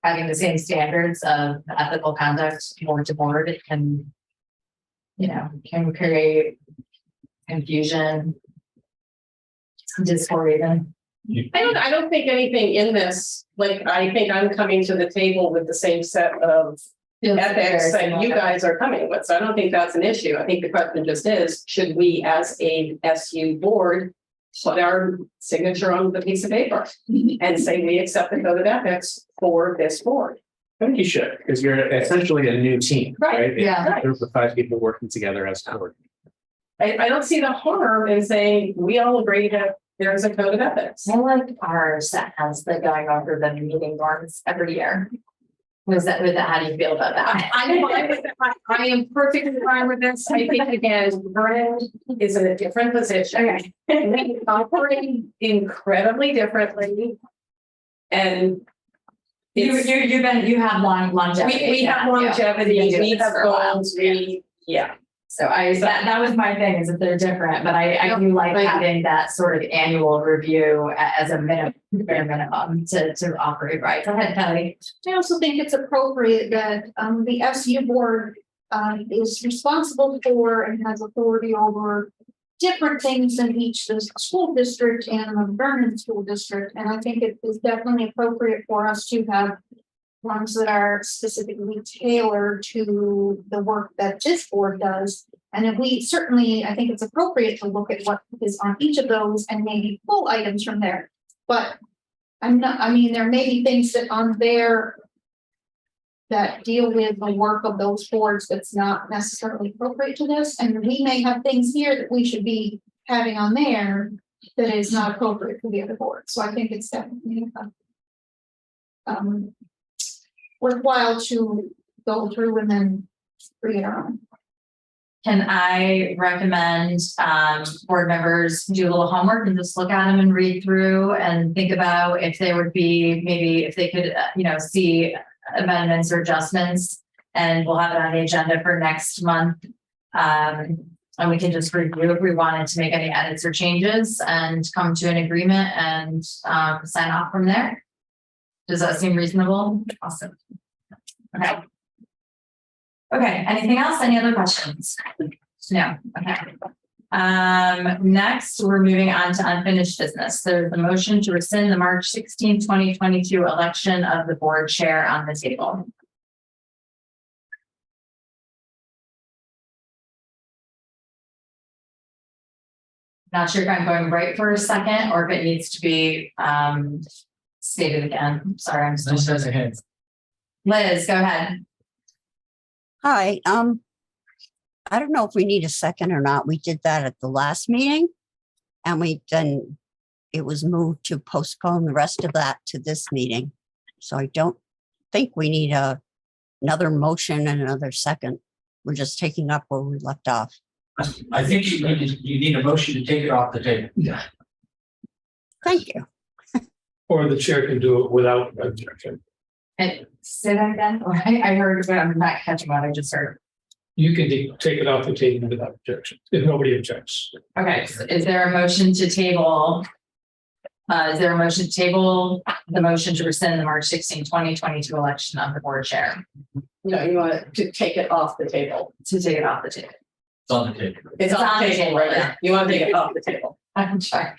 having the same standards of ethical conduct board to board, it can create confusion. Dysphoria. I don't think anything in this, like, I think I'm coming to the table with the same set of ethics that you guys are coming with. So I don't think that's an issue. I think the question just is, should we as a SU board put our signature on the piece of paper and say we accept the code of ethics for this board? I think you should, because you're essentially a new team, right? It's yeah. a group of 5 people working together as a board. I don't see the harm in saying we all agree that there's a code of ethics. I like ours that has the going over the meeting norms every year. With that, how do you feel about that? I'm fine with that. I am perfectly fine with this. I think again, Vernon is in a different position. Okay. We operate incredibly differently. And You have longevity. we have longevity, we have goals, yeah. So that was my thing, is that they're different, but I do like having that sort of annual review as a bare minimum to operate right. Go ahead, Kelly. I also think it's appropriate that the SU board is responsible for and has authority over different things than each the school district and the Vernon School District. And I think it is definitely appropriate for us to have ones that are specifically tailored to the work that this board does. And if we certainly, I think it's appropriate to look at what is on each of those and maybe pull items from there. But there may be things that on there that deal with the work of those boards that's not necessarily appropriate to this. And we may have things here that we should be having on there that is not appropriate for the other boards. So I think it's definitely worthwhile to go through and then create our own. Can I recommend board members do a little homework and just look at them and read through and think about if there would be, maybe if they could, see amendments or adjustments, and we'll have it on the agenda for next month. And we can just review if we wanted to make any edits or changes and come to an agreement and sign off from there. Does that seem reasonable? Awesome. Okay. Okay, anything else? Any other questions? No, okay. Next, we're moving on to unfinished business. There's a motion to rescind the March 16, 2022 election of the board chair on the table. Not sure if I'm going right for a second or if it needs to be stated again. Sorry, I'm still. Liz has a hand. Liz, go ahead. Hi, I don't know if we need a second or not. We did that at the last meeting, and it was moved to postpone the rest of that to this meeting. So I don't think we need another motion and another second. We're just taking up where we left off. I think you need a motion to take it off the table. Yeah. Thank you. Or the chair can do it without objection. And say that again. I heard, but I'm not catching what I just heard. You can take it off the table without objection, if nobody objects. Okay, so is there a motion to table? Is there a motion to table the motion to rescind the March 16, 2022 election of the board chair? No, you want to take it off the table. To take it off the table. It's on the table. It's on the table right now. You want to take it off the table. I'm sorry.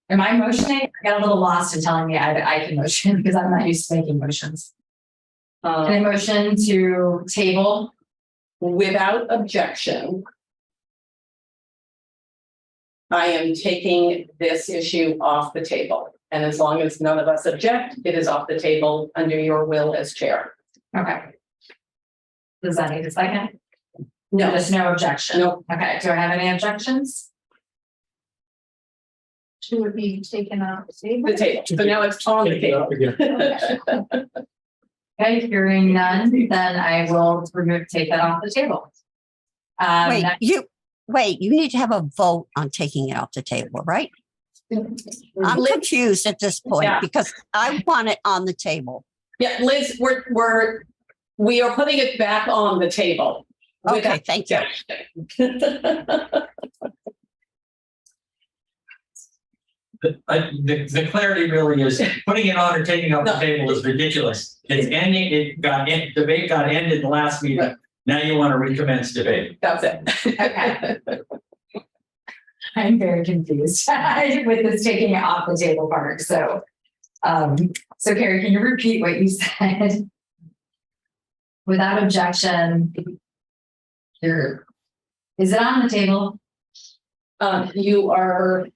Am I motioning? I got a little lost in telling me I can motion because I'm not used to making motions. Can I motion to table without objection? I am taking this issue off the table. And as long as none of us object, it is off the table under your will as chair. Okay. Does that need a second? No. There's no objection. No. Okay, do I have any objections? Should it be taken off the table? The table. So now it's on the Take it table. up again. Okay, hearing none, then I will take that off the table. Wait, you need to have a vote on taking it off the table, right? I'm confused at this point because I want it on the table. Yeah, Liz, we are putting it back on the table. Okay, thank you. The clarity really is putting it on or taking off the table is ridiculous. It's ending. Debate got ended the last meeting. Now you want to recommence debate. That's it. Okay. I'm very confused with this taking it off the table part, so. So Carrie, can you repeat what you said? Without objection. Is it on the table? You are.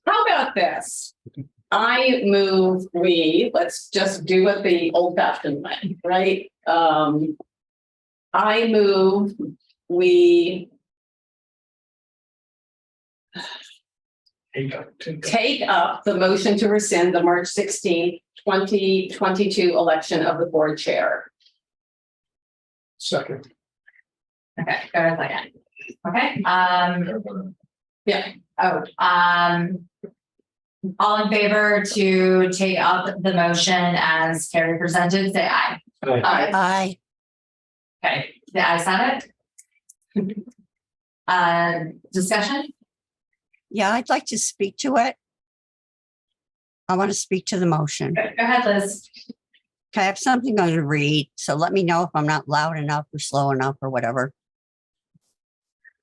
How about this? I move let's just do it the old fashioned way, right? I move take up the motion to rescind the March 16th, 2022 election of the board chair. Second. Okay, go ahead again. Okay, yeah. Oh, all in favor to take up the motion as Carrie presented, say aye. Aye. Okay, the ayes have it. Discussion? Yeah, I'd like to speak to it. I want to speak to the motion. Go ahead, Liz. Okay, I have something I'm going to read, so let me know if I'm not loud enough or slow enough or whatever.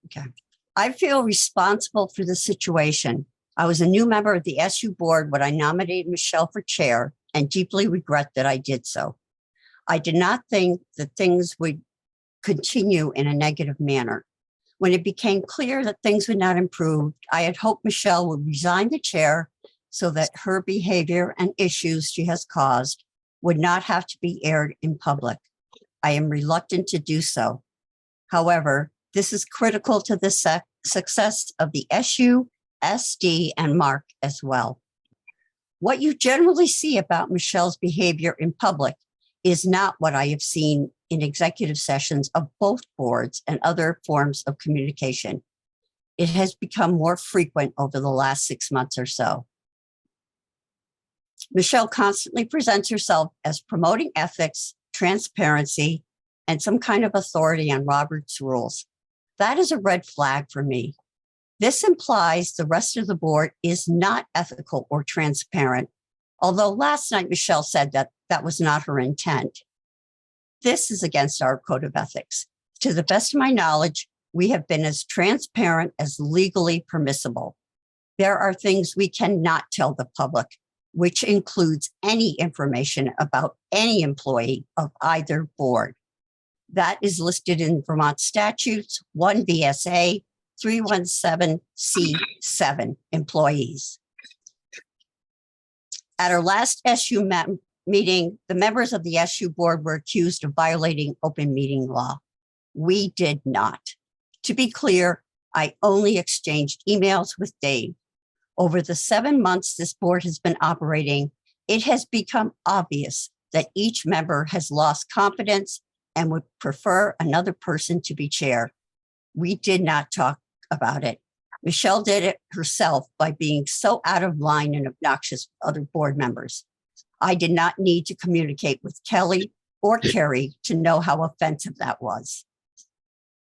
Okay. I feel responsible for the situation. I was a new member of the SU board when I nominated Michelle for chair and deeply regret that I did so. I did not think that things would continue in a negative manner. When it became clear that things would not improve, I had hoped Michelle would resign the chair so that her behavior and issues she has caused would not have to be aired in public. I am reluctant to do so. However, this is critical to the success of the SU, SD, and Mark as well. What you generally see about Michelle's behavior in public is not what I have seen in executive sessions of both boards and other forms of communication. It has become more frequent over the last 6 months or so. Michelle constantly presents herself as promoting ethics, transparency, and some kind of authority on Robert's rules. That is a red flag for me. This implies the rest of the board is not ethical or transparent, although last night Michelle said that that was not her intent. This is against our code of ethics. To the best of my knowledge, we have been as transparent as legally permissible. There are things we cannot tell the public, which includes any information about any employee of either board. That is listed in Vermont statutes, 1 Vsba 317C7 employees. At our last SU meeting, the members of the SU board were accused of violating open meeting law. We did not. To be clear, I only exchanged emails with Dave. Over the 7 months this board has been operating, it has become obvious that each member has lost confidence and would prefer another person to be chair. We did not talk about it. Michelle did it herself by being so out of line and obnoxious with other board members. I did not need to communicate with Kelly or Carrie to know how offensive that was.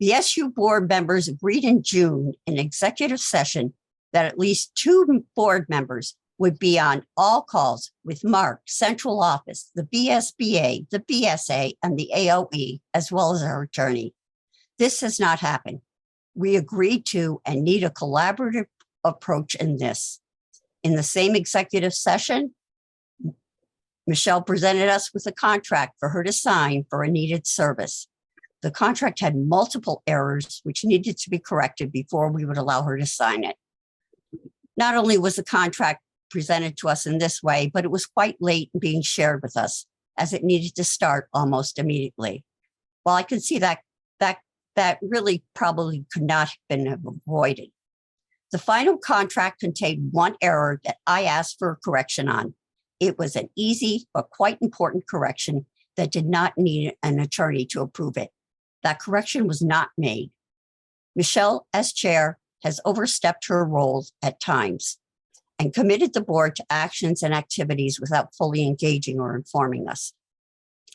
The SU board members agreed in June in executive session that at least 2 board members would be on all calls with Mark, central office, the Vsba, the Vsa, and the AOE, as well as our attorney. This has not happened. We agreed to and need a collaborative approach in this. In the same executive session, Michelle presented us with a contract for her to sign for a needed service. The contract had multiple errors which needed to be corrected before we would allow her to sign it. Not only was the contract presented to us in this way, but it was quite late in being shared with us as it needed to start almost immediately. Well, I can see that really probably could not have been avoided. The final contract contained one error that I asked for a correction on. It was an easy but quite important correction that did not need an attorney to approve it. That correction was not made. Michelle, as chair, has overstepped her roles at times and committed the board to actions and activities without fully engaging or informing us.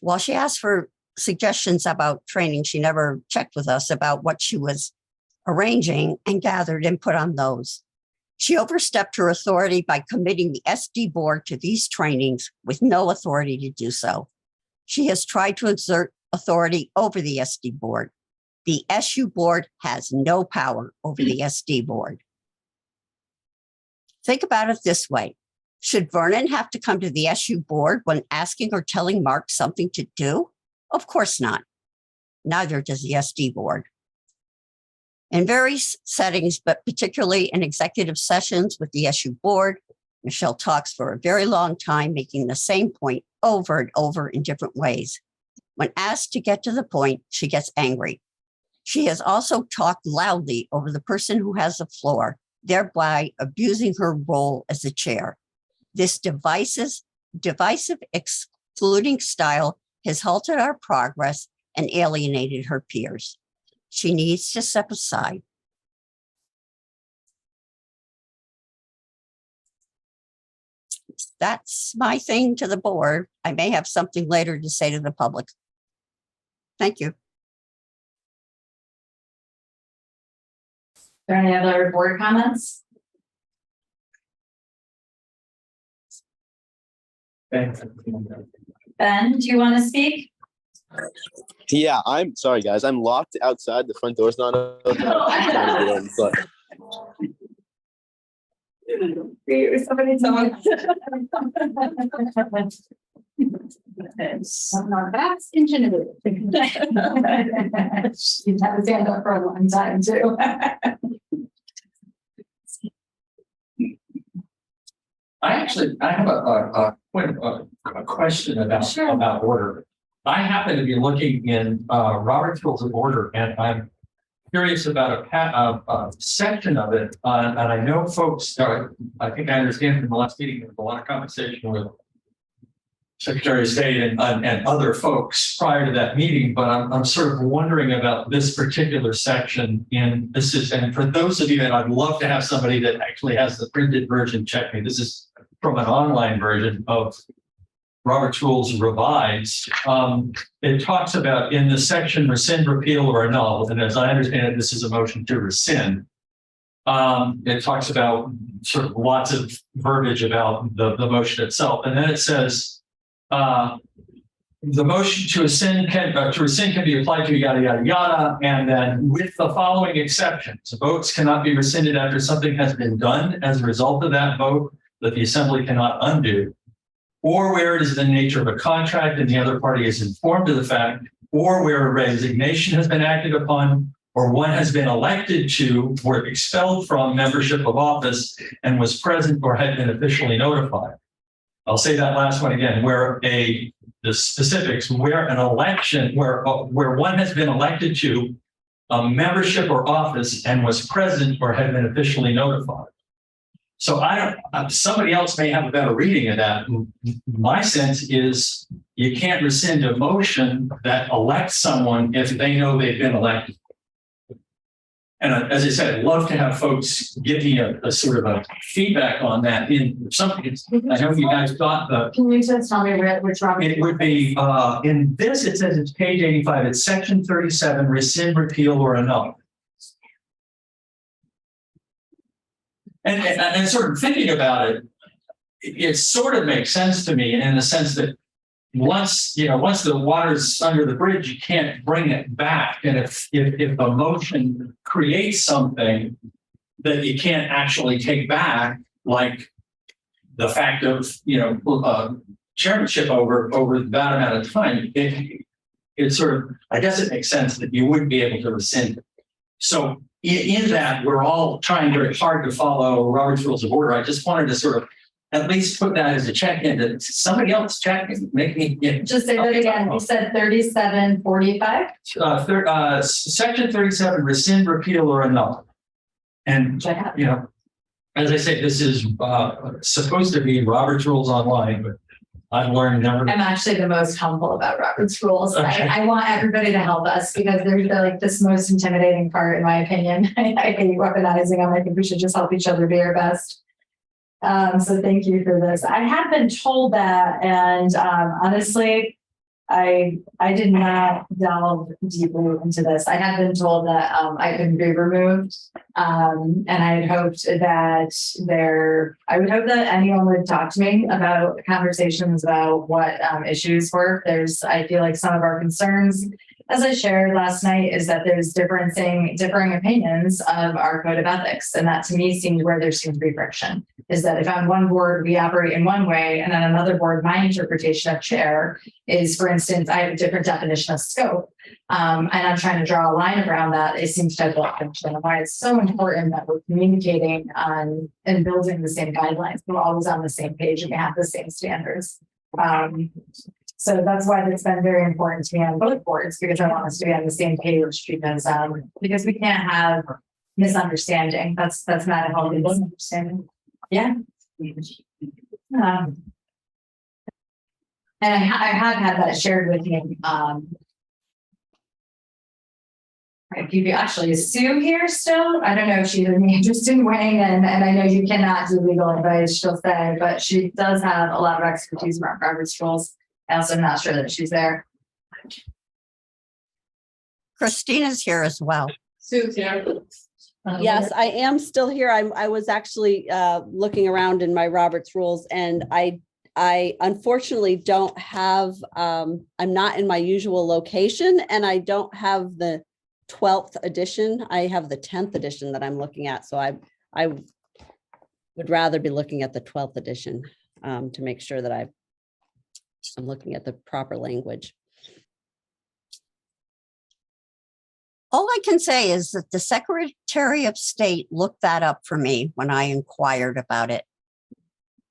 While she asked for suggestions about training, she never checked with us about what she was arranging and gathered input on those. She overstepped her authority by committing the SD board to these trainings with no authority to do so. She has tried to exert authority over the SD board. The SU board has no power over the SD board. Think about it this way. Should Vernon have to come to the SU board when asking or telling Mark something to do? Of course not. Neither does the SD board. In various settings, but particularly in executive sessions with the SU board, Michelle talks for a very long time, making the same point over and over in different ways. When asked to get to the point, she gets angry. She has also talked loudly over the person who has the floor, thereby abusing her role as the chair. This divisive, excluding style has halted our progress and alienated her peers. She needs to step aside. That's my thing to the board. I may have something later to say to the public. Thank you. Are there any other board comments? Ben, do you want to speak? Yeah, I'm sorry, guys. I'm locked outside. The front door's not open. I'm trying to get in, but That's ingenuity. You've had to stand up for a long time too. I have a question about order. I happen to be looking in Robert's Rules of Order, and I'm curious about a section of it. And I know folks, I think I understand from the last meeting, there was a lot of conversation with Secretary of State and other folks prior to that meeting, but I'm sort of wondering about this particular section. And for those of you, and I'd love to have somebody that actually has the printed version check me. This is from an online version of Robert's Rules Revised. It talks about in the section rescind, repeal, or annul. And as I understand it, this is a motion to rescind. It talks about sort of lots of verbiage about the motion itself. And then it says, the motion to rescind can be applied to yada, yada, yada. And then with the following exceptions, votes cannot be rescinded after something has been done as a result of that vote that the assembly cannot undo, or where it is the nature of a contract and the other party is informed of the fact, or where a resignation has been acted upon, or one has been elected to or expelled from membership of office and was present or had been officially notified. I'll say that last one again, the specifics, where an election, where one has been elected to a membership or office and was present or had been officially notified. So somebody else may have a better reading of that. My sense is you can't rescind a motion that elects someone if they know they've been elected. And as I said, I'd love to have folks give me a sort of a feedback on that in something. I know you guys got Can you just tell me which Robert? It would be in this, it says it's page 85, it's section 37, rescind, repeal, or annul. And sort of thinking about it, it sort of makes sense to me in the sense that once the water's under the bridge, you can't bring it back. And if a motion creates something that you can't actually take back, like the fact of chairmanship over that amount of time, it sort of, I guess it makes sense that you wouldn't be able to rescind it. So in that, we're all trying very hard to follow Robert's Rules of Order. I just wanted to sort of at least put that as a check-in that somebody else check and make me. Just say that again. You said 3745? Section 37, rescind, repeal, or annul. And, as I say, this is supposed to be Robert's Rules Online, but I've learned never. I'm actually the most humble about Robert's Rules. Okay. I want everybody to help us because they're like this most intimidating part, in my opinion. I hate weaponizing them. I think we should just help each other be our best. So thank you for this. I have been told that, and honestly, I did not delve deeply into this. I had been told that I couldn't be removed, and I had hoped that I would hope that anyone would talk to me about conversations about what issues were. I feel like some of our concerns as I shared last night, is that there's differing opinions of our code of ethics. And that to me seems where there seems to be friction, is that if on one board we operate in one way and on another board, my interpretation of chair is, for instance, I have a different definition of scope. And I'm trying to draw a line around that. It seems to have a friction, and why it's so important that we're communicating on and building the same guidelines. We're always on the same page and we have the same standards. So that's why it's been very important to me on both boards, because I want us to be on the same page, because we can't have misunderstanding. That's not a healthy misunderstanding. Yeah. And I have had that shared with him. Actually, is Sue here still? I don't know if she's interested in weighing in, and I know you cannot do legal advice, she'll say, but she does have a lot of expertise around Robert's rules. I also am not sure that she's there. Christina's here as well. Sue's here. Yes, I am still here. I was actually looking around in my Robert's rules, and I unfortunately don't have, I'm not in my usual location, and I don't have the 12th edition. I have the 10th edition that I'm looking at. So I would rather be looking at the 12th edition to make sure that I'm looking at the proper language. All I can say is that the Secretary of State looked that up for me when I inquired about it.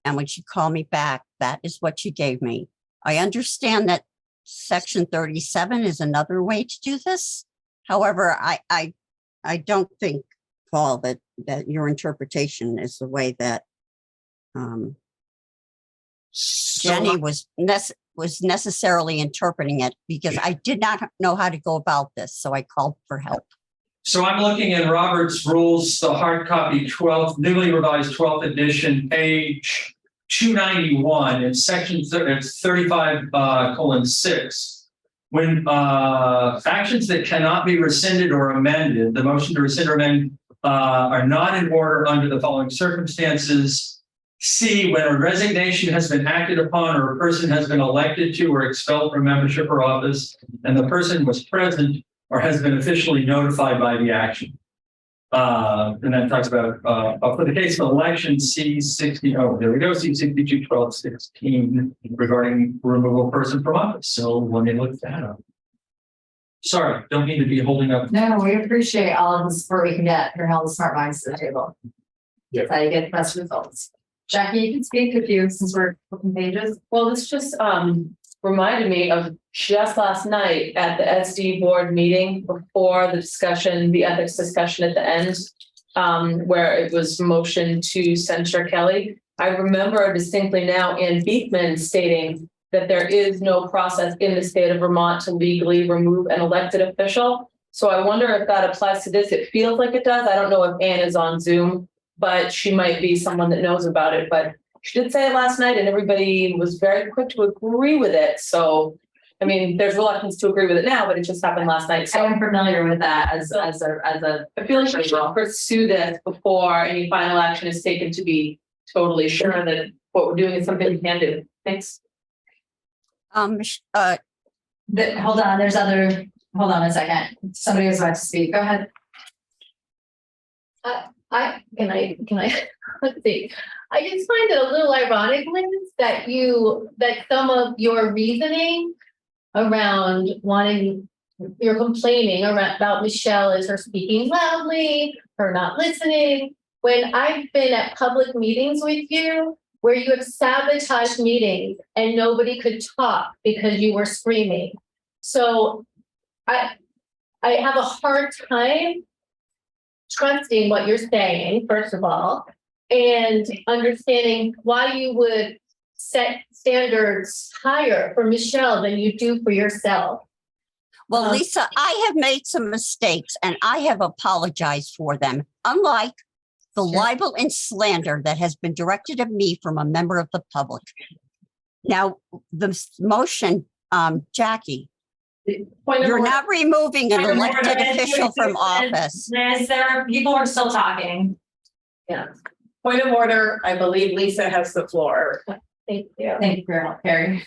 And when she called me back, that is what she gave me. I understand that Section 37 is another way to do this. However, I don't think, Paul, that your interpretation is the way that Jenny was necessarily interpreting it, because I did not know how to go about this, so I called for help. So I'm looking in Robert's rules, the hard copy 12th, newly revised 12th edition, page 291, in section 35:6. When actions that cannot be rescinded or amended, the motion to rescind or amend are not in order under the following circumstances. C, when a resignation has been acted upon or a person has been elected to or expelled from membership or office, and the person was present or has been officially notified by the action. And then talks about, for the case of election, C60, oh, there we go, C62-12-16 regarding removal of person from office. So let me look that up. Sorry, don't mean to be holding up. No, we appreciate all of the support we can get from all the smart minds to the table. Yeah. So you get the best results. Jackie, you can speak with you since we're flipping pages. Well, this just reminded me of just last night at the SD board meeting before the discussion, the ethics discussion at the end, where it was motion to censure Kelly. I remember distinctly now Ann Beekman stating that there is no process in the state of Vermont to legally remove an elected official. So I wonder if that applies to this. It feels like it does. I don't know if Ann is on Zoom, but she might be someone that knows about it. But she did say it last night and everybody was very quick to agree with it. So, I mean, there's reluctance to agree with it now, but it just happened last night. So I'm familiar with that as a I feel like we should pursue this before any final action is taken, to be totally sure that what we're doing is something we can do. Thanks. hold on, hold on a second. Somebody was about to speak. Go ahead. Can I let's see. I just find it a little ironic, Liz, that some of your reasoning around you're complaining about Michelle as her speaking loudly, her not listening, when I've been at public meetings with you where you have sabotaged meetings and nobody could talk because you were screaming. So I have a hard time trusting what you're saying, first of all, and understanding why you would set standards higher for Michelle than you do for yourself. Well, Lisa, I have made some mistakes and I have apologized for them, unlike the libel and slander that has been directed at me from a member of the public. Now, the motion, Jackie, you're not removing an elected official from office. People are still talking. Yeah. Point of order. I believe Lisa has the floor. Thank you. Thank you, Carrie.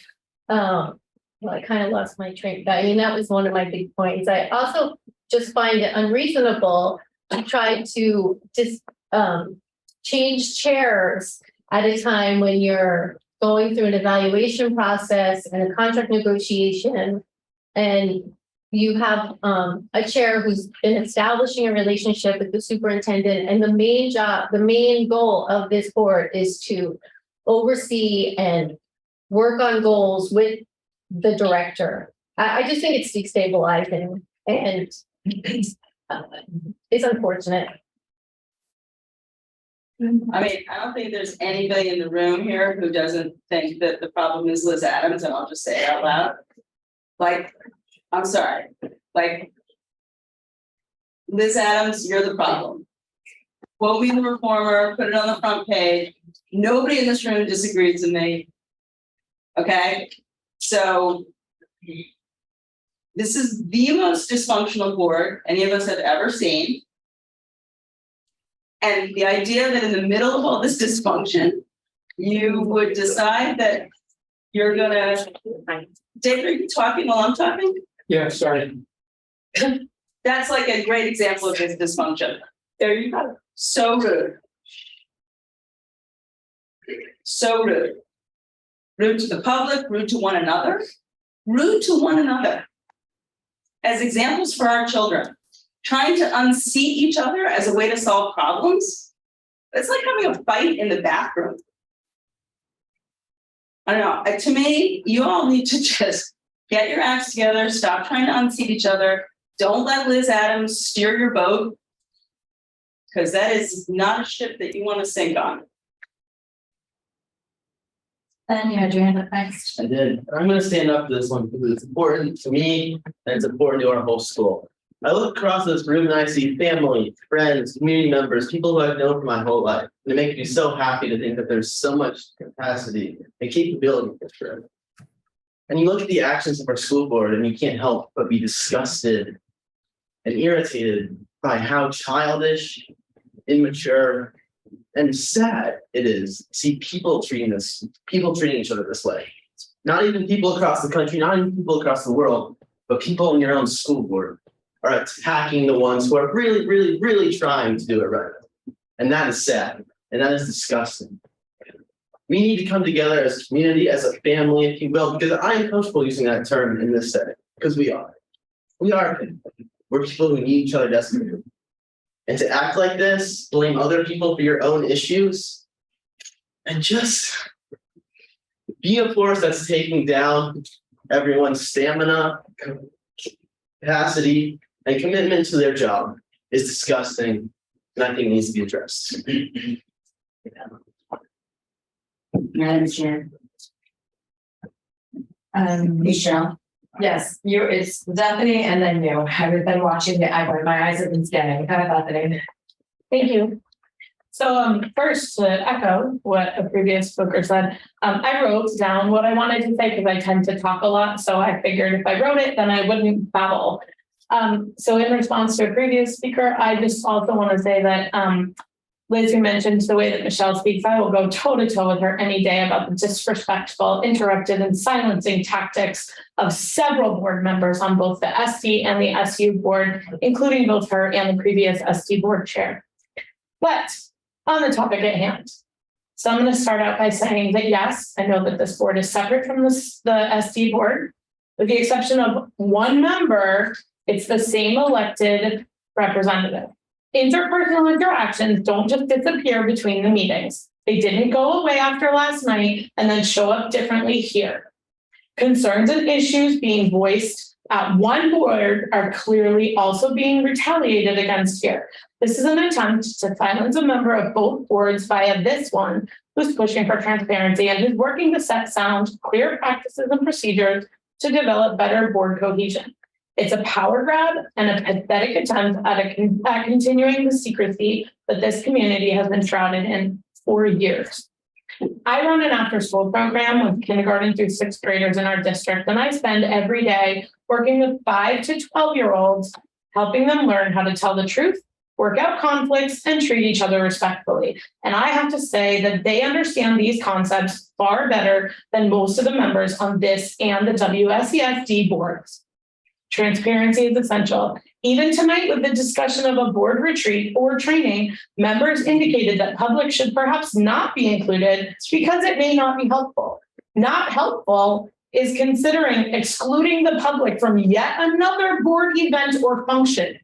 Well, I kind of lost my train, but I mean, that was one of my big points. I also just find it unreasonable to try to just change chairs at a time when you're going through an evaluation process and a contract negotiation, and you have a chair who's been establishing a relationship with the superintendent, and the main goal of this board is to oversee and work on goals with the director. I just think it's destabilizing and it's unfortunate. I mean, I don't think there's anybody in the room here who doesn't think that the problem is Liz Adams, and I'll just say it out loud. Like, I'm sorry, like, Liz Adams, you're the problem. Quote me the reformer, put it on the front page. Nobody in this room disagrees with me. Okay, so this is the most dysfunctional board any of us have ever seen. And the idea that in the middle of all this dysfunction, you would decide that you're gonna, Dave, are you talking while I'm talking? Yeah, sorry. That's like a great example of this dysfunction. There you go. So rude. So rude. Rude to the public, rude to one another, rude to one another. As examples for our children, trying to unseat each other as a way to solve problems. It's like having a fight in the bathroom. I don't know. To me, you all need to just get your acts together, stop trying to unseat each other. Don't let Liz Adams steer your boat, because that is not a ship that you want to sink on. Then you had your hand up next. I did. I'm gonna stand up to this one because it's important to me and it's important to our whole school. I look across this room and I see family, friends, community members, people who I've known for my whole life. And it makes me so happy to think that there's so much capacity and capability for sure. And you look at the actions of our school board and you can't help but be disgusted and irritated by how childish, immature, and sad it is to see people treating each other this way. Not even people across the country, not even people across the world, but people in your own school board are attacking the ones who are really, really, really trying to do it right. And that is sad. And that is disgusting. We need to come together as a community, as a family, if you will, because I am comfortable using that term in this setting, because we are. We are. We're people who need each other desperately. And to act like this, blame other people for your own issues, and just be a force that's taking down everyone's stamina, capacity, and commitment to their job is disgusting, and I think needs to be addressed. Madam Chair. Michelle. Yes, it's Stephanie and then you. I've been watching it. My eyes have been scanning. How about that? Thank you. So first, to echo what a previous speaker said, I wrote down what I wanted to say because I tend to talk a lot. So I figured if I wrote it, then I wouldn't babble. So in response to a previous speaker, I just also want to say that Liz, you mentioned the way that Michelle speaks. I will go toe to toe with her any day about the disrespectful, interrupted, and silencing tactics of several board members on both the SD and the SU board, including both her and the previous SD board chair. But on the topic at hand. So I'm going to start out by saying that, yes, I know that this board is separate from the SD board, with the exception of one member. It's the same elected representative. Interpersonal interactions don't just disappear between the meetings. They didn't go away after last night and then show up differently here. Concerns and issues being voiced at one board are clearly also being retaliated against here. This is an attempt to silence a member of both boards via this one who's pushing for transparency and who's working to set sound, clear practices and procedures to develop better board cohesion. It's a power grab and a pathetic attempt at continuing the secrecy that this community has been shrouded in for years. I run an after-school program with kindergarten through 6th graders in our district, and I spend every day working with 5 to 12-year-olds, helping them learn how to tell the truth work out conflicts, and treat each other respectfully. And I have to say that they understand these concepts far better than most of the members on this and the WSESD boards. Transparency is essential. Even tonight with the discussion of a board retreat or training, members indicated that public should perhaps not be included because it may not be helpful. Not helpful is considering excluding the public from yet another board event or function.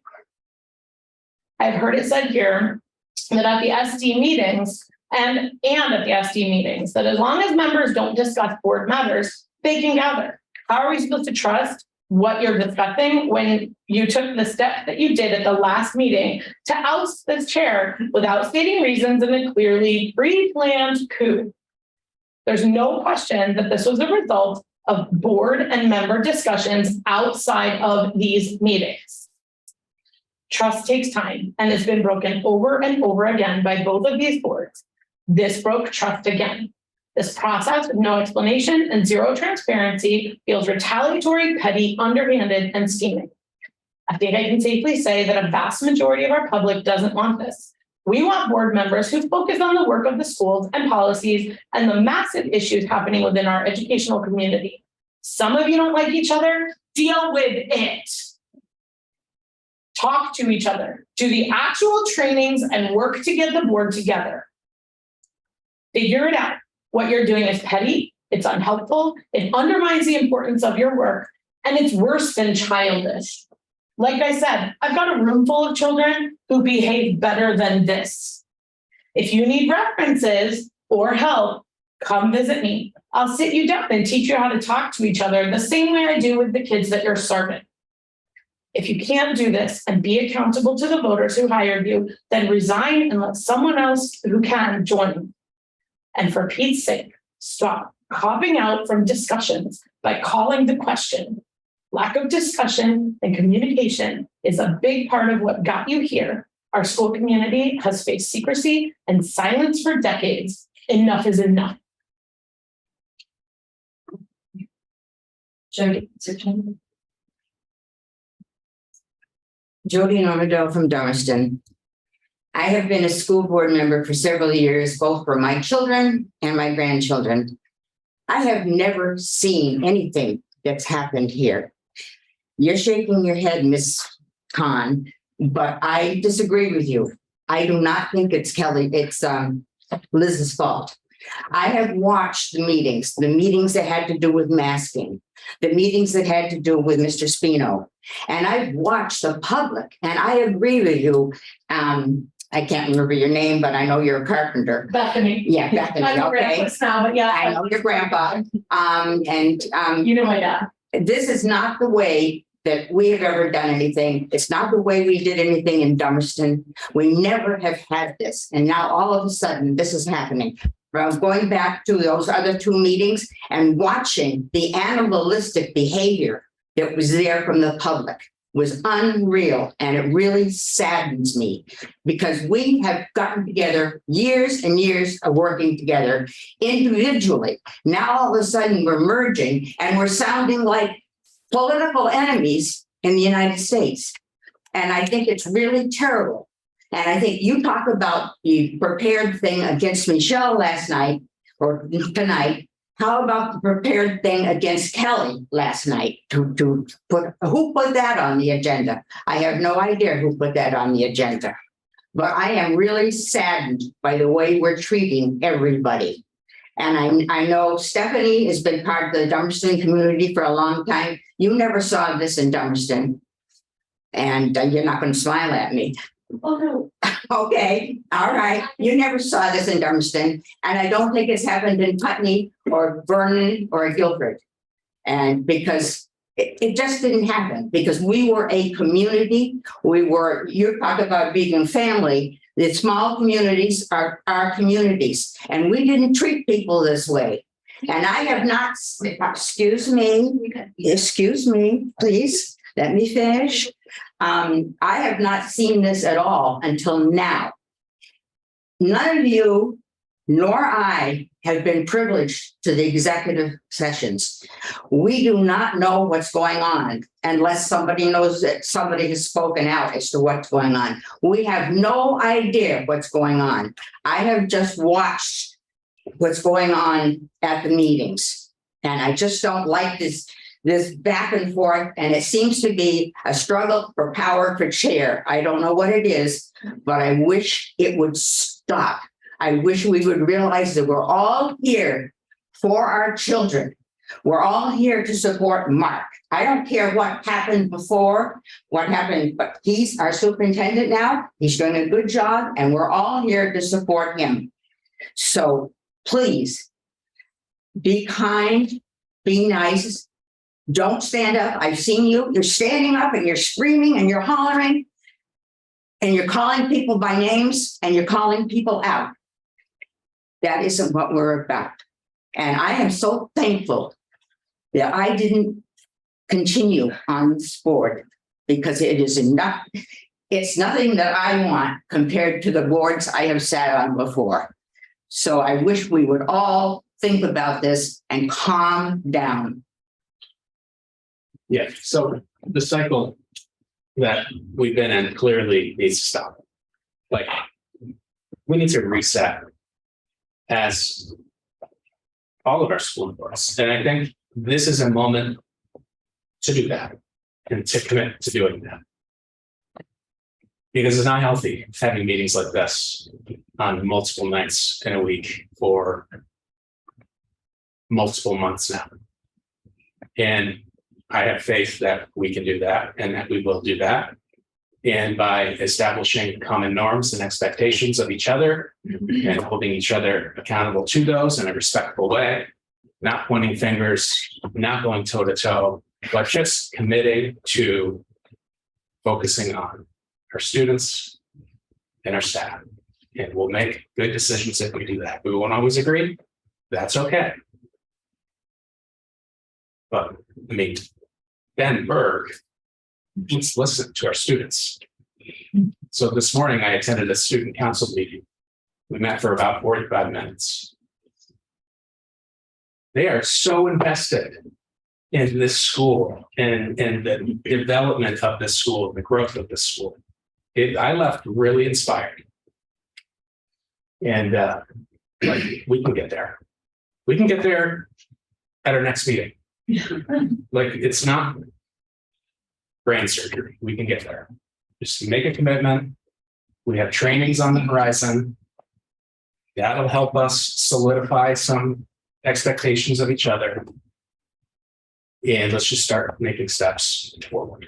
I've heard it said here that at the SD meetings and at the SD meetings, that as long as members don't discuss board matters, they can gather. How are we supposed to trust what you're discussing when you took the step that you did at the last meeting to oust this chair without stating reasons in a clearly pre-planned coup? There's no question that this was a result of board and member discussions outside of these meetings. Trust takes time and has been broken over and over again by both of these boards. This broke trust again. This process with no explanation and zero transparency feels retaliatory, petty, underhanded, and scheming. I think I can safely say that a vast majority of our public doesn't want this. We want board members who focus on the work of the schools and policies and the massive issues happening within our educational community. Some of you don't like each other, deal with it. Talk to each other, do the actual trainings and work to get the board together. Figure it out. What you're doing is petty, it's unhelpful, it undermines the importance of your work, and it's worse than childish. Like I said, I've got a room full of children who behave better than this. If you need references or help, come visit me. I'll sit you down and teach you how to talk to each other the same way I do with the kids that you're serving. If you can't do this and be accountable to the voters who hired you, then resign and let someone else who can join you. And for Pete's sake, stop copping out from discussions by calling the question. Lack of discussion and communication is a big part of what got you here. Our school community has faced secrecy and silence for decades. Enough is enough. Jody Normadell from Dummerston. I have been a school board member for several years, both for my children and my grandchildren. I have never seen anything that's happened here. You're shaking your head, Ms. Khan, but I disagree with you. I do not think it's Liz's fault. I have watched the meetings that had to do with masking, the meetings that had to do with Mr. Spino, and I've watched the public, and I agree with you. I can't remember your name, but I know you're a carpenter. Bethany. Yeah, Bethany. I'm Okay. grandpa's now, but yeah. I know your grandpa. You know my dad. This is not the way that we have ever done anything. It's not the way we did anything in Dummerston. We never have had this. And now all of a sudden this is happening. From going back to those other two meetings and watching the animalistic behavior that was there from the public was unreal. And it really saddens me because we have gotten together years and years of working together individually. Now all of a sudden we're merging and we're sounding like political enemies in the United States. And I think it's really terrible. And I think you talk about the prepared thing against Michelle last night or tonight. How about the prepared thing against Kelly last night who put that on the agenda? I have no idea who put that on the agenda, but I am really saddened by the way we're treating everybody. And I know Stephanie has been part of the Dummerston community for a long time. You never saw this in Dummerston, and you're not going to smile at me. Oh, no. Okay, all right. You never saw this in Dummerston, and I don't think it's happened in Putney or Vernon or Guilford. And because it just didn't happen, because we were a community. You talk about being a family. The small communities are our communities, and we didn't treat people this way. And I have not, excuse me, please, let me finish. I have not seen this at all until now. None of you nor I has been privileged to the executive sessions. We do not know what's going on unless somebody knows that somebody has spoken out as to what's going on. We have no idea what's going on. I have just watched what's going on at the meetings. And I just don't like this back and forth. And it seems to be a struggle for power for chair. I don't know what it is, but I wish it would stop. I wish we would realize that we're all here for our children. We're all here to support Mark. I don't care what happened before, what happened, but he's our superintendent now. He's doing a good job, and we're all here to support him. So please be kind, be nice. Don't stand up. I've seen you. You're standing up and you're screaming and you're hollering and you're calling people by names and you're calling people out. That isn't what we're about. And I am so thankful that I didn't continue on this board because it is enough. It's nothing that I want compared to the boards I have sat on before. So I wish we would all think about this and calm down. Yeah, so the cycle that we've been in clearly needs to stop. Like, we need to reset as all of our school boards. And I think this is a moment to do that and to commit to doing that. Because it's not healthy having meetings like this on multiple nights in a week for multiple months now. And I have faith that we can do that and that we will do that. And by establishing common norms and expectations of each other and holding each other accountable to those in a respectful way, not pointing fingers, not going toe to toe, but just committing to focusing on our students and our staff. And we'll make good decisions if we do that. We won't always agree. That's okay. But I mean, Ben Berg, let's listen to our students. So this morning I attended a student council meeting. We met for about 45 minutes. They are so invested in this school and the development of this school, the growth of this school. I left really inspired. And like, we can get there. We can get there at our next meeting. Like, it's not brain surgery. We can get there. Just make a commitment. We have trainings on the horizon. That'll help us solidify some expectations of each other. And let's just start making steps forward.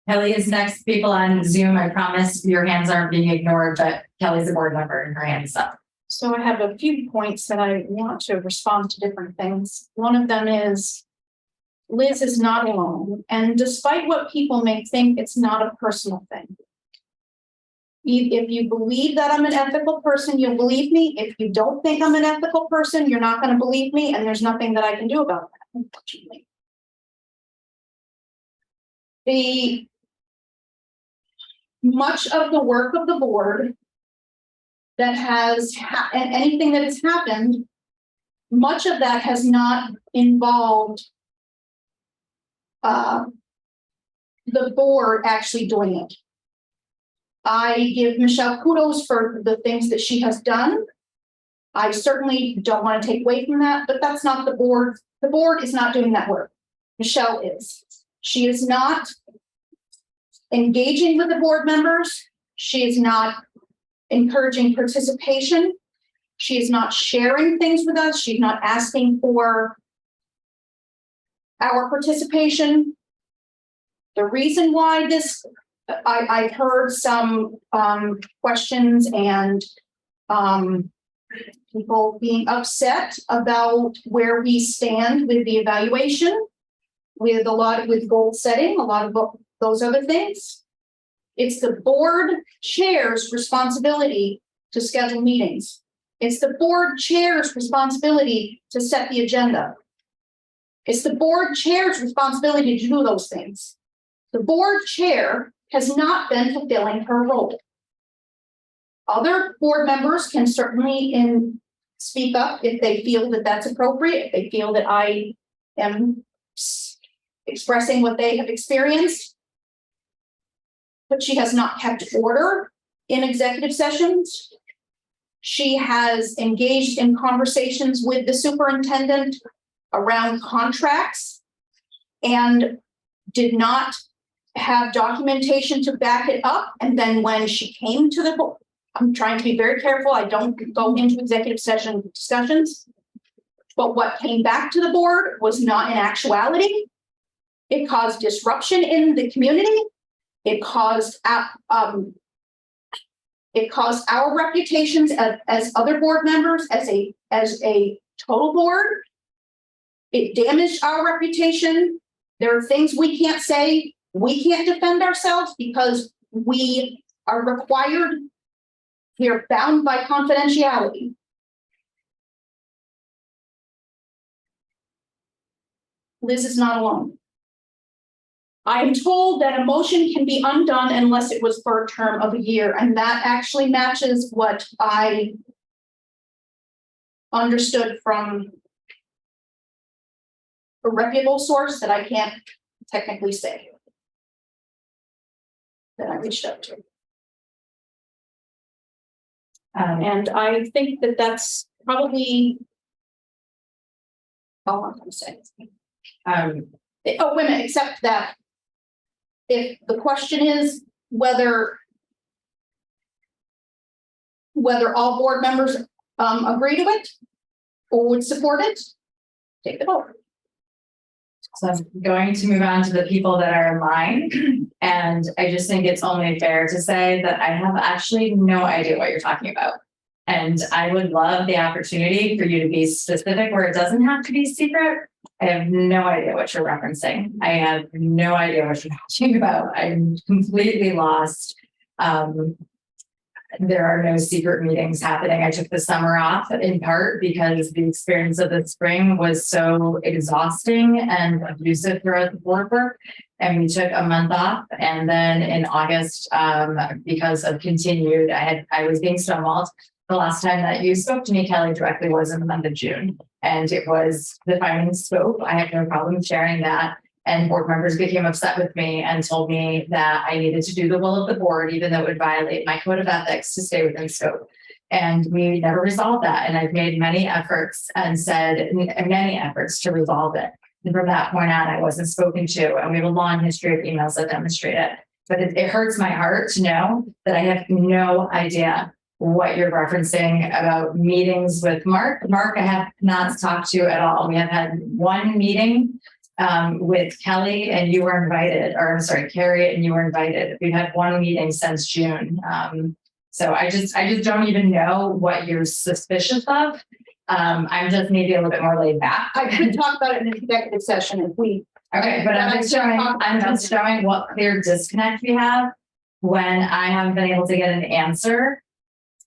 Kelly is next. People on Zoom, I promise your hands aren't being ignored, but Kelly's a board member and her hand's up. So I have a few points that I want to respond to different things. One of them is Liz is not alone. And despite what people may think, it's not a personal thing. If you believe that I'm an ethical person, you'll believe me. If you don't think I'm an ethical person, you're not going to believe me. And there's nothing that I can do about that, unfortunately. Much of the work of the board that has, and anything that has happened, much of that has not involved the board actually doing it. I give Michelle kudos for the things that she has done. I certainly don't want to take away from that, but that's not the board. The board is not doing that work. Michelle is. She is not engaging with the board members. She is not encouraging participation. She is not sharing things with us. She's not asking for our participation. The reason why this, I've heard some questions and people being upset about where we stand with the evaluation, with goal setting, a lot of those other things. It's the board chair's responsibility to schedule meetings. It's the board chair's responsibility to set the agenda. It's the board chair's responsibility to do those things. The board chair has not been fulfilling her role. Other board members can certainly speak up if they feel that that's appropriate, if they feel that I am expressing what they have experienced. But she has not kept order in executive sessions. She has engaged in conversations with the superintendent around contracts and did not have documentation to back it up. And then when she came to the board, I'm trying to be very careful. I don't go into executive session discussions. But what came back to the board was not in actuality. It caused disruption in the community. It caused our reputations as other board members, as a total board. It damaged our reputation. There are things we can't say. We can't defend ourselves because we are required. We are bound by confidentiality. Liz is not alone. I am told that a motion can be undone unless it was for a term of a year, and that actually matches what I understood from a reputable source that I can't technically say that I reached out to. And I think that that's probably all I'm going to say. Oh, wait a minute, except that if the question is whether all board members agree to it or would support it, take the vote. So I'm going to move on to the people that are in line. And I just think it's only fair to say that I have actually no idea what you're talking about. And I would love the opportunity for you to be specific where it doesn't have to be secret. I have no idea what you're referencing. I have no idea what you're talking about. I'm completely lost. There are no secret meetings happening. I took the summer off in part because the experience of the spring was so exhausting and abusive throughout the board work. And we took a month off. And then in August, because of continued, I was being stonewalled. The last time that you spoke to me, Kelly, directly was in the month of June. And it was defining scope. I have no problem sharing that. And board members became upset with me and told me that I needed to do the will of the board, even though it would violate my code of ethics to stay within scope. And we never resolved that. And I've made many efforts and said many efforts to resolve it. And from that point on, I wasn't spoken to. And we have a long history of emails that demonstrate it. But it hurts my heart to know that I have no idea what you're referencing about meetings with Mark. Mark, I have not talked to at all. We have had one meeting with Kelly and you were invited, or I'm sorry, Carrie and you were invited. We've had one meeting since June. So I just don't even know what you're suspicious of. I'm just maybe a little bit more laid back. I could talk about it in an executive session if we. Okay, but I'm just showing what clear disconnect we have when I haven't been able to get an answer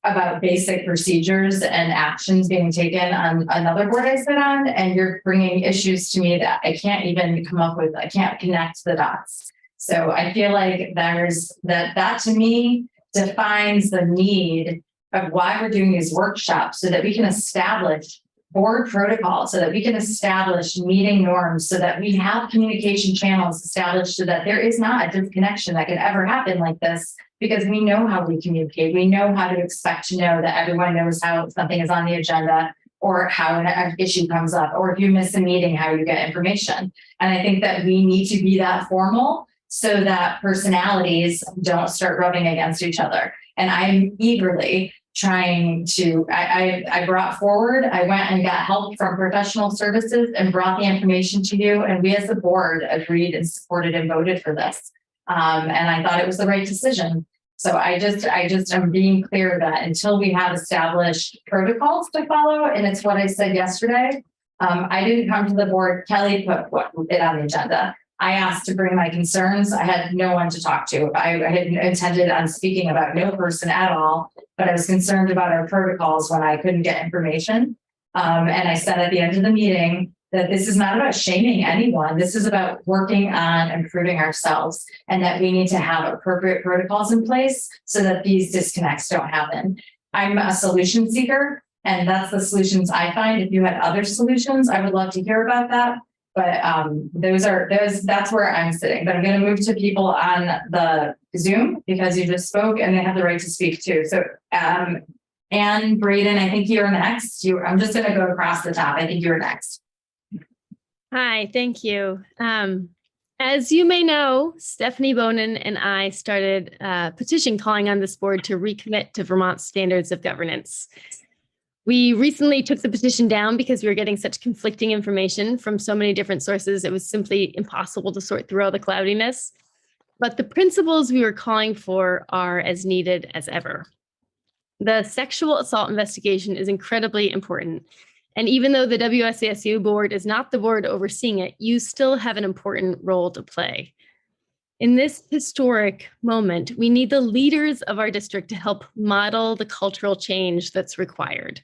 about basic procedures and actions being taken on another board I sit on, and you're bringing issues to me that I can't even come up with. I can't connect the dots. So I feel like there's that to me defines the need of why we're doing these workshops, so that we can establish board protocol, so that we can establish meeting norms, so that we have communication channels established, so that there is not a disconnection that could ever happen like this. Because we know how we communicate. We know how to expect to know that everyone knows how something is on the agenda, or how an issue comes up, or if you miss a meeting, how you get information. And I think that we need to be that formal so that personalities don't start rubbing against each other. And I'm eagerly trying to, I brought forward, I went and got help from professional services and brought the information to you. And we as a board agreed and supported and voted for this. And I thought it was the right decision. So I just am being clear that until we have established protocols to follow, and it's what I said yesterday, I didn't come to the board. Kelly put it on the agenda. I asked to bring my concerns. I had no one to talk to. I had intended on speaking about no person at all, but I was concerned about our protocols when I couldn't get information. And I said at the end of the meeting that this is not about shaming anyone. This is about working on improving ourselves, and that we need to have appropriate protocols in place so that these disconnects don't happen. I'm a solution seeker, and that's the solutions I find. If you had other solutions, I would love to hear about that. But that's where I'm sitting. But I'm going to move to people on the Zoom because you just spoke and they have the right to speak too. So Anne, Braden, I think you're next. I'm just going to go across the top. I think you're next. Hi, thank you. As you may know, Stephanie Bonin and I started a petition calling on this board to recommit to Vermont's standards of governance. We recently took the petition down because we were getting such conflicting information from so many different sources. It was simply impossible to sort through all the cloudiness. But the principles we were calling for are as needed as ever. The sexual assault investigation is incredibly important. And even though the WSESU board is not the board overseeing it, you still have an important role to play. In this historic moment, we need the leaders of our district to help model the cultural change that's required.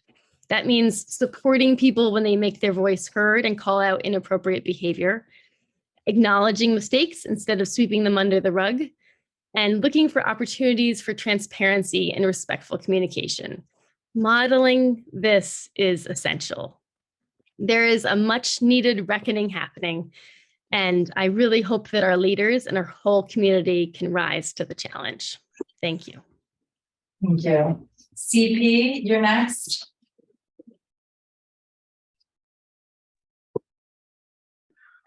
That means supporting people when they make their voice heard and call out inappropriate behavior, acknowledging mistakes instead of sweeping them under the rug, and looking for opportunities for transparency and respectful communication. Modeling this is essential. There is a much needed reckoning happening, and I really hope that our leaders and our whole community can rise to the challenge. Thank you. Thank you. CP, you're next.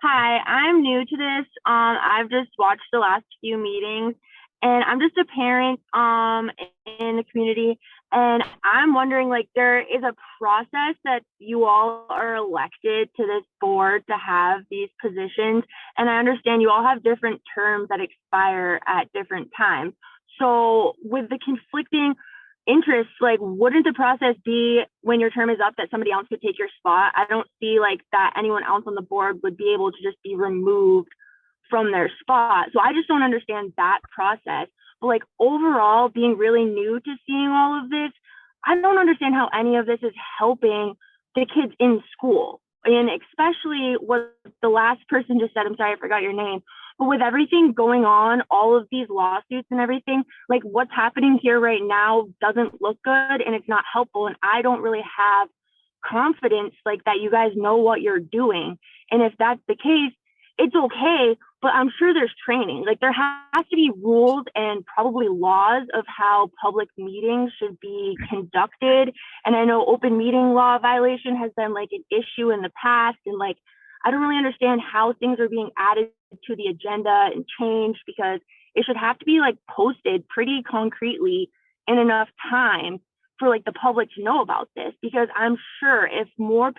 Hi, I'm new to this. I've just watched the last few meetings, and I'm just a parent in the community, and I'm wondering, like, there is a process that you all are elected to this board to have these positions, and I understand you all have different terms that expire at different times. So with the conflicting interests, like, wouldn't the process be when your term is up that somebody else could take your spot? I don't see like that anyone else on the board would be able to just be removed from their spot. So I just don't understand that process. But like overall, being really new to seeing all of this, I don't understand how any of this is helping the kids in school. And especially what the last person just said, I'm sorry, I forgot your name. But with everything going on, all of these lawsuits and everything, like what's happening here right now doesn't look good and it's not helpful. And I don't really have confidence like that you guys know what you're doing. And if that's the case, it's okay, but I'm sure there's training. Like there has to be rules and probably laws of how public meetings should be conducted. And I know open meeting law violation has been like an issue in the past. And like, I don't really understand how things are being added to the agenda and changed, because it should have to be like posted pretty concretely in enough time for like the public to know about this. Because I'm sure if more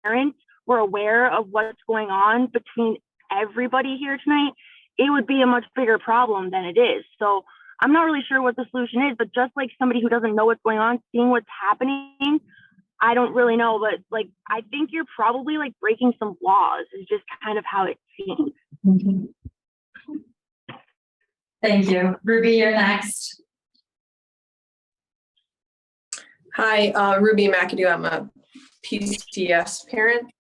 parents were aware of what's going on between everybody here tonight, it would be a much bigger problem than it is. So I'm not really sure what the solution is, but just like somebody who doesn't know what's going on, seeing what's happening, I don't really know, but like, I think you're probably like breaking some laws is just kind of how it seems. Thank you. Ruby, you're next. Hi, Ruby McAdoo. I'm a PCS parent.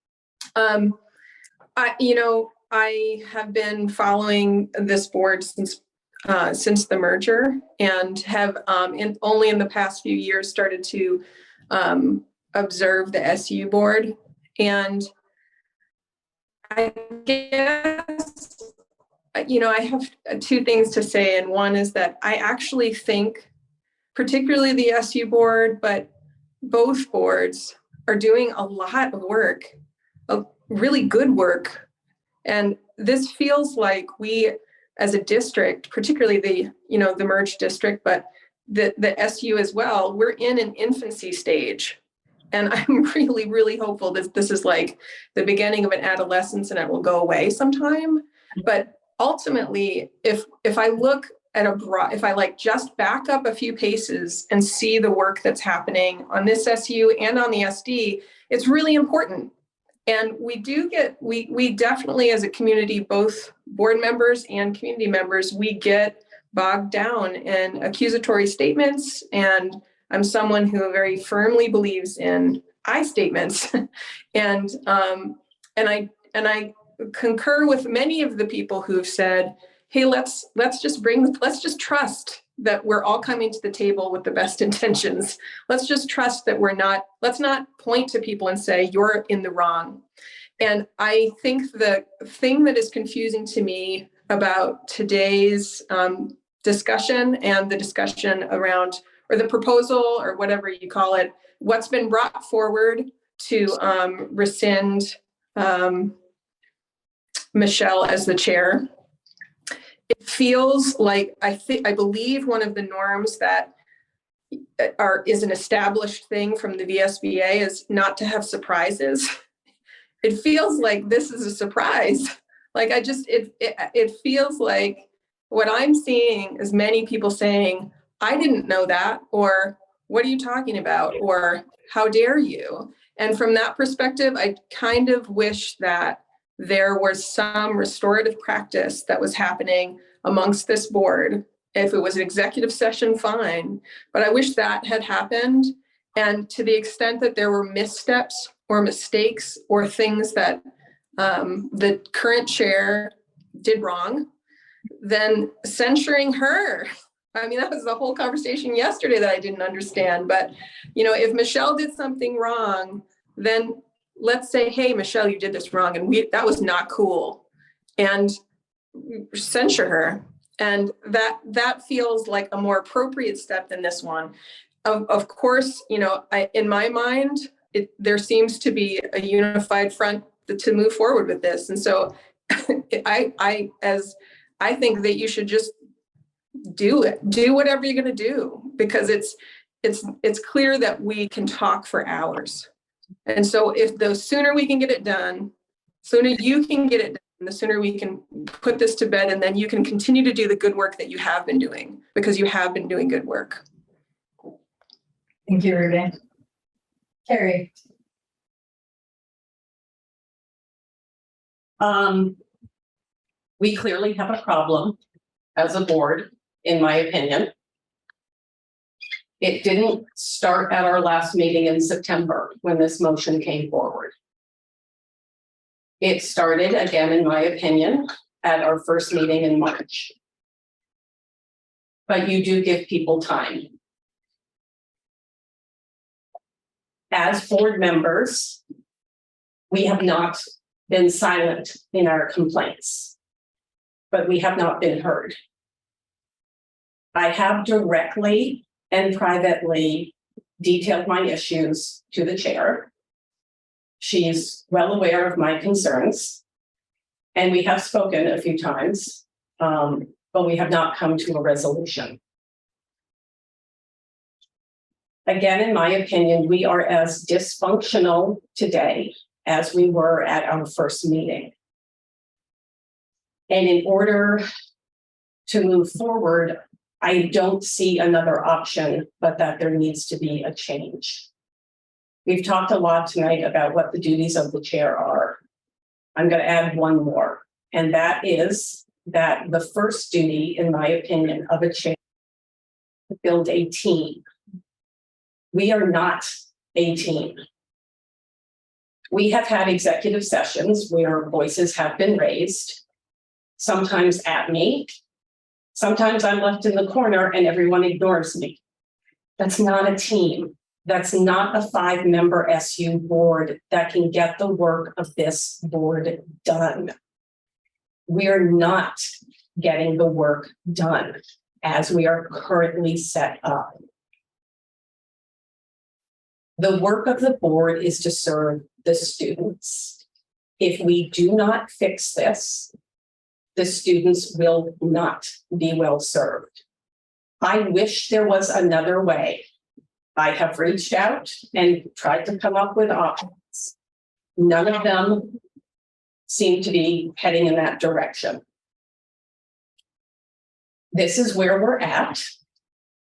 I have been following this board since the merger, and have only in the past few years started to observe the SU board. And I guess, I have two things to say. And one is that I actually think, particularly the SU board, but both boards are doing a lot of work, really good work. And this feels like we, as a district, particularly the merged district, but the SU as well, we're in an infancy stage. And I'm really, really hopeful that this is like the beginning of an adolescence and it will go away sometime. But ultimately, if I look at if I like just back up a few paces and see the work that's happening on this SU and on the SD, it's really important. And we definitely as a community, both board members and community members, we get bogged down in accusatory statements. And I'm someone who very firmly believes in I statements. And I concur with many of the people who've said, hey, let's just trust that we're all coming to the table with the best intentions. Let's just trust that let's not point to people and say, you're in the wrong. And I think the thing that is confusing to me about today's discussion and the discussion around, or the proposal, or whatever you call it, what's been brought forward to rescind Michelle as the chair. It feels like, I believe one of the norms that is an established thing from the VSBA is not to have surprises. It feels like this is a surprise. Like it feels like what I'm seeing is many people saying, I didn't know that, or what are you talking about? Or how dare you? And from that perspective, I kind of wish that there was some restorative practice that was happening amongst this board. If it was an executive session, fine, but I wish that had happened. And to the extent that there were missteps or mistakes or things that the current chair did wrong, then censuring her. I mean, that was the whole conversation yesterday that I didn't understand. But, if Michelle did something wrong, then let's say, hey, Michelle, you did this wrong, and that was not cool, and censure her. And that feels like a more appropriate step than this one. Of course, in my mind, there seems to be a unified front to move forward with this. And so I think that you should just do whatever you're going to do, because it's clear that we can talk for hours. And so if the sooner we can get it done, sooner you can get it done, the sooner we can put this to bed, and then you can continue to do the good work that you have been doing, because you have been doing good work. Thank you, Ruby. Carrie. We clearly have a problem as a board, in my opinion. It didn't start at our last meeting in September when this motion came forward. It started, again, in my opinion, at our first meeting in March. But you do give people time. As board members, we have not been silent in our complaints, but we have not been heard. I have directly and privately detailed my issues to the chair. She's well aware of my concerns, and we have spoken a few times, but we have not come to a resolution. Again, in my opinion, we are as dysfunctional today as we were at our first meeting. And in order to move forward, I don't see another option but that there needs to be a change. We've talked a lot tonight about what the duties of the chair are. I'm going to add one more, and that is that the first duty, in my opinion, of a chair is to build a team. We are not a team. We have had executive sessions where voices have been raised, sometimes at me. Sometimes I'm left in the corner and everyone ignores me. That's not a team. That's not a 5-member SU board that can get the work of this board done. We are not getting the work done as we are currently set up. The work of the board is to serve the students. If we do not fix this, the students will not be well served. I wish there was another way. I have reached out and tried to come up with options. None of them seem to be heading in that direction. This is where we're at.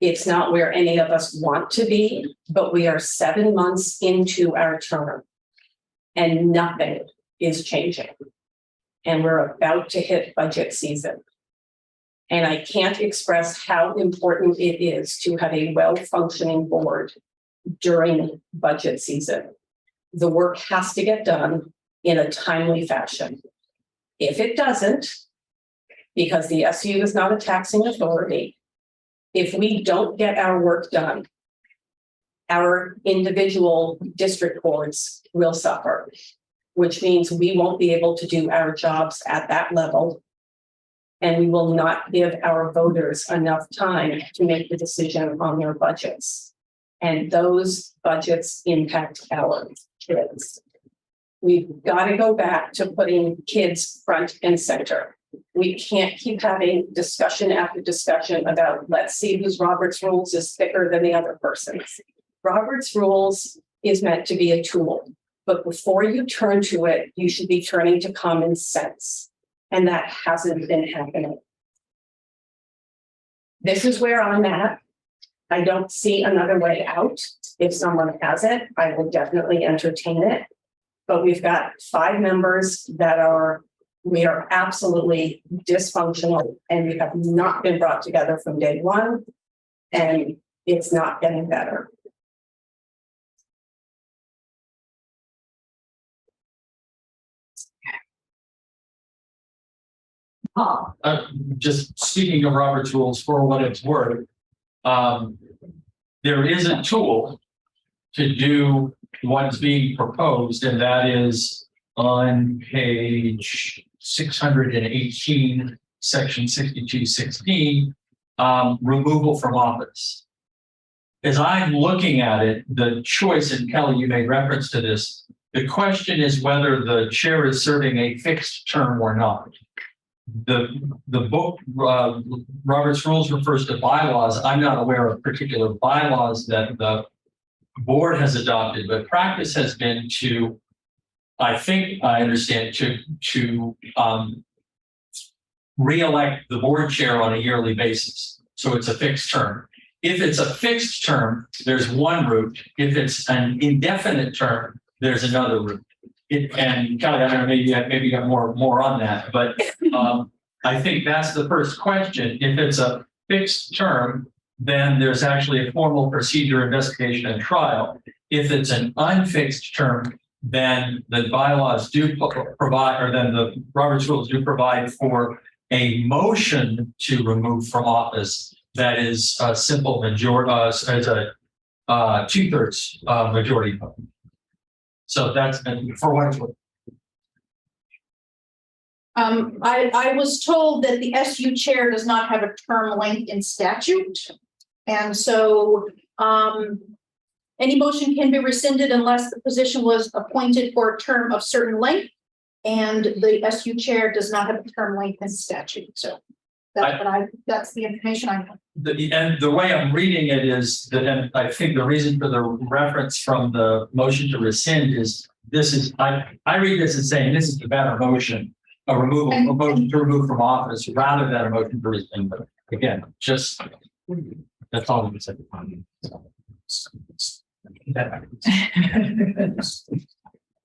It's not where any of us want to be, but we are 7 months into our term and nothing is changing. And we're about to hit budget season. And I can't express how important it is to have a well-functioning board during budget season. The work has to get done in a timely fashion. If it doesn't, because the SU is not a taxing authority, if we don't get our work done, our individual district boards will suffer, which means we won't be able to do our jobs at that level. And we will not give our voters enough time to make the decision on their budgets. And those budgets impact our kids. We've got to go back to putting kids front and center. We can't keep having discussion after discussion about, let's see whose Robert's rules is thicker than the other person's. Robert's rules is meant to be a tool, but before you turn to it, you should be turning to common sense. And that hasn't been happening. This is where I'm at. I don't see another way out. If someone has it, I will definitely entertain it. But we've got 5 members that we are absolutely dysfunctional, and we have not been brought together from day one, and it's not getting better. Just speaking of Robert's rules for what it's worth, there is a tool to do what's being proposed, and that is on page 618, section 6216, removal from office. As I'm looking at it, the choice, and Kelly, you made reference to this, the question is whether the chair is serving a fixed term or not. The book, Robert's Rules, refers to bylaws. I'm not aware of particular bylaws that the board has adopted, but practice has been to, I think I understand, to re-elect the board chair on a yearly basis. So it's a fixed term. If it's a fixed term, there's one route. If it's an indefinite term, there's another route. And Kelly, I don't know, maybe you got more on that, but I think that's the first question. If it's a fixed term, then there's actually a formal procedure, investigation, and trial. If it's an unfixed term, then the bylaws do provide, or then the Robert's Rules do provide for a motion to remove from office that is a simple majority, as a 2/3 majority vote. So that's for what it's worth. I was told that the SU chair does not have a term length in statute. And so any motion can be rescinded unless the position was appointed for a term of certain length. And the SU chair does not have a term length in statute. So that's the information I have. And the way I'm reading it is that, and I think the reason for the reference from the motion to rescind is I read this as saying this is the better motion, a motion to remove from office rather than a motion to rescind. But again, just that's all I'm going to say.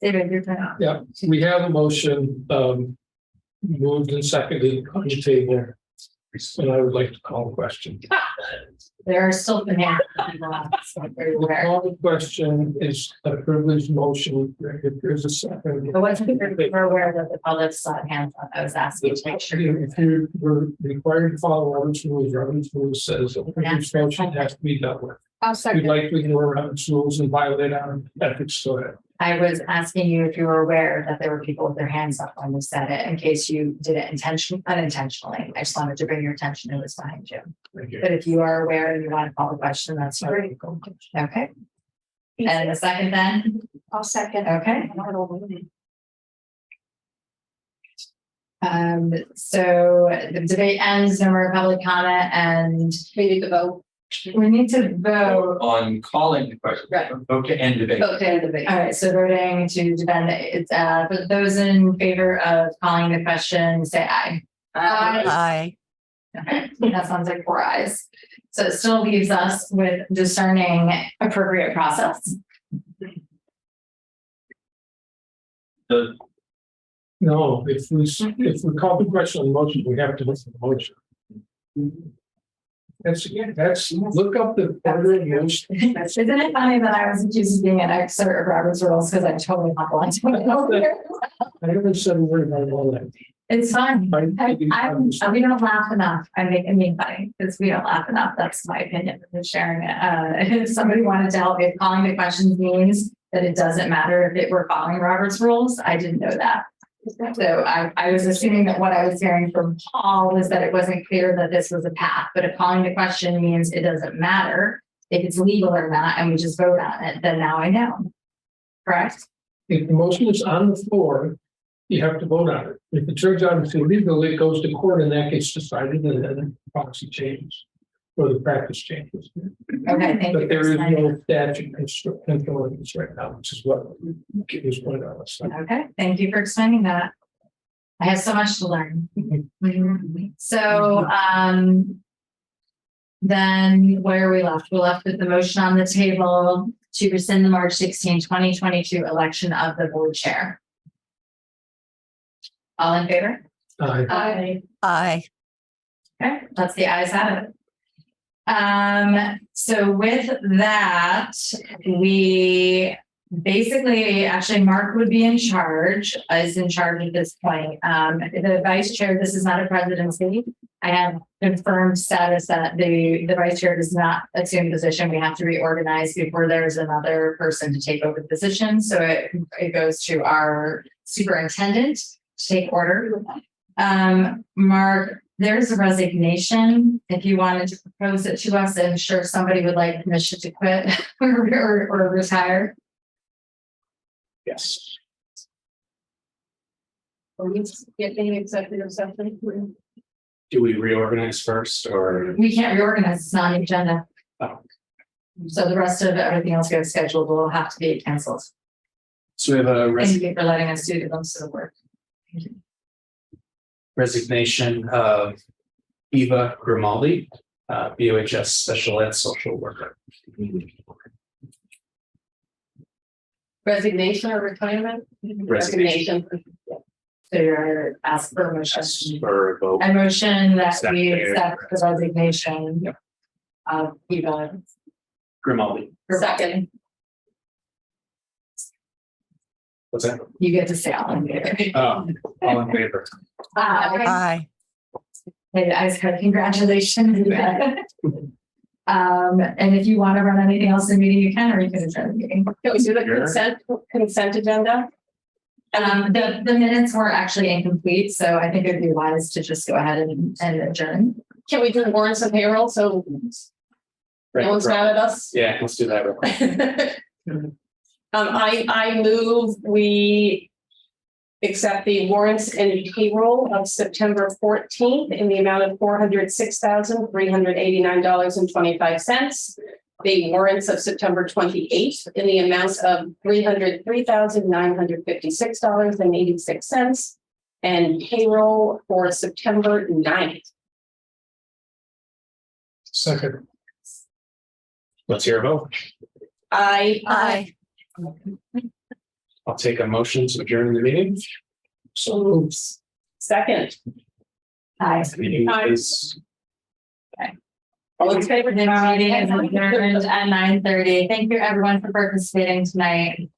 David, your turn. Yeah, we have a motion moved and seconded on the table. And I would like to call a question. There are still bananas. The question is a privileged motion. If there's a second. But what's we're aware that the public's hands up. I was asking to make sure. If you were required to follow Robert's Rules says a privileged motion has to be dealt with. I'll second. We'd like to ignore Robert's Rules and violate our ethics. Go ahead. I was asking you if you were aware that there were people with their hands up when you said it, in case you did it unintentionally. I just wanted to bring your attention to what's behind you. But if you are aware and you want to call the question, that's great. Okay. And the second then? I'll second. Okay. So the debate ends, no more public comment, and we need to vote. We need to vote on calling the question. Right. Vote to end debate. Vote to end debate. All right. So voting to defend it. For those in favor of calling the question, say aye. Aye. Okay. That sounds like 4 ayes. So it still leaves us with discerning appropriate process. No, if we call the question on the motion, we have to listen to the motion. Look up the. Isn't it funny that I was accused of being an expert of Robert's rules because I totally not blind to it. I haven't said a word about all that. It's fine. We don't laugh enough. I mean, funny because we don't laugh enough. That's my opinion. Of sharing it. If somebody wanted to help me, if calling the questions means that it doesn't matter if it were following Robert's rules. I didn't know that. So I was assuming that what I was hearing from Paul was that it wasn't clear that this was a path, but if calling the question means it doesn't matter if it's legal or not, and we just vote on it, then now I know. Correct? If the motion is on the floor, you have to vote on it. If it turns out it's illegal, it goes to court and that gets decided and then the policy changes or the practice changes. Okay, thank you. But there is no statute controlling this right now, which is what was pointed out. Okay, thank you for explaining that. I have so much to learn. So, then where are we left? We're left with the motion on the table to rescind the March 16, 2022 election of the board chair. All in favor? Aye. Aye. Okay, that's the ayes have it. So with that, we basically, actually, Mark would be in charge, is in charge at this point. The vice chair, this is not a presidency. I have confirmed status that the vice chair does not assume position. We have to reorganize before there's another person to take over the position. So it goes to our superintendent to take order. Mark, there's a resignation. If you wanted to propose it to us, I'm sure somebody would like permission to quit or retire. Yes. Are we getting executive session? Do we reorganize first or? We can't reorganize, it's not on the agenda. Oh. So the rest of everything else we have scheduled will have to be canceled. So we have a Thank you for letting us do most of the work. Thank you. resignation of Eva Grimaldi, BOHS Special Ed Social Worker. Resignation or retirement? Resignation. So you're asking for a motion. For a vote. A motion that Accept we it. accept the resignation of Eva. Grimaldi. Second. What's that? You get to say all in favor. All in favor. Aye. Hey, I said congratulations. And if you want to run anything else in the meeting, you can, or you can adjourn the meeting. Can we do the Sure. consent agenda? The minutes were actually incomplete, so I think it'd be wise to just go ahead and adjourn. Can we do warrants and payroll? So no one's mad at us? Yeah, let's do that real quick. I move we accept the warrants and payroll of September 14th in the amount of $406,389.25. The warrants of September 28th in the amount of $303,956.86, and payroll for September 9th. Second. Let's hear a vote. Aye. I'll take a motion to adjourn the meeting. So moved. Second. Aye. Meeting is All in favor? The meeting is adjourned at 9:30. Thank you everyone for participating tonight.